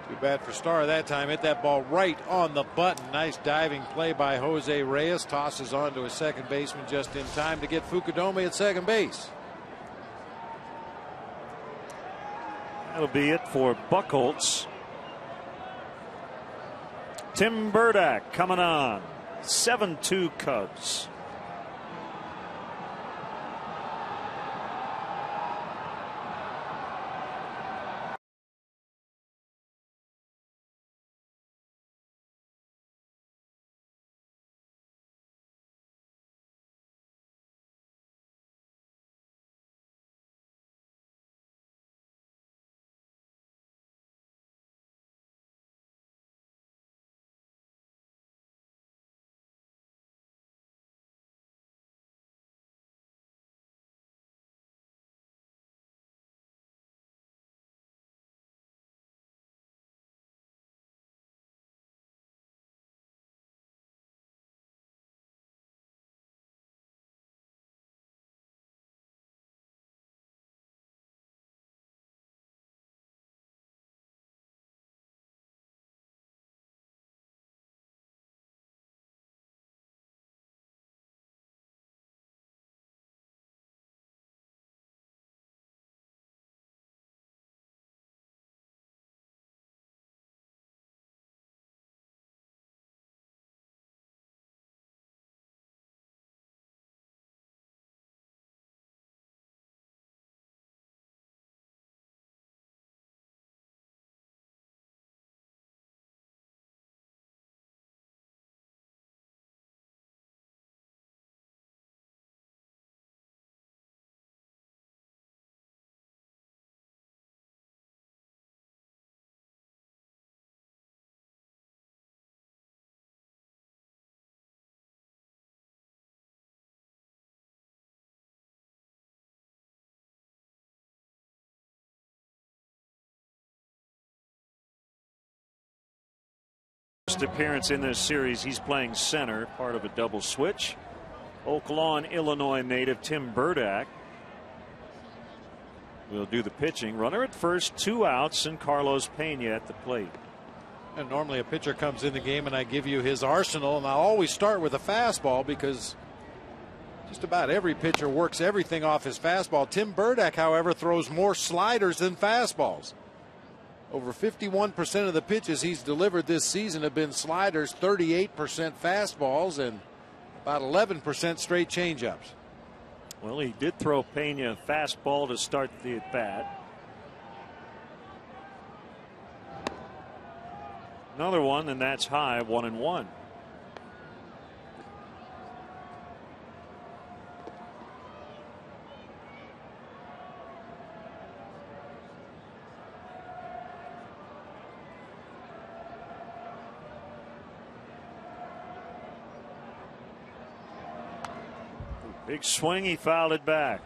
Too bad for Starr that time. Hit that ball right on the button. Nice diving play by Jose Reyes. Tosses on to his second baseman just in time to get Fukudome at second base. That'll be it for Buchholz. Tim Burdack coming on. 7-2 Cubs. First appearance in this series, he's playing center, part of a double switch. Oak Lawn, Illinois native Tim Burdack will do the pitching. Runner at first, 2 outs, and Carlos Pena at the plate. And normally a pitcher comes in the game and I give you his arsenal, and I always start with a fastball because just about every pitcher works everything off his fastball. Tim Burdack, however, throws more sliders than fastballs. Over 51% of the pitches he's delivered this season have been sliders, 38% fastballs, and about 11% straight changeups. Well, he did throw Pena a fastball to start the at bat. Another one, and that's high, 1-1. Big swing, he fouled it back.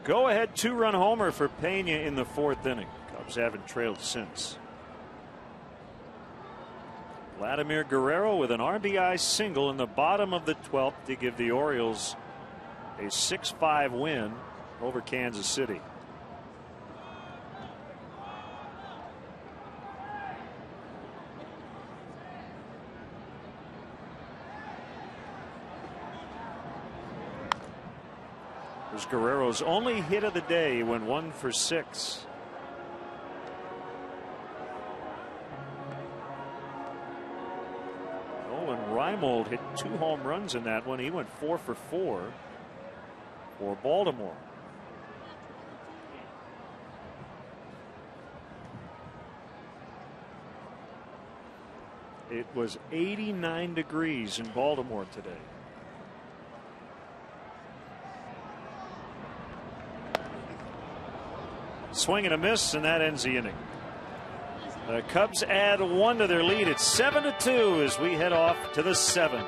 Go ahead 2-run homer for Pena in the 4th inning. Cubs haven't trailed since. Vladimir Guerrero with an RBI single in the bottom of the 12th to give the Orioles a 6-5 win over Kansas City. Was Guerrero's only hit of the day. He went 1 for 6. Nolan Reimold hit 2 home runs in that one. He went 4 for 4 for Baltimore. It was 89 degrees in Baltimore today. Swing and a miss, and that ends the inning. The Cubs add 1 to their lead. It's 7-2 as we head off to the 7th.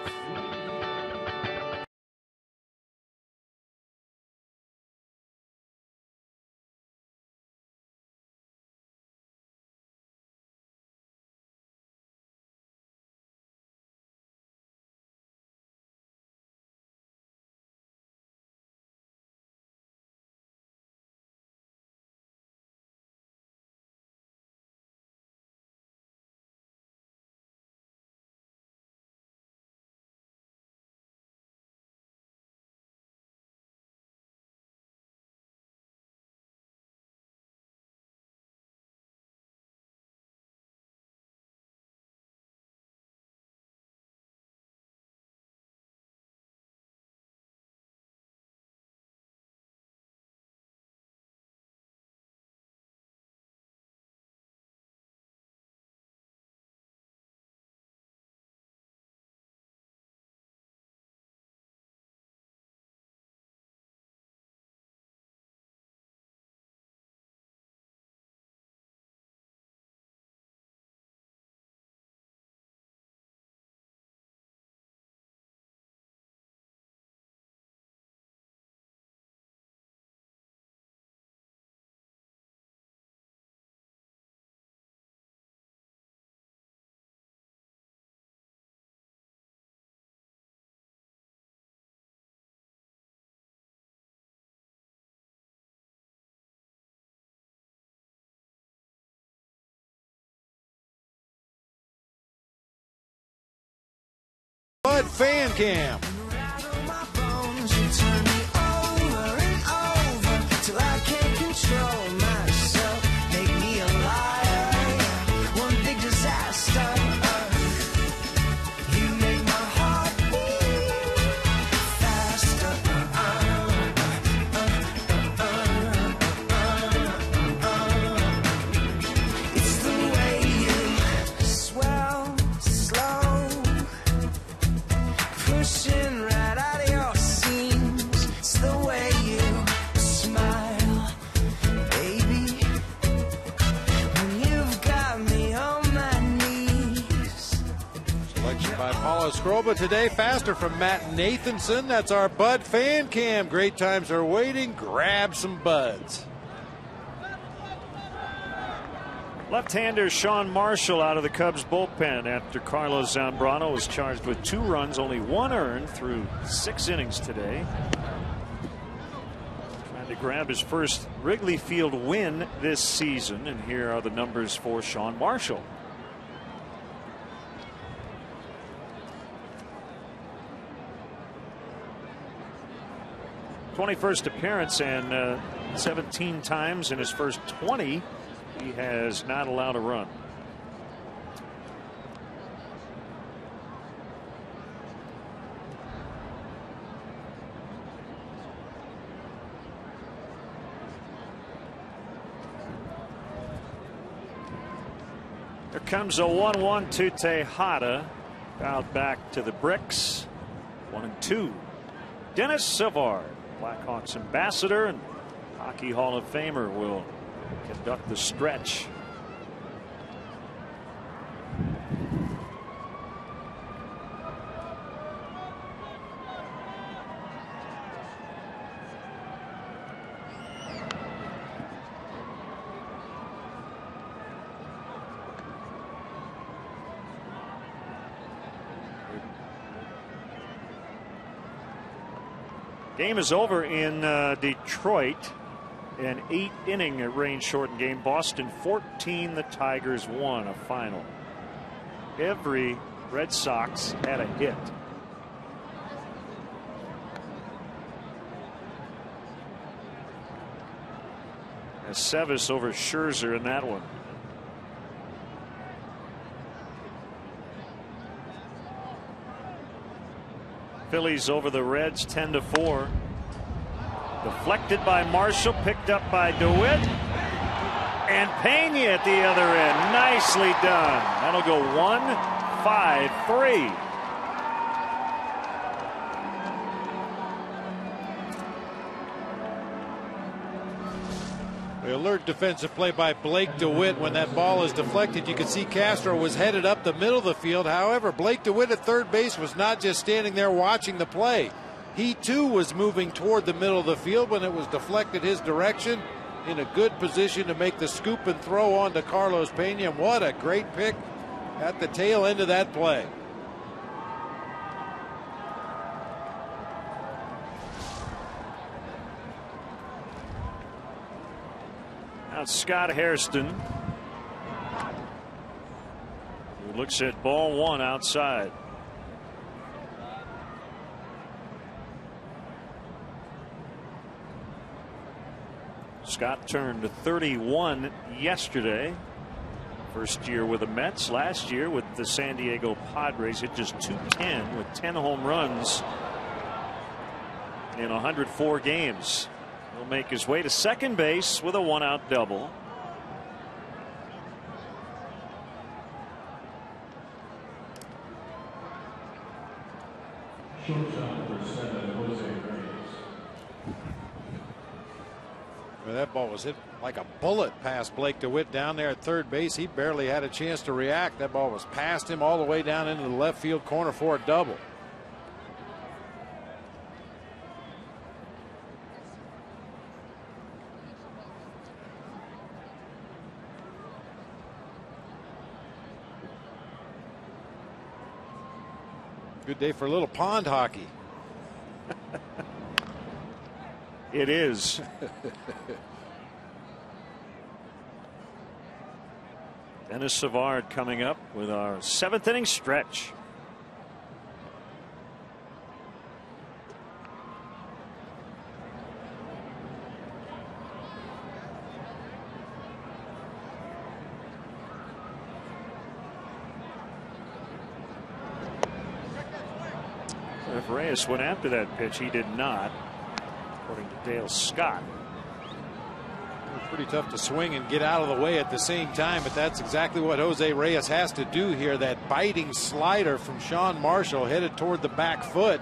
Bud Fan Cam. Scroba today, faster from Matt Nathanson. That's our Bud Fan Cam. Great times are waiting. Grab some buds. Left-hander Sean Marshall out of the Cubs bullpen after Carlos Zambrano was charged with 2 runs, only 1 earned through 6 innings today. Trying to grab his first Wrigley Field win this season, and here are the numbers for Sean Marshall. '21st appearance, and 17 times in his first 20 he has not allowed a run. There comes a 1-1 to Tejada. Fouled back to the bricks. 1-2. Dennis Savard, Blackhawks ambassador and Hockey Hall of Famer, will conduct the stretch. Game is over in Detroit. An 8-inning rain-shortened game. Boston 14, the Tigers 1, a final. Every Red Sox had a hit. Sevis over Scherzer in that one. Phillies over the Reds 10-4. Deflected by Marshall, picked up by DeWitt, and Pena at the other end. Nicely done. That'll go 1-5-3. The alert defensive play by Blake DeWitt. When that ball is deflected, you can see Castro was headed up the middle of the field. However, Blake DeWitt at third base was not just standing there watching the play. He too was moving toward the middle of the field when it was deflected his direction, in a good position to make the scoop and throw on to Carlos Pena. And what a great pick at the tail end of that play. Now Scott Hairston, who looks at ball 1 outside. Scott turned 31 yesterday. First year with the Mets. Last year with the San Diego Padres, hit just .210 with 10 home runs in 104 games. He'll make his way to second base with a 1-out double. Shortstop for 7, Jose Reyes. That ball was hit like a bullet past Blake DeWitt down there at third base. He barely had a chance to react. That ball was past him all the way down into the left field corner for a double. Good day for a little pond hockey. It is. Dennis Savard coming up with our 7th inning stretch. If Reyes went after that pitch, he did not, according to Dale Scott. Pretty tough to swing and get out of the way at the same time, but that's exactly what Jose Reyes has to do here. That biting slider from Sean Marshall headed toward the back foot.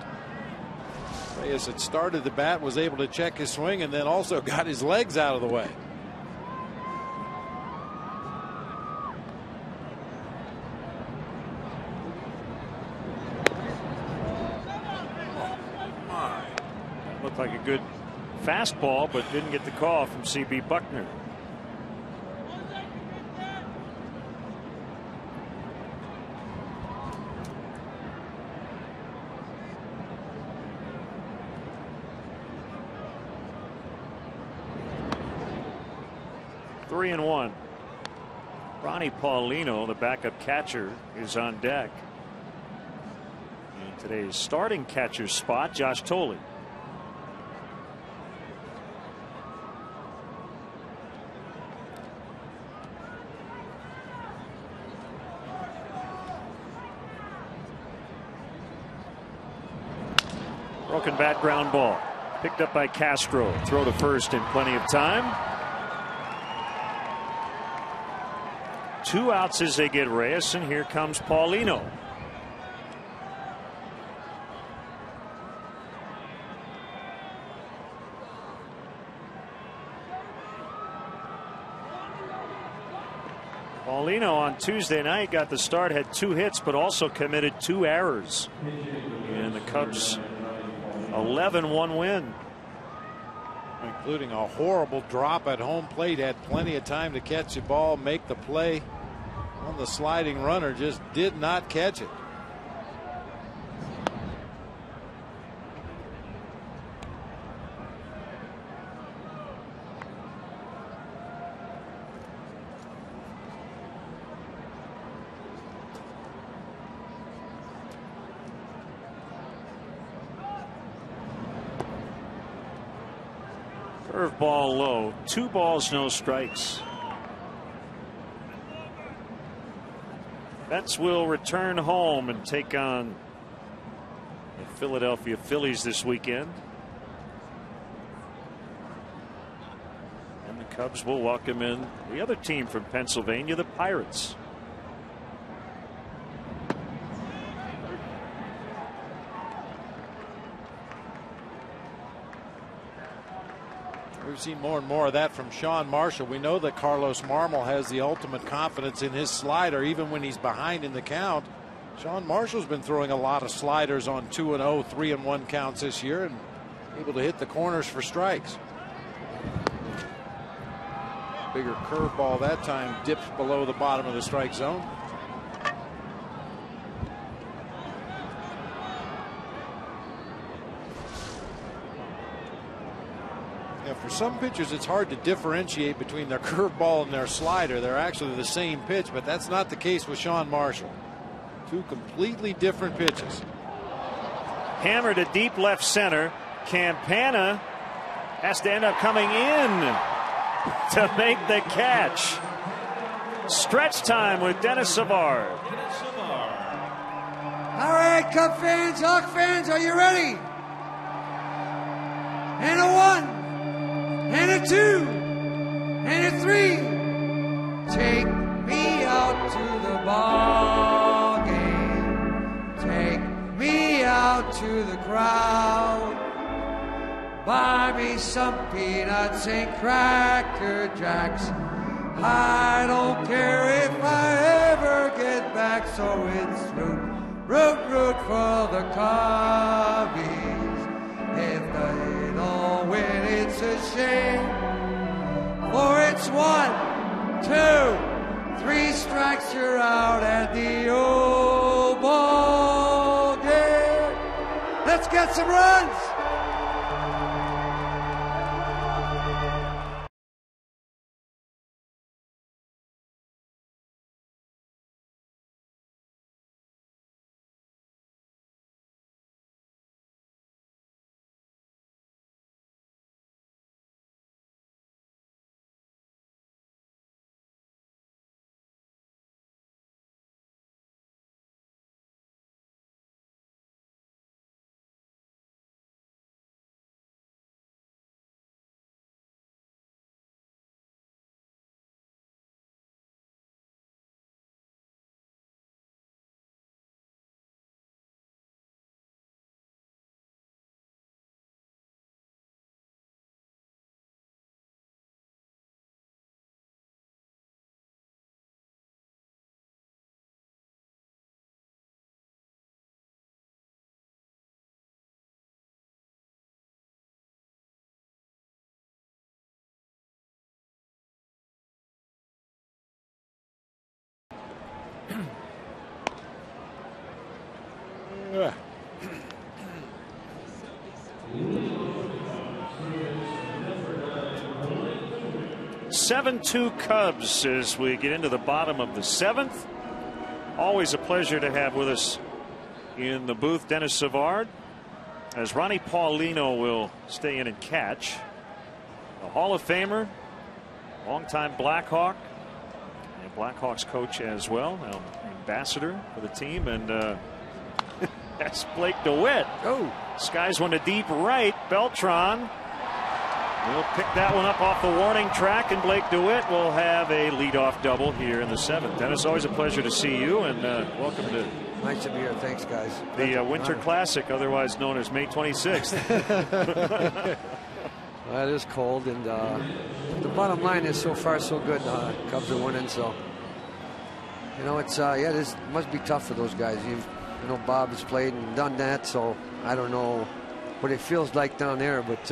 Reyes had started the bat, was able to check his swing, and then also got his legs out of the way. Looked like a good fastball, but didn't get the call from C.B. Buckner. 3-1. Ronnie Paulino, the backup catcher, is on deck. And today's starting catcher spot, Josh Tolley. Broken bat, ground ball. Picked up by Castro. Throw to first in plenty of time. 2 outs as they get Reyes, and here comes Paulino. Paulino on Tuesday night got the start, had 2 hits, but also committed 2 errors. And the Cubs 11-1 win. Including a horrible drop at home plate. Had plenty of time to catch the ball, make the play on the sliding runner, just did not catch it. Curveball low. 2 balls, no strikes. Mets will return home and take on the Philadelphia Phillies this weekend. And the Cubs will welcome in the other team from Pennsylvania, the Pirates. We've seen more and more of that from Sean Marshall. We know that Carlos Marmol has the ultimate confidence in his slider, even when he's behind in the count. Sean Marshall's been throwing a lot of sliders on 2-0, 3-1 counts this year, and able to hit the corners for strikes. Bigger curveball that time, dips below the bottom of the strike zone. For some pitchers, it's hard to differentiate between their curveball and their slider. They're actually the same pitch, but that's not the case with Sean Marshall. 2 completely different pitches. Hammer to deep left center. Campana has to end up coming in to make the catch. Stretch time with Dennis Savard. All right, Cub fans, Hawk fans, are you ready? And a 1. And a 2, and a 3. Take me out to the ball game. Take me out to the crowd. Buy me some peanuts and Cracker Jacks. I don't care if I ever get back. So it's root for the Cubbies. If they don't win, it's a shame. For it's 1, 2, 3 strikes, you're out at the old ball game. Let's get some runs. 7-2 Cubs as we get into the bottom of the 7th. Always a pleasure to have with us in the booth Dennis Savard, as Ronnie Paulino will stay in and catch. A Hall of Famer, longtime Blackhawk, and Blackhawks coach as well, now ambassador for the team, and that's Blake DeWitt. Oh, Skies one to deep right. Beltran will pick that one up off the warning track, and Blake DeWitt will have a leadoff double here in the 7th. Dennis, always a pleasure to see you, and welcome to nice to be here. Thanks, guys. the Winter Classic, otherwise known as May 26th. Well, it is cold, and the bottom line is so far so good. Cubs are winning, so you know it's yeah, it must be tough for those guys. You know, Bob has played and done that, so I don't know what it feels like down there, but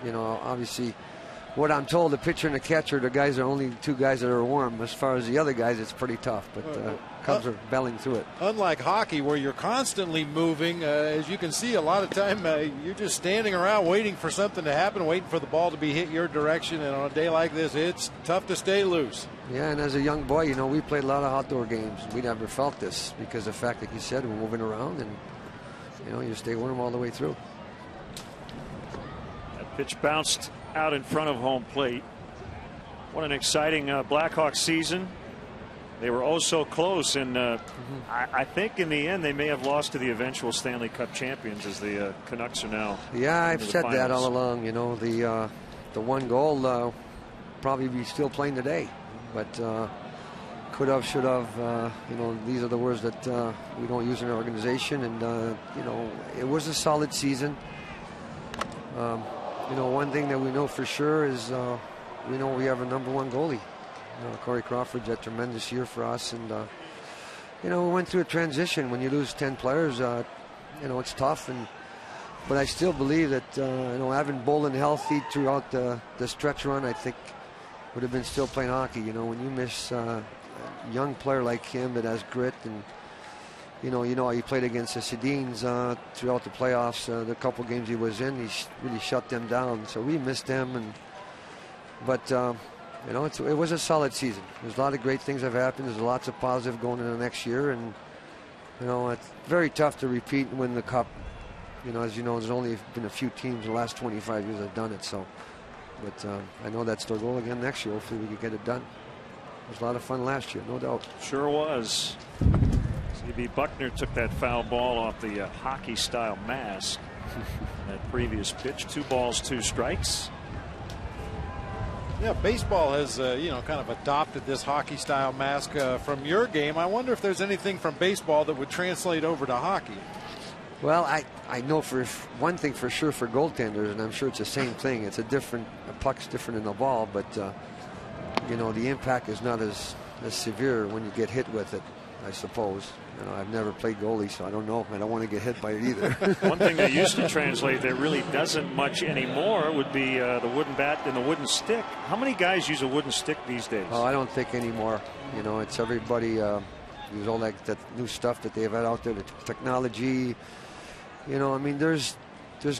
you know, obviously, what I'm told, the pitcher and the catcher, the guys are only two guys that are warm. As far as the other guys, it's pretty tough, but Cubs are battling through it. Unlike hockey, where you're constantly moving, as you can see, a lot of time you're just standing around waiting for something to happen, waiting for the ball to be hit your direction. And on a day like this, it's tough to stay loose. Yeah, and as a young boy, you know, we played a lot of outdoor games. We never felt this because the fact, like you said, we're moving around, and you know, you stay warm all the way through. That pitch bounced out in front of home plate. What an exciting Blackhawks season. They were oh so close, and I think in the end they may have lost to the eventual Stanley Cup champions, as the Canucks are now. Yeah, I've said finals. that all along. You know, the one goal probably be still playing today, but could have, should have. You know, these are the words that we don't use in our organization, and you know, it was a solid season. You know, one thing that we know for sure is we know we have a #1 goalie. Corey Crawford's a tremendous year for us, and you know, we went through a transition. When you lose 10 players, you know, it's tough, but I still believe that you know, having Bolin healthy throughout the stretch run, I think would have been still playing hockey. You know, when you miss a young player like him that has grit, and you know how he played against the Sedins throughout the playoffs. The couple games he was in, he really shut them down. So we missed them, but you know, it was a solid season. There's a lot of great things that have happened. There's lots of positive going into next year, and you know, it's very tough to repeat and win the Cup. You know, as you know, there's only been a few teams in the last 25 years that have done it. So, but I know that's their goal again next year. Hopefully, we can get it done. It was a lot of fun last year, no doubt. Sure was. C.B. Buckner took that foul ball off the hockey-style mask. That previous pitch, 2 balls, 2 strikes. Yeah, baseball has you know, kind of adopted this hockey-style mask from your game. I wonder if there's anything from baseball that would translate over to hockey. Well, I know for one thing for sure for goaltenders, and I'm sure it's the same thing. It's a puck's different in the ball, but you know, the impact is not as severe when you get hit with it, I suppose. You know, I've never played goalie, so I don't know. I don't want to get hit by it either. One thing that used to translate that really doesn't much anymore would be the wooden bat and the wooden stick. How many guys use a wooden stick these days? Oh, I don't think anymore. You know, it's everybody use all that new stuff that they've had out there, the technology. You know, I mean, there's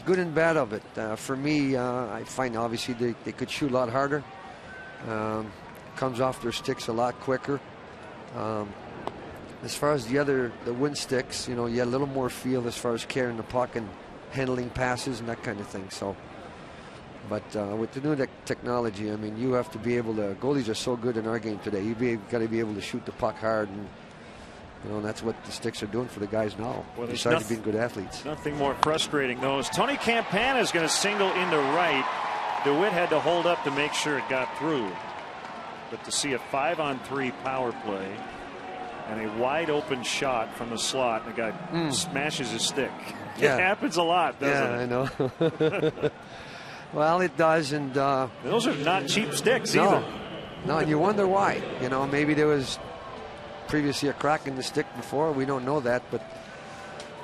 good and bad of it. For me, I find obviously they could shoot a lot harder. Comes off their sticks a lot quicker. As far as the wooden sticks, you know, you had a little more feel as far as carrying the puck and handling passes and that kind of thing. So, but with the new technology, I mean, you have to be able to. Goalies are so good in our game today. You've got to be able to shoot the puck hard, and you know, that's what the sticks are doing for the guys now. Well, besides being good athletes. Nothing more frustrating, though, is Tony Campana is going to single into right. DeWitt had to hold up to make sure it got through. But to see a 5-on-3 power play and a wide open shot from the slot, and the guy smashes his stick. Yeah. It happens a lot, doesn't it? Yeah, I know. Well, it does, and those are not cheap sticks either. No, and you wonder why. You know, maybe there was previously a crack in the stick before. We don't know that, but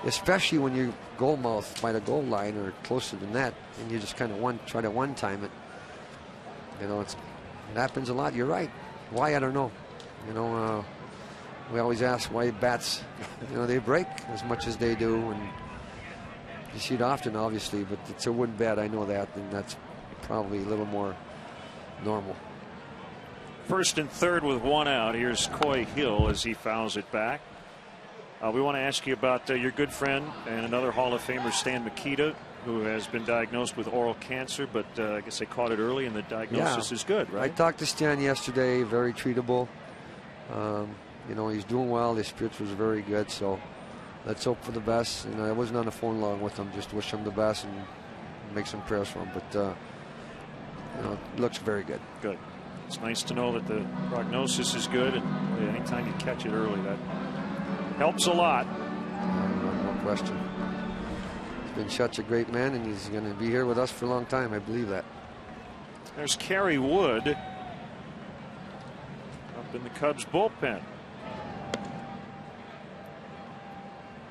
especially when you goal mouth by the goal line or closer than that, and you just kind of try to one-time it. You know, it happens a lot. You're right. Why? I don't know. You know, we always ask why bats, you know, they break as much as they do, and you see it often, obviously, but it's a wooden bat. I know that, and that's probably a little more normal. first and third with one out. Here's Coy Hill as he fouls it back. We want to ask you about your good friend and another Hall of Famer, Stan Mikita, who has been diagnosed with oral cancer, but I guess they caught it early and the diagnosis is good, right? I talked to Stan yesterday, very treatable. You know, he's doing well. His spirits was very good, so let's hope for the best. And I wasn't on the phone long with him, just wish him the best and make some prayers for him. But, you know, it looks very good. Good. It's nice to know that the prognosis is good, and anytime you catch it early, that helps a lot. No question. He's been such a great man, and he's going to be here with us for a long time. I believe that. There's Kerry Wood up in the Cubs bullpen.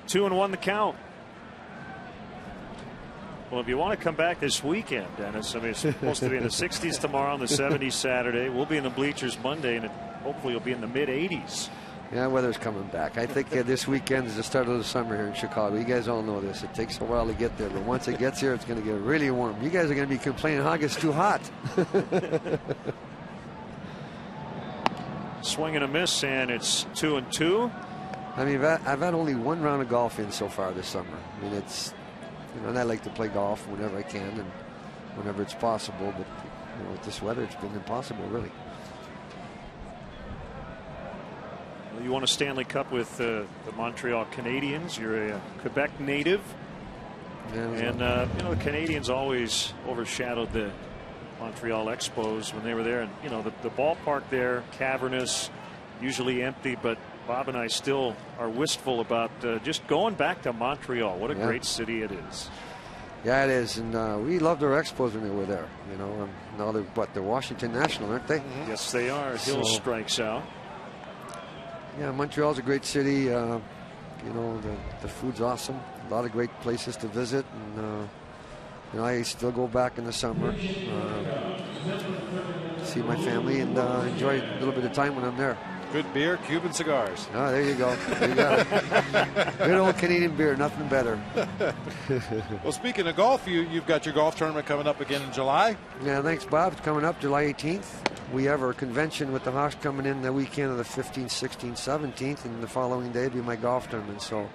2-1 the count. Well, if you want to come back this weekend, Dennis, I mean, it's supposed to be in the 60s tomorrow and the 70s Saturday. We'll be in the bleachers Monday, and hopefully you'll be in the mid-80s. Yeah, weather's coming back. I think this weekend is the start of the summer here in Chicago. You guys all know this. It takes a while to get there, but once it gets here, it's going to get really warm. You guys are going to be complaining how it gets too hot. Swing and a miss, and it's 2-2. I mean, I've had only one round of golf in so far this summer. I mean, it's, you know, and I like to play golf whenever I can and whenever it's possible, but, you know, with this weather, it's been impossible, really. Well, you won a Stanley Cup with the Montreal Canadiens. You're a Quebec native. Yeah, and, you know, the Canadiens always overshadowed the Montreal Expos when they were there. And, you know, the ballpark there, cavernous, usually empty, but Bob and I still are wistful about just going back to Montreal. What a great city it is. Yeah, it is. And we loved our Expos when they were there. You know, and now they're Washington National, aren't they? Mm-hmm. Yes, they are. Hill strikes out. Yeah, Montreal's a great city. You know, the food's awesome. A lot of great places to visit. And, you know, I still go back in the summer, see my family, and enjoy a little bit of time when I'm there. Good beer, Cuban cigars. Oh, there you go. There you got it. Good old Canadian beer, nothing better. Well, speaking of golf, you've got your golf tournament coming up again in July. Yeah, thanks, Bob. It's coming up July 18th. We have our convention with the Hawks coming in the weekend of the 15th, 16th, 17th, and the following day will be my golf tournament. So,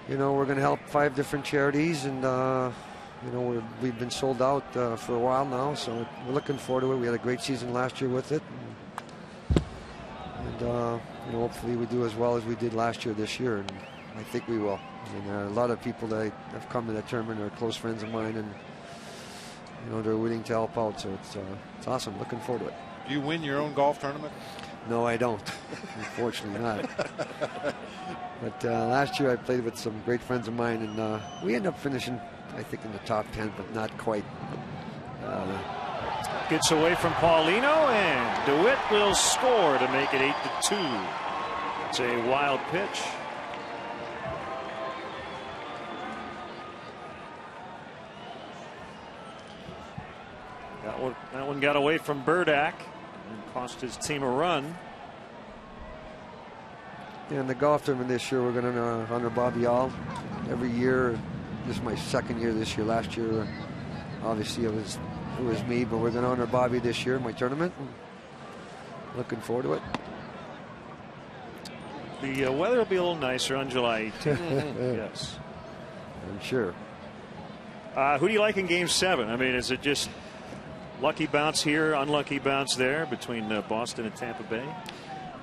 you know, we're going to help 5 different charities, and you know, we've been sold out for a while now, so we're looking forward to it. We had a great season last year with it. And you know, hopefully we do as well as we did last year this year, and I think we will. And a lot of people that have come to that tournament are close friends of mine, and you know, they're willing to help out. So it's awesome. Looking forward to it. Do you win your own golf tournament? No, I don't. Unfortunately not. But last year I played with some great friends of mine, and we ended up finishing, I think, in the top 10, but not quite. Gets away from Paulino, and DeWitt will score to make it 8-2. It's a wild pitch. That one got away from Burdack and cost his team a run. Yeah, in the golf tournament this year, we're going to honor Bobby All every year. This is my second year this year. Last year, obviously, it was me, but we're going to honor Bobby this year in my tournament. Looking forward to it. The weather will be a little nicer on July 18th. Yes. I'm sure. Who do you like in Game 7? I mean, is it just lucky bounce here, unlucky bounce there between Boston and Tampa Bay?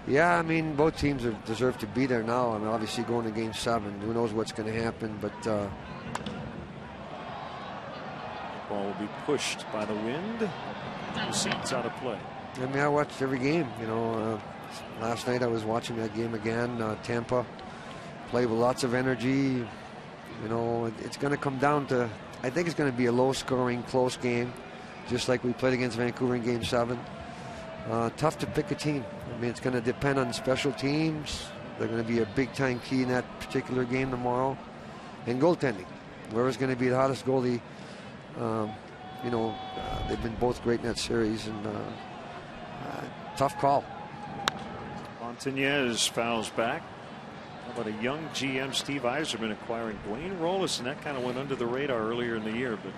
Yeah, I mean, both teams deserve to be there now. I mean, obviously going to Game 7, who knows what's going to happen, but the ball will be pushed by the wind. The seat's out of play. I mean, I watched every game. You know, last night I was watching that game again. Tampa played with lots of energy. You know, it's going to come down to, I think it's going to be a low-scoring, close game, just like we played against Vancouver in Game 7. Tough to pick a team. I mean, it's going to depend on special teams. They're going to be a big-time key in that particular game tomorrow. And goaltending. Whoever's going to be the hottest goalie, you know, they've been both great in that series. And tough call. Montañez fouls back. How about a young GM, Steve Yzerman, acquiring Dwayne Rollis, and that kind of went under the radar earlier in the year, but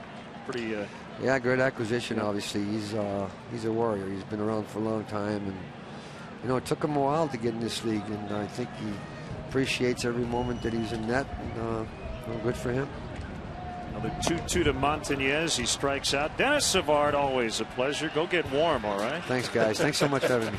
pretty Yeah, great acquisition. Obviously, he's a warrior. He's been around for a long time, and you know, it took him a while to get in this league, and I think he appreciates every moment that he's in net. And, well, good for him. Another 2-2 to Montañez. He strikes out. Dennis Savard, always a pleasure. Go get warm, all right? Thanks, guys. Thanks so much for having me.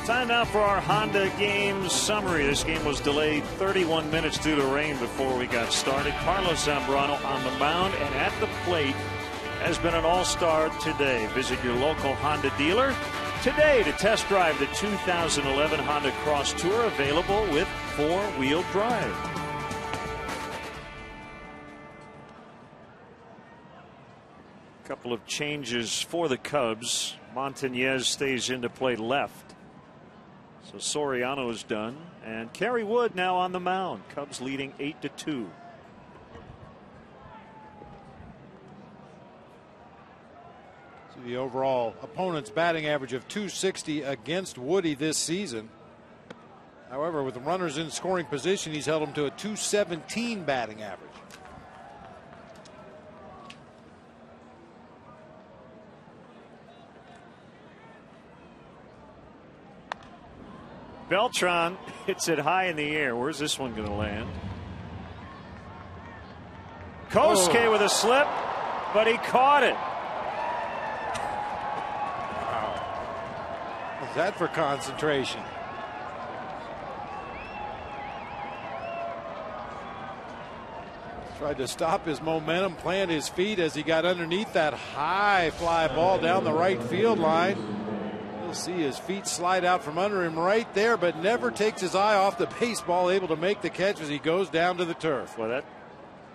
Time now for our Honda game summary. This game was delayed 31 minutes due to rain before we got started. Carlos Zambrano on the mound and at the plate has been an all-star today. Visit your local Honda dealer today to test drive the 2011 Honda Cross Tour, available with four-wheel drive. Couple of changes for the Cubs. Montañez stays into play left. So Soriano is done, and Kerry Wood now on the mound. Cubs leading 8-2. So the overall opponent's batting average of .260 against Woody this season. However, with the runners in scoring position, he's held them to a .217 batting average. Beltran hits it high in the air. Where's this one going to land? Kosuke with a slip, but he caught it. Wow. What's that for concentration? Tried to stop his momentum, plant his feet as he got underneath that high fly ball down the right field line. You'll see his feet slide out from under him right there, but never takes his eye off the baseball, able to make the catch as he goes down to the turf. Well, that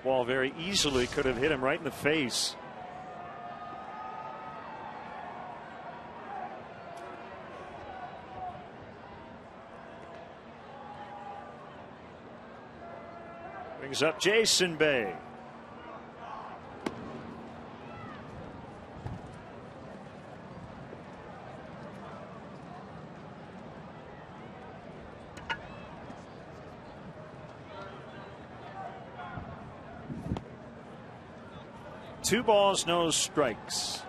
ball very easily could have hit him right in the face. Brings up Jason Bay. Two balls, no strikes.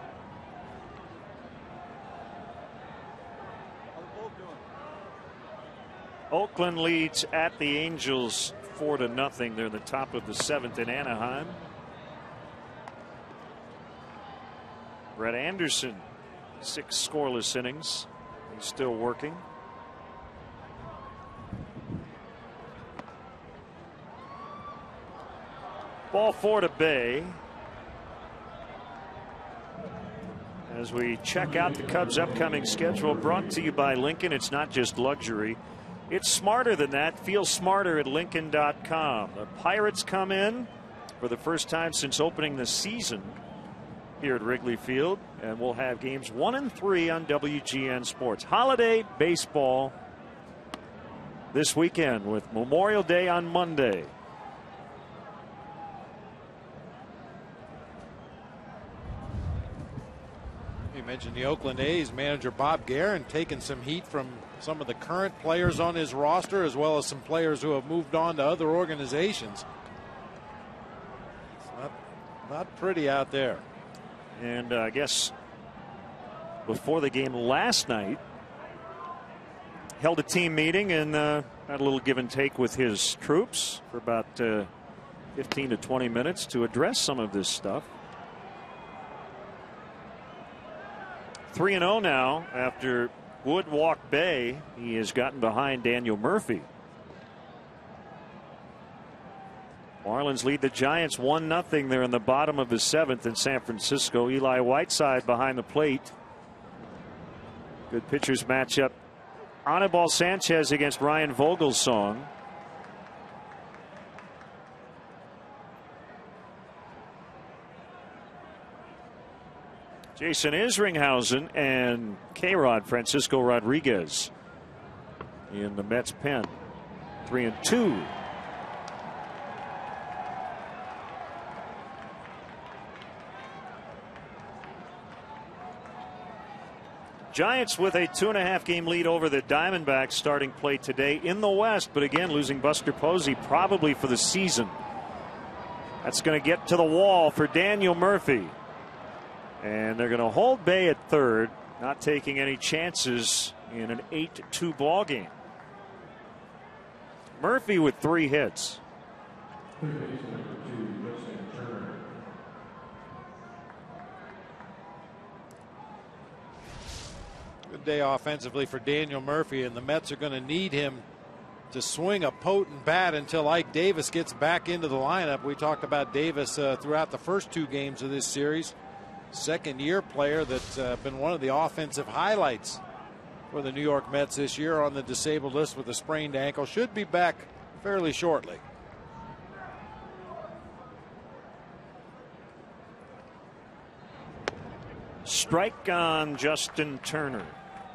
Oakland leads at the Angels 4-0. They're in the top of the 7th in Anaheim. Brett Anderson, 6 scoreless innings. He's still working. Ball 4 to Bay. As we check out the Cubs' upcoming schedule, brought to you by Lincoln. It's not just luxury, it's smarter than that. Feel smarter at Lincoln.com. The Pirates come in for the first time since opening the season here at Wrigley Field, and we'll have games 1 and 3 on WGN Sports. Holiday baseball this weekend with Memorial Day on Monday. You mentioned the Oakland A's manager Bob Guerin taking some heat from some of the current players on his roster, as well as some players who have moved on to other organizations. It's not pretty out there. And I guess before the game last night, held a team meeting and had a little give and take with his troops for about 15 to 20 minutes to address some of this stuff. 3-0 now after Woodwalk Bay. He has gotten behind Daniel Murphy. Marlins lead the Giants 1-0. They're in the bottom of the 7th in San Francisco. Eli Whiteside behind the plate. Good pitchers matchup. Anibal Sanchez against Ryan Vogelsong. Jason Isringhausen and K-Rod Francisco Rodriguez in the Mets pen. 3-2. Giants with a 2.5-game lead over the Diamondbacks starting play today in the West, but again losing Buster Posey probably for the season. That's going to get to the wall for Daniel Murphy. And they're going to hold Bay at third, not taking any chances in an 8-2 ball game. Murphy with 3 hits. Good day offensively for Daniel Murphy, and the Mets are going to need him to swing a potent bat until Ike Davis gets back into the lineup. We talked about Davis throughout the first 2 games of this series. Second-year player that's been one of the offensive highlights for the New York Mets this year on the disabled list with a sprained ankle. Should be back fairly shortly. Strike on Justin Turner.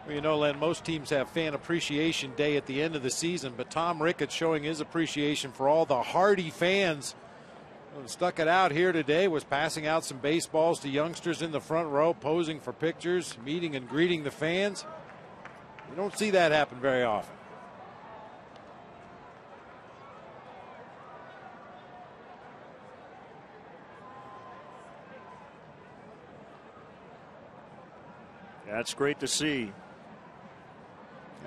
Well, you know, Len, most teams have fan appreciation day at the end of the season, but Tom Ricketts showing his appreciation for all the hardy fans who stuck it out here today, was passing out some baseballs to youngsters in the front row, posing for pictures, meeting and greeting the fans. You don't see that happen very often. That's great to see.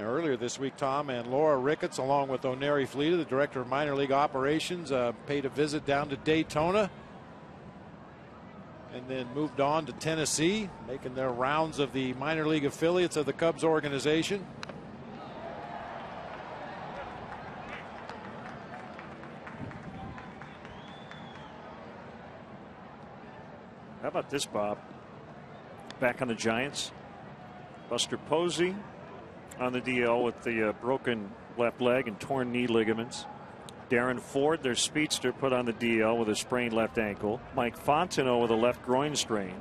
Earlier this week, Tom and Laura Ricketts, along with Oneri Fleeta, the director of minor league operations, paid a visit down to Daytona and then moved on to Tennessee, making their rounds of the minor league affiliates of the Cubs organization. How about this, Bob? Back on the Giants. Buster Posey on the DL with the broken left leg and torn knee ligaments. Darren Ford, their speedster, put on the DL with a sprained left ankle. Mike Fontenot with a left groin strain.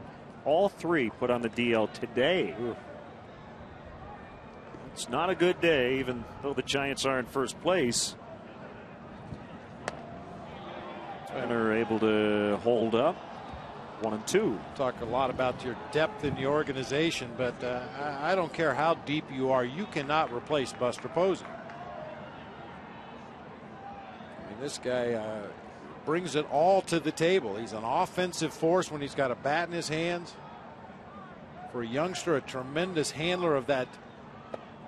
All 3 put on the DL today. Ooh. It's not a good day, even though the Giants are in first place. And are able to hold up. 1-2. Talk a lot about your depth in the organization, but I don't care how deep you are, you cannot replace Buster Posey. I mean, this guy brings it all to the table. He's an offensive force when he's got a bat in his hands. For a youngster, a tremendous handler of that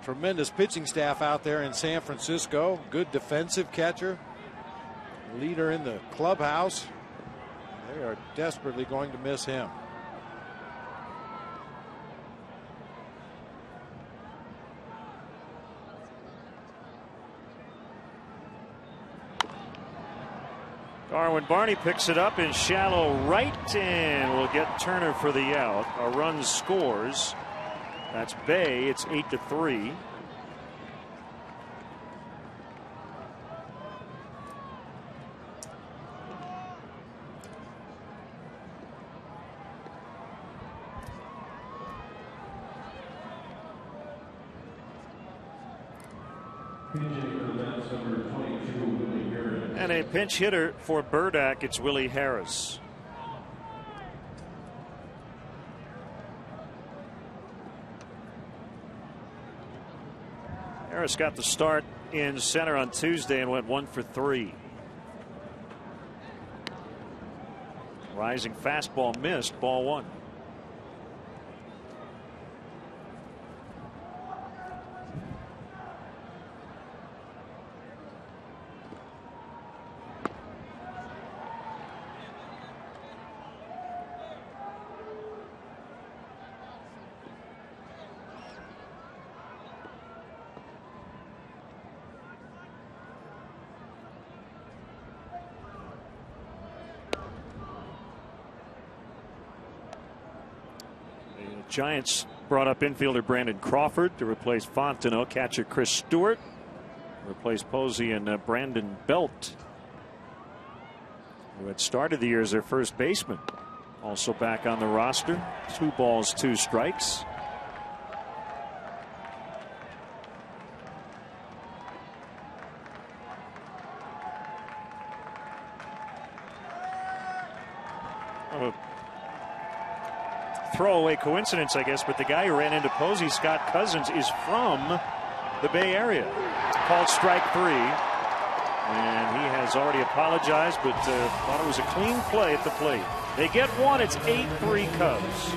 tremendous pitching staff out there in San Francisco. Good defensive catcher, leader in the clubhouse. They are desperately going to miss him. Darwin Barney picks it up in shallow right and will get Turner for the out. A run scores. That's Bay. It's 8-3. And a pinch hitter for Burdack, it's Willie Harris. Harris got the start in center on Tuesday and went 1 for 3. Rising fastball missed, ball 1. Giants brought up infielder Brandon Crawford to replace Fontenot. Catcher Chris Stewart replaced Posey and Brandon Belt, who had started the year as their first baseman. Also back on the roster. 2 balls, 2 strikes. Throwaway coincidence, I guess, but the guy who ran into Posey, Scott Cousins, is from the Bay Area. Called strike 3, and he has already apologized, but thought it was a clean play at the plate. They get 1. It's 8-3 Cubs.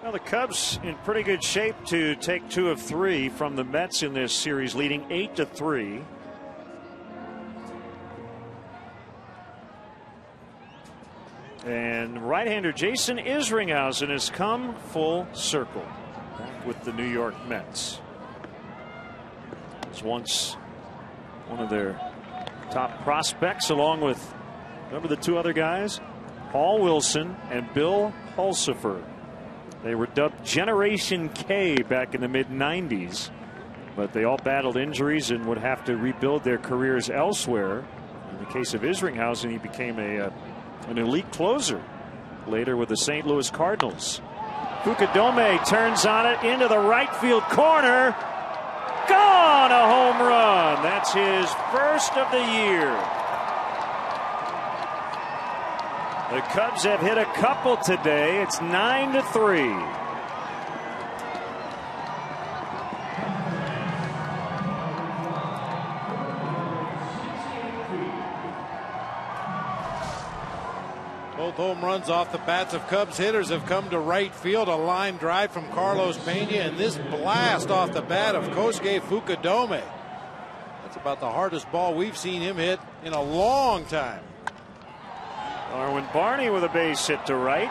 Well, the Cubs in pretty good shape to take 2 of 3 from the Mets in this series, leading 8-3. And right-hander Jason Isringhausen has come full circle back with the New York Mets. Was once one of their top prospects, along with, remember the 2 other guys, Paul Wilson and Bill Pulsipher. They were dubbed Generation K back in the mid-90s, but they all battled injuries and would have to rebuild their careers elsewhere. In the case of Isringhausen, he became an elite closer later with the St. Louis Cardinals. Fukudome turns on it into the right field corner. Gone, a home run. That's his first of the year. The Cubs have hit a couple today. It's 9-3. Both home runs off the bats of Cubs hitters have come to right field. A line drive from Carlos Pena, and this blast off the bat of Kosuke Fukudome. That's about the hardest ball we've seen him hit in a long time. Darwin Barney with a base hit to right.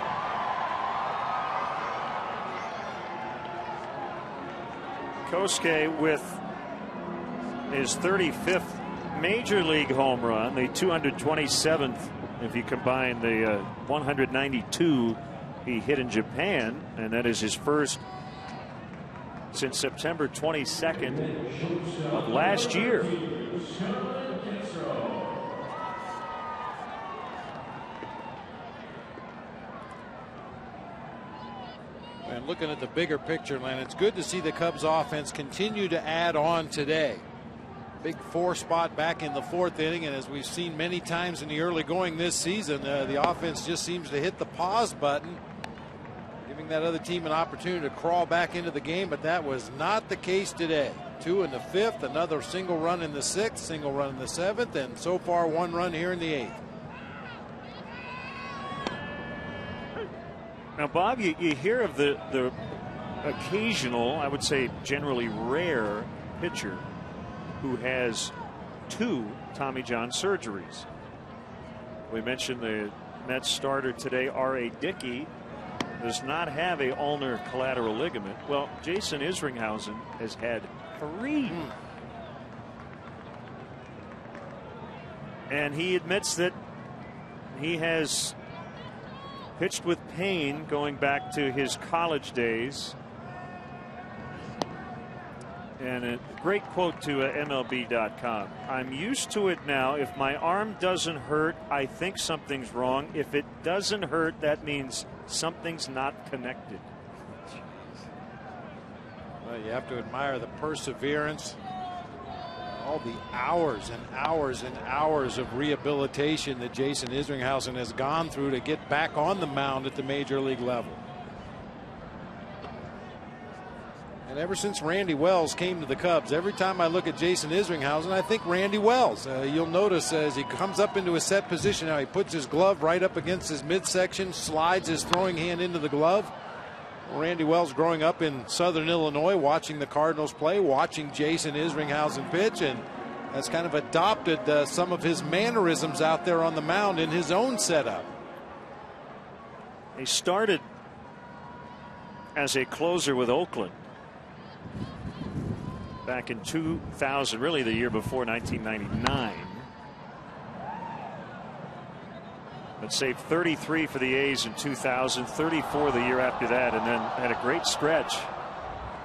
Kosuke with his 35th major league home run, the 227th if you combine the 192 he hit in Japan, and that is his first since September 22nd of last year. And looking at the bigger picture, Len, it's good to see the Cubs offense continue to add on today. Big 4 spot back in the 4th inning, and as we've seen many times in the early going this season, the offense just seems to hit the pause button, giving that other team an opportunity to crawl back into the game, but that was not the case today. 2 in the 5th, another single run in the 6th, single run in the 7th, and so far 1 run here in the 8th. Now, Bob, you hear of the occasional, I would say generally rare pitcher who has 2 Tommy John surgeries. We mentioned the Mets starter today, R.A. Dickey, does not have a ulnar collateral ligament. Well, Jason Isringhausen has had 3. And he admits that he has pitched with pain going back to his college days. And a great quote to MLB.com. I'm used to it now. If my arm doesn't hurt, I think something's wrong. If it doesn't hurt, that means something's not connected. Well, you have to admire the perseverance, all the hours and hours and hours of rehabilitation that Jason Isringhausen has gone through to get back on the mound at the major league level. And ever since Randy Wells came to the Cubs, every time I look at Jason Isringhausen, I think Randy Wells. You'll notice as he comes up into a set position, how he puts his glove right up against his midsection, slides his throwing hand into the glove. Randy Wells growing up in Southern Illinois, watching the Cardinals play, watching Jason Isringhausen pitch, and has kind of adopted some of his mannerisms out there on the mound in his own setup. He started as a closer with Oakland back in 2000, really the year before, 1999. But saved 33 for the A's in 2000, 34 the year after that, and then had a great stretch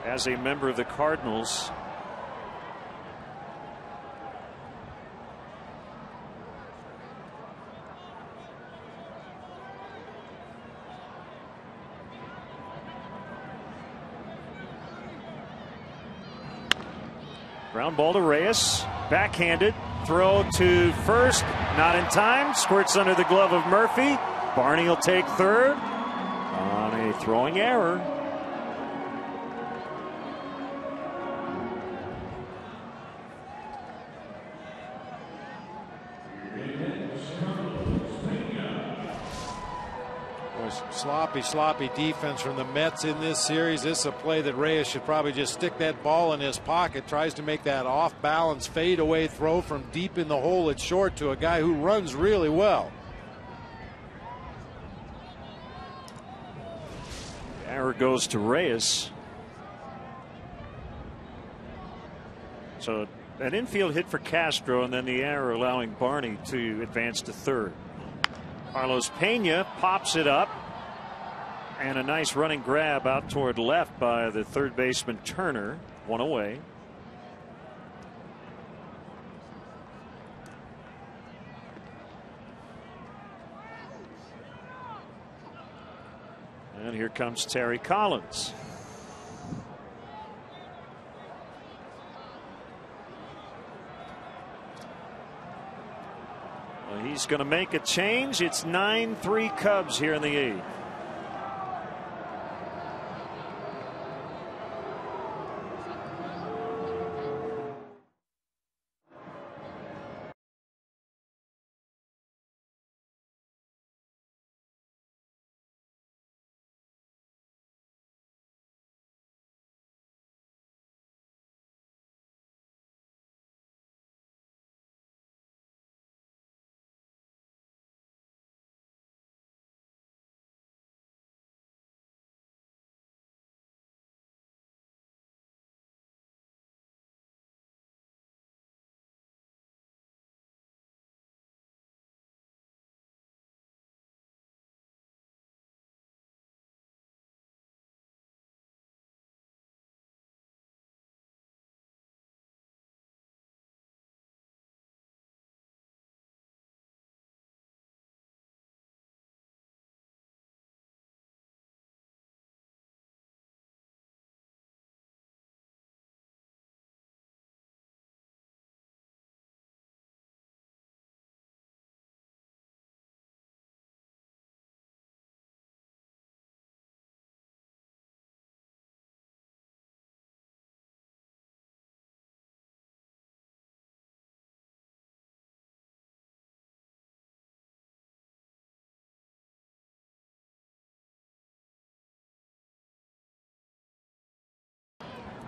as a member of the Cardinals. Ground ball to Reyes, backhanded, throw to first, not in time, squirts under the glove of Murphy. Barney will take third on a throwing error. Sloppy defense from the Mets in this series. This is a play that Reyes should probably just stick that ball in his pocket. Tries to make that off balance fadeaway throw from deep in the hole at short to a guy who runs really well. Error goes to Reyes. So an infield hit for Castro, and then the error allowing Barney to advance to third. Carlos Pena pops it up, and a nice running grab out toward left by the third baseman Turner. One away. And here comes Terry Collins. Well, He's going to make a change. It's 9-3 Cubs here in the 8th.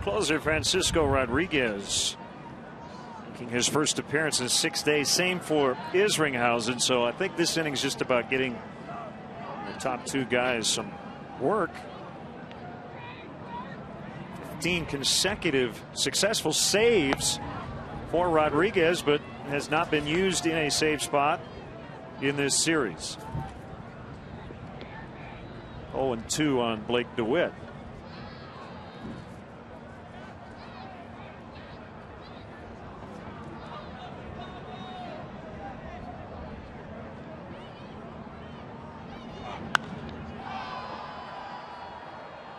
Closer Francisco Rodriguez making his first appearance in 6 days. Same for Isringhausen. So I think this inning's just about getting the top 2 guys some work. 15 consecutive successful saves for Rodriguez, but has not been used in a save spot in this series. 0-2 on Blake DeWitt.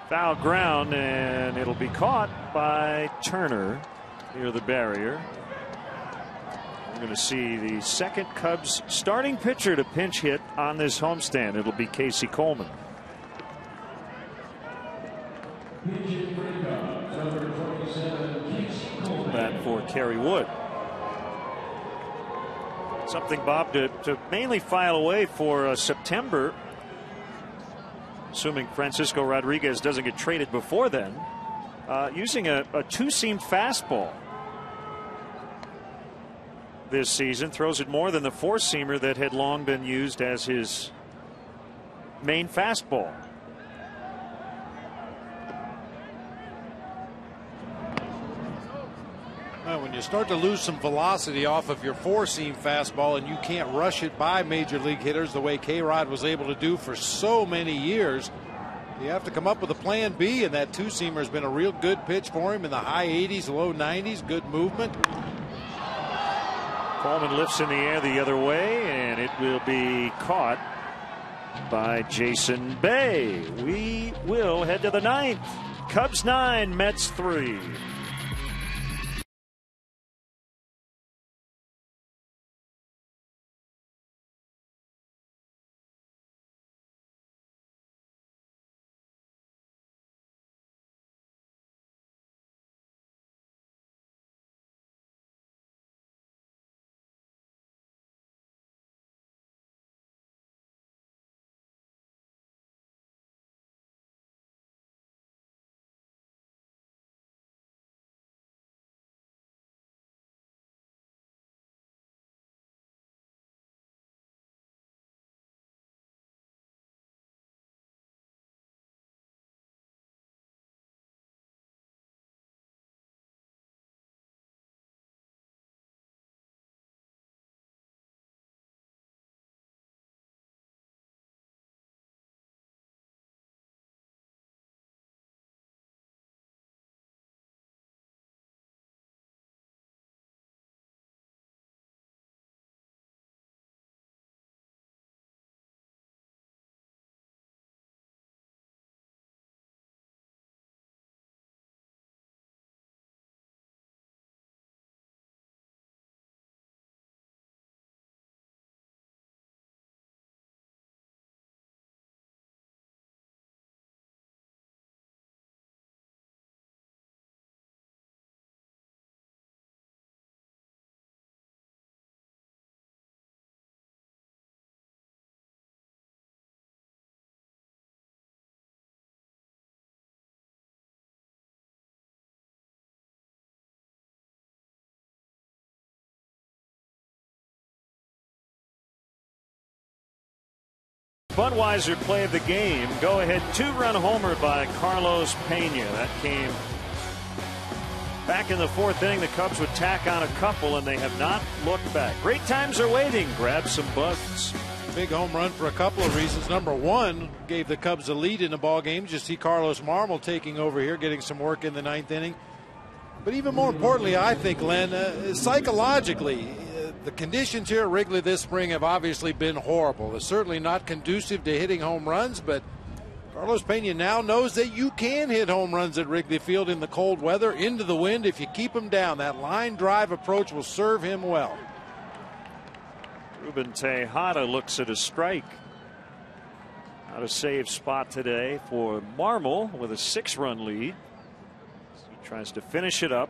Foul ground, and it'll be caught by Turner near the barrier. We're going to see the second Cubs starting pitcher to pinch hit on this homestand. It'll be Casey Coleman. That for Kerry Wood. Something, Bob, to mainly file away for September. Assuming Francisco Rodriguez doesn't get traded before then, using a two-seam fastball this season. Throws it more than the four-seamer that had long been used as his main fastball. Well, when you start to lose some velocity off of your four-seam fastball and you can't rush it by major league hitters the way K-Rod was able to do for so many years, you have to come up with a plan B, and that two-seamer has been a real good pitch for him in the high 80s, low 90s. Good movement. Coleman lifts in the air the other way, and it will be caught by Jason Bay. We will head to the 9th. Cubs 9, Mets 3. Budweiser play of the game. Go ahead 2-run homer by Carlos Pena. That came back in the 4th inning. The Cubs would tack on a couple, and they have not looked back. Great times are waiting. Grab some bugs. Big home run for a couple of reasons. Number one, gave the Cubs a lead in the ball game. You see Carlos Marmol taking over here, getting some work in the 9th inning. But even more importantly, I think, Len, psychologically, the conditions here at Wrigley this spring have obviously been horrible. They're certainly not conducive to hitting home runs, but Carlos Pena now knows that you can hit home runs at Wrigley Field in the cold weather, into the wind, if you keep them down. That line drive approach will serve him well. Ruben Tejada looks at a strike. Not a save spot today for Marmol with a 6-run lead. He tries to finish it up.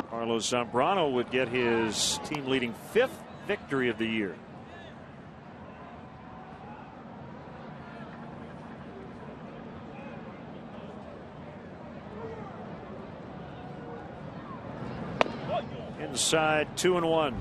Carlos Zambrano would get his team leading 5th victory of the year. Inside 2-1.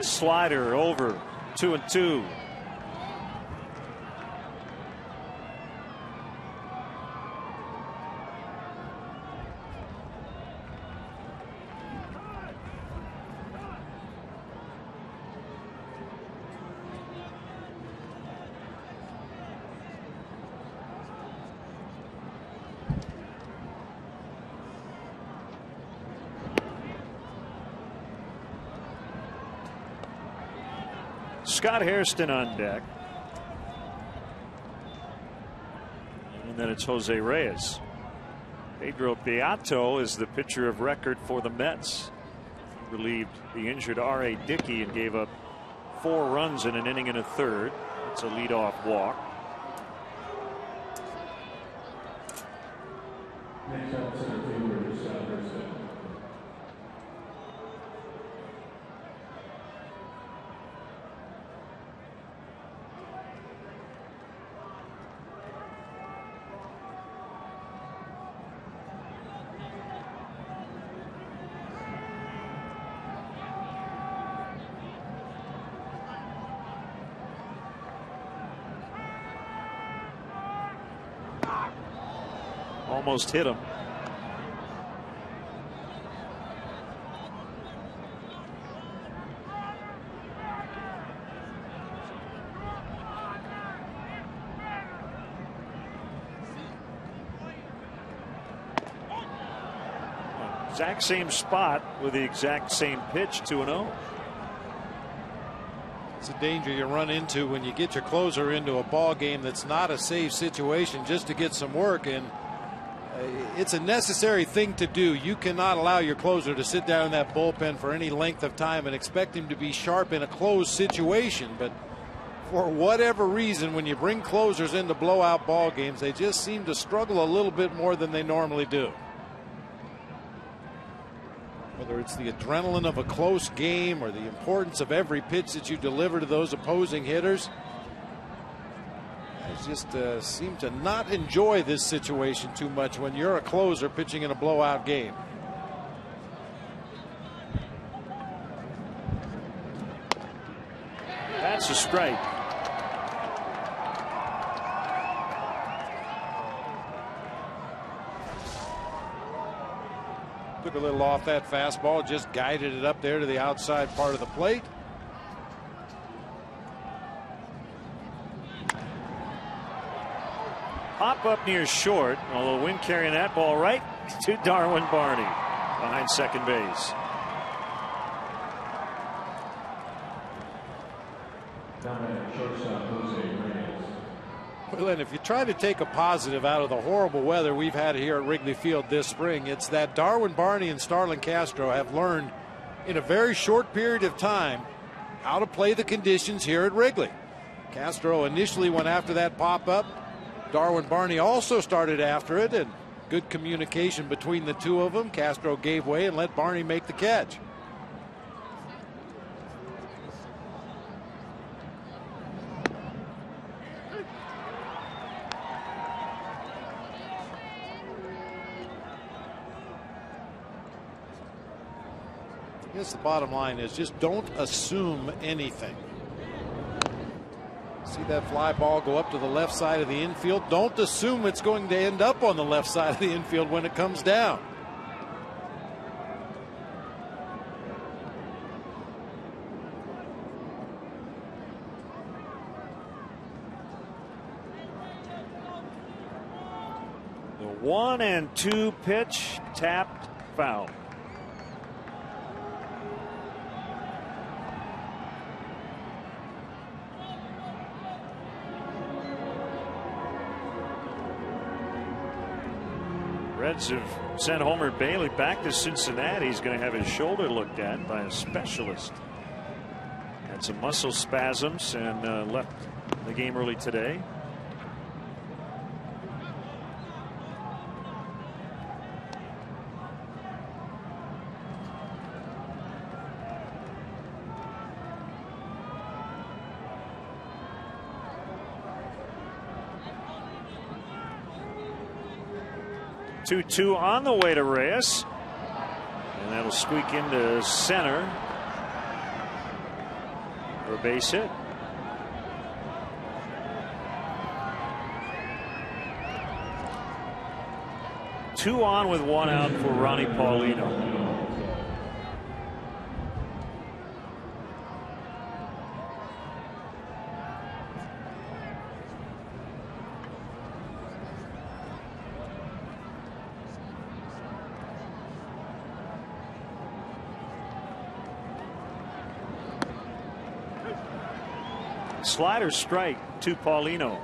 Slider over 2-2. Scott Hairston on deck. And then it's Jose Reyes. Pedro Beato is the pitcher of record for the Mets. He relieved the injured R.A. Dickey and gave up 4 runs in an inning and a third. It's a leadoff walk. Next up, center fielder, Scott Hairston. Almost hit him. Exact same spot with the exact same pitch, 2-0. It's a danger you run into when you get your closer into a ball game that's not a safe situation just to get some work, and it's a necessary thing to do. You cannot allow your closer to sit down in that bullpen for any length of time and expect him to be sharp in a closed situation. But for whatever reason, when you bring closers into blowout ball games, they just seem to struggle a little bit more than they normally do. Whether it's the adrenaline of a close game or the importance of every pitch that you deliver to those opposing hitters, I just seem to not enjoy this situation too much when you're a closer pitching in a blowout game. That's a strike. Took a little off that fastball, just guided it up there to the outside part of the plate. Pop up near short, although wind carrying that ball right to Darwin Barney behind second base. Down at shortstop, Jose Reyes. Well, and if you try to take a positive out of the horrible weather we've had here at Wrigley Field this spring, it's that Darwin Barney and Starlin Castro have learned in a very short period of time how to play the conditions here at Wrigley. Castro initially went after that pop-up. Darwin Barney also started after it, and good communication between the two of them. Castro gave way and let Barney make the catch. I guess the bottom line is just don't assume anything. See that fly ball go up to the left side of the infield? Don't assume it's going to end up on the left side of the infield when it comes down. The 1-2 pitch, tapped, foul. Reds have sent Homer Bailey back to Cincinnati. He's going to have his shoulder looked at by a specialist. Had some muscle spasms and left the game early today. Two on the way to Reyes, and that'll squeak into center for a base hit. Two on with one out for Ronnie Paulino. Slider strike to Paulino.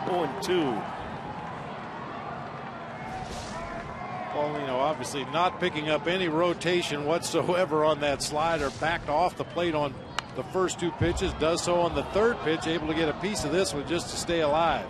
Oh, and 2. Paulino obviously not picking up any rotation whatsoever on that slider. Backed off the plate on the first 2 pitches. Does so on the 3rd pitch. Able to get a piece of this one just to stay alive.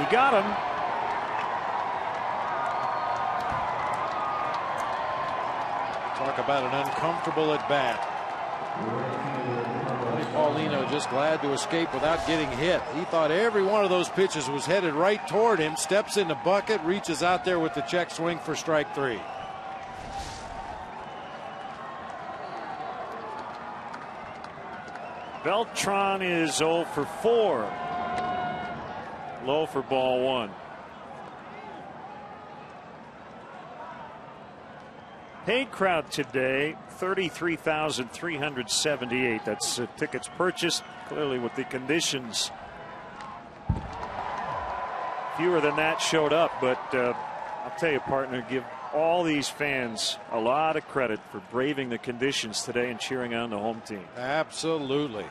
Got him. Talk about an uncomfortable at bat. Paulino just glad to escape without getting hit. He thought every one of those pitches was headed right toward him. Steps in the bucket, reaches out there with the check swing for strike 3. Beltran is 0 for 4. Low for ball 1. Paid crowd today 33,378. That's tickets purchased. Clearly with the conditions, fewer than that showed up, but I'll tell you, partner, give all these fans a lot of credit for braving the conditions today and cheering on the home team. Absolutely.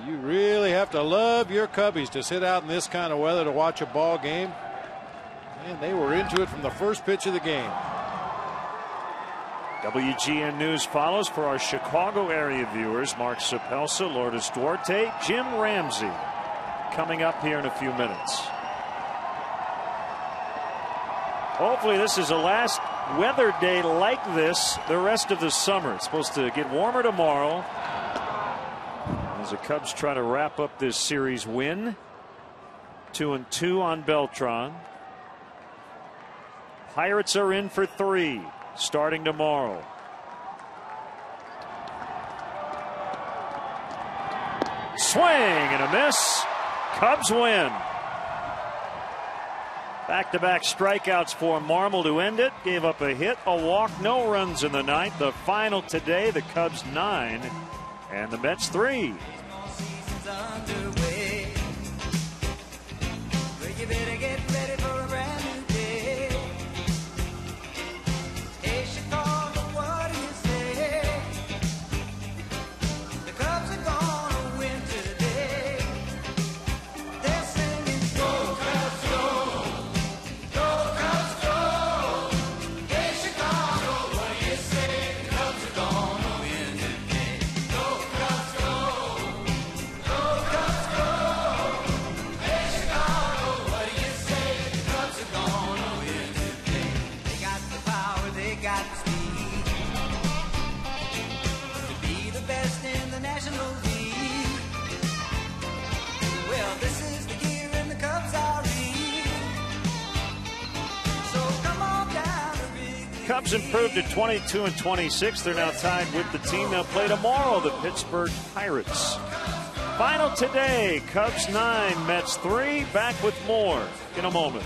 You really have to love your Cubbies to sit out in this kind of weather to watch a ball game. And they were into it from the first pitch of the game. WGN News follows for our Chicago area viewers. Mark Sapelsa, Lourdes Duarte, Jim Ramsey coming up here in a few minutes. Hopefully this is the last weather day like this the rest of the summer. It's supposed to get warmer tomorrow as the Cubs try to wrap up this series win. 2-2 on Beltran. Pirates are in for 3 starting tomorrow. Swing and a miss. Cubs win. Back-to-back strikeouts for Marmol to end it. Gave up a hit, a walk, no runs in the ninth. The final today, the Cubs 9 and the Mets 3. Cubs improved to 22 and 26. They're now tied with the team. They'll play tomorrow, the Pittsburgh Pirates. Final today, Cubs 9, Mets 3. Back with more in a moment.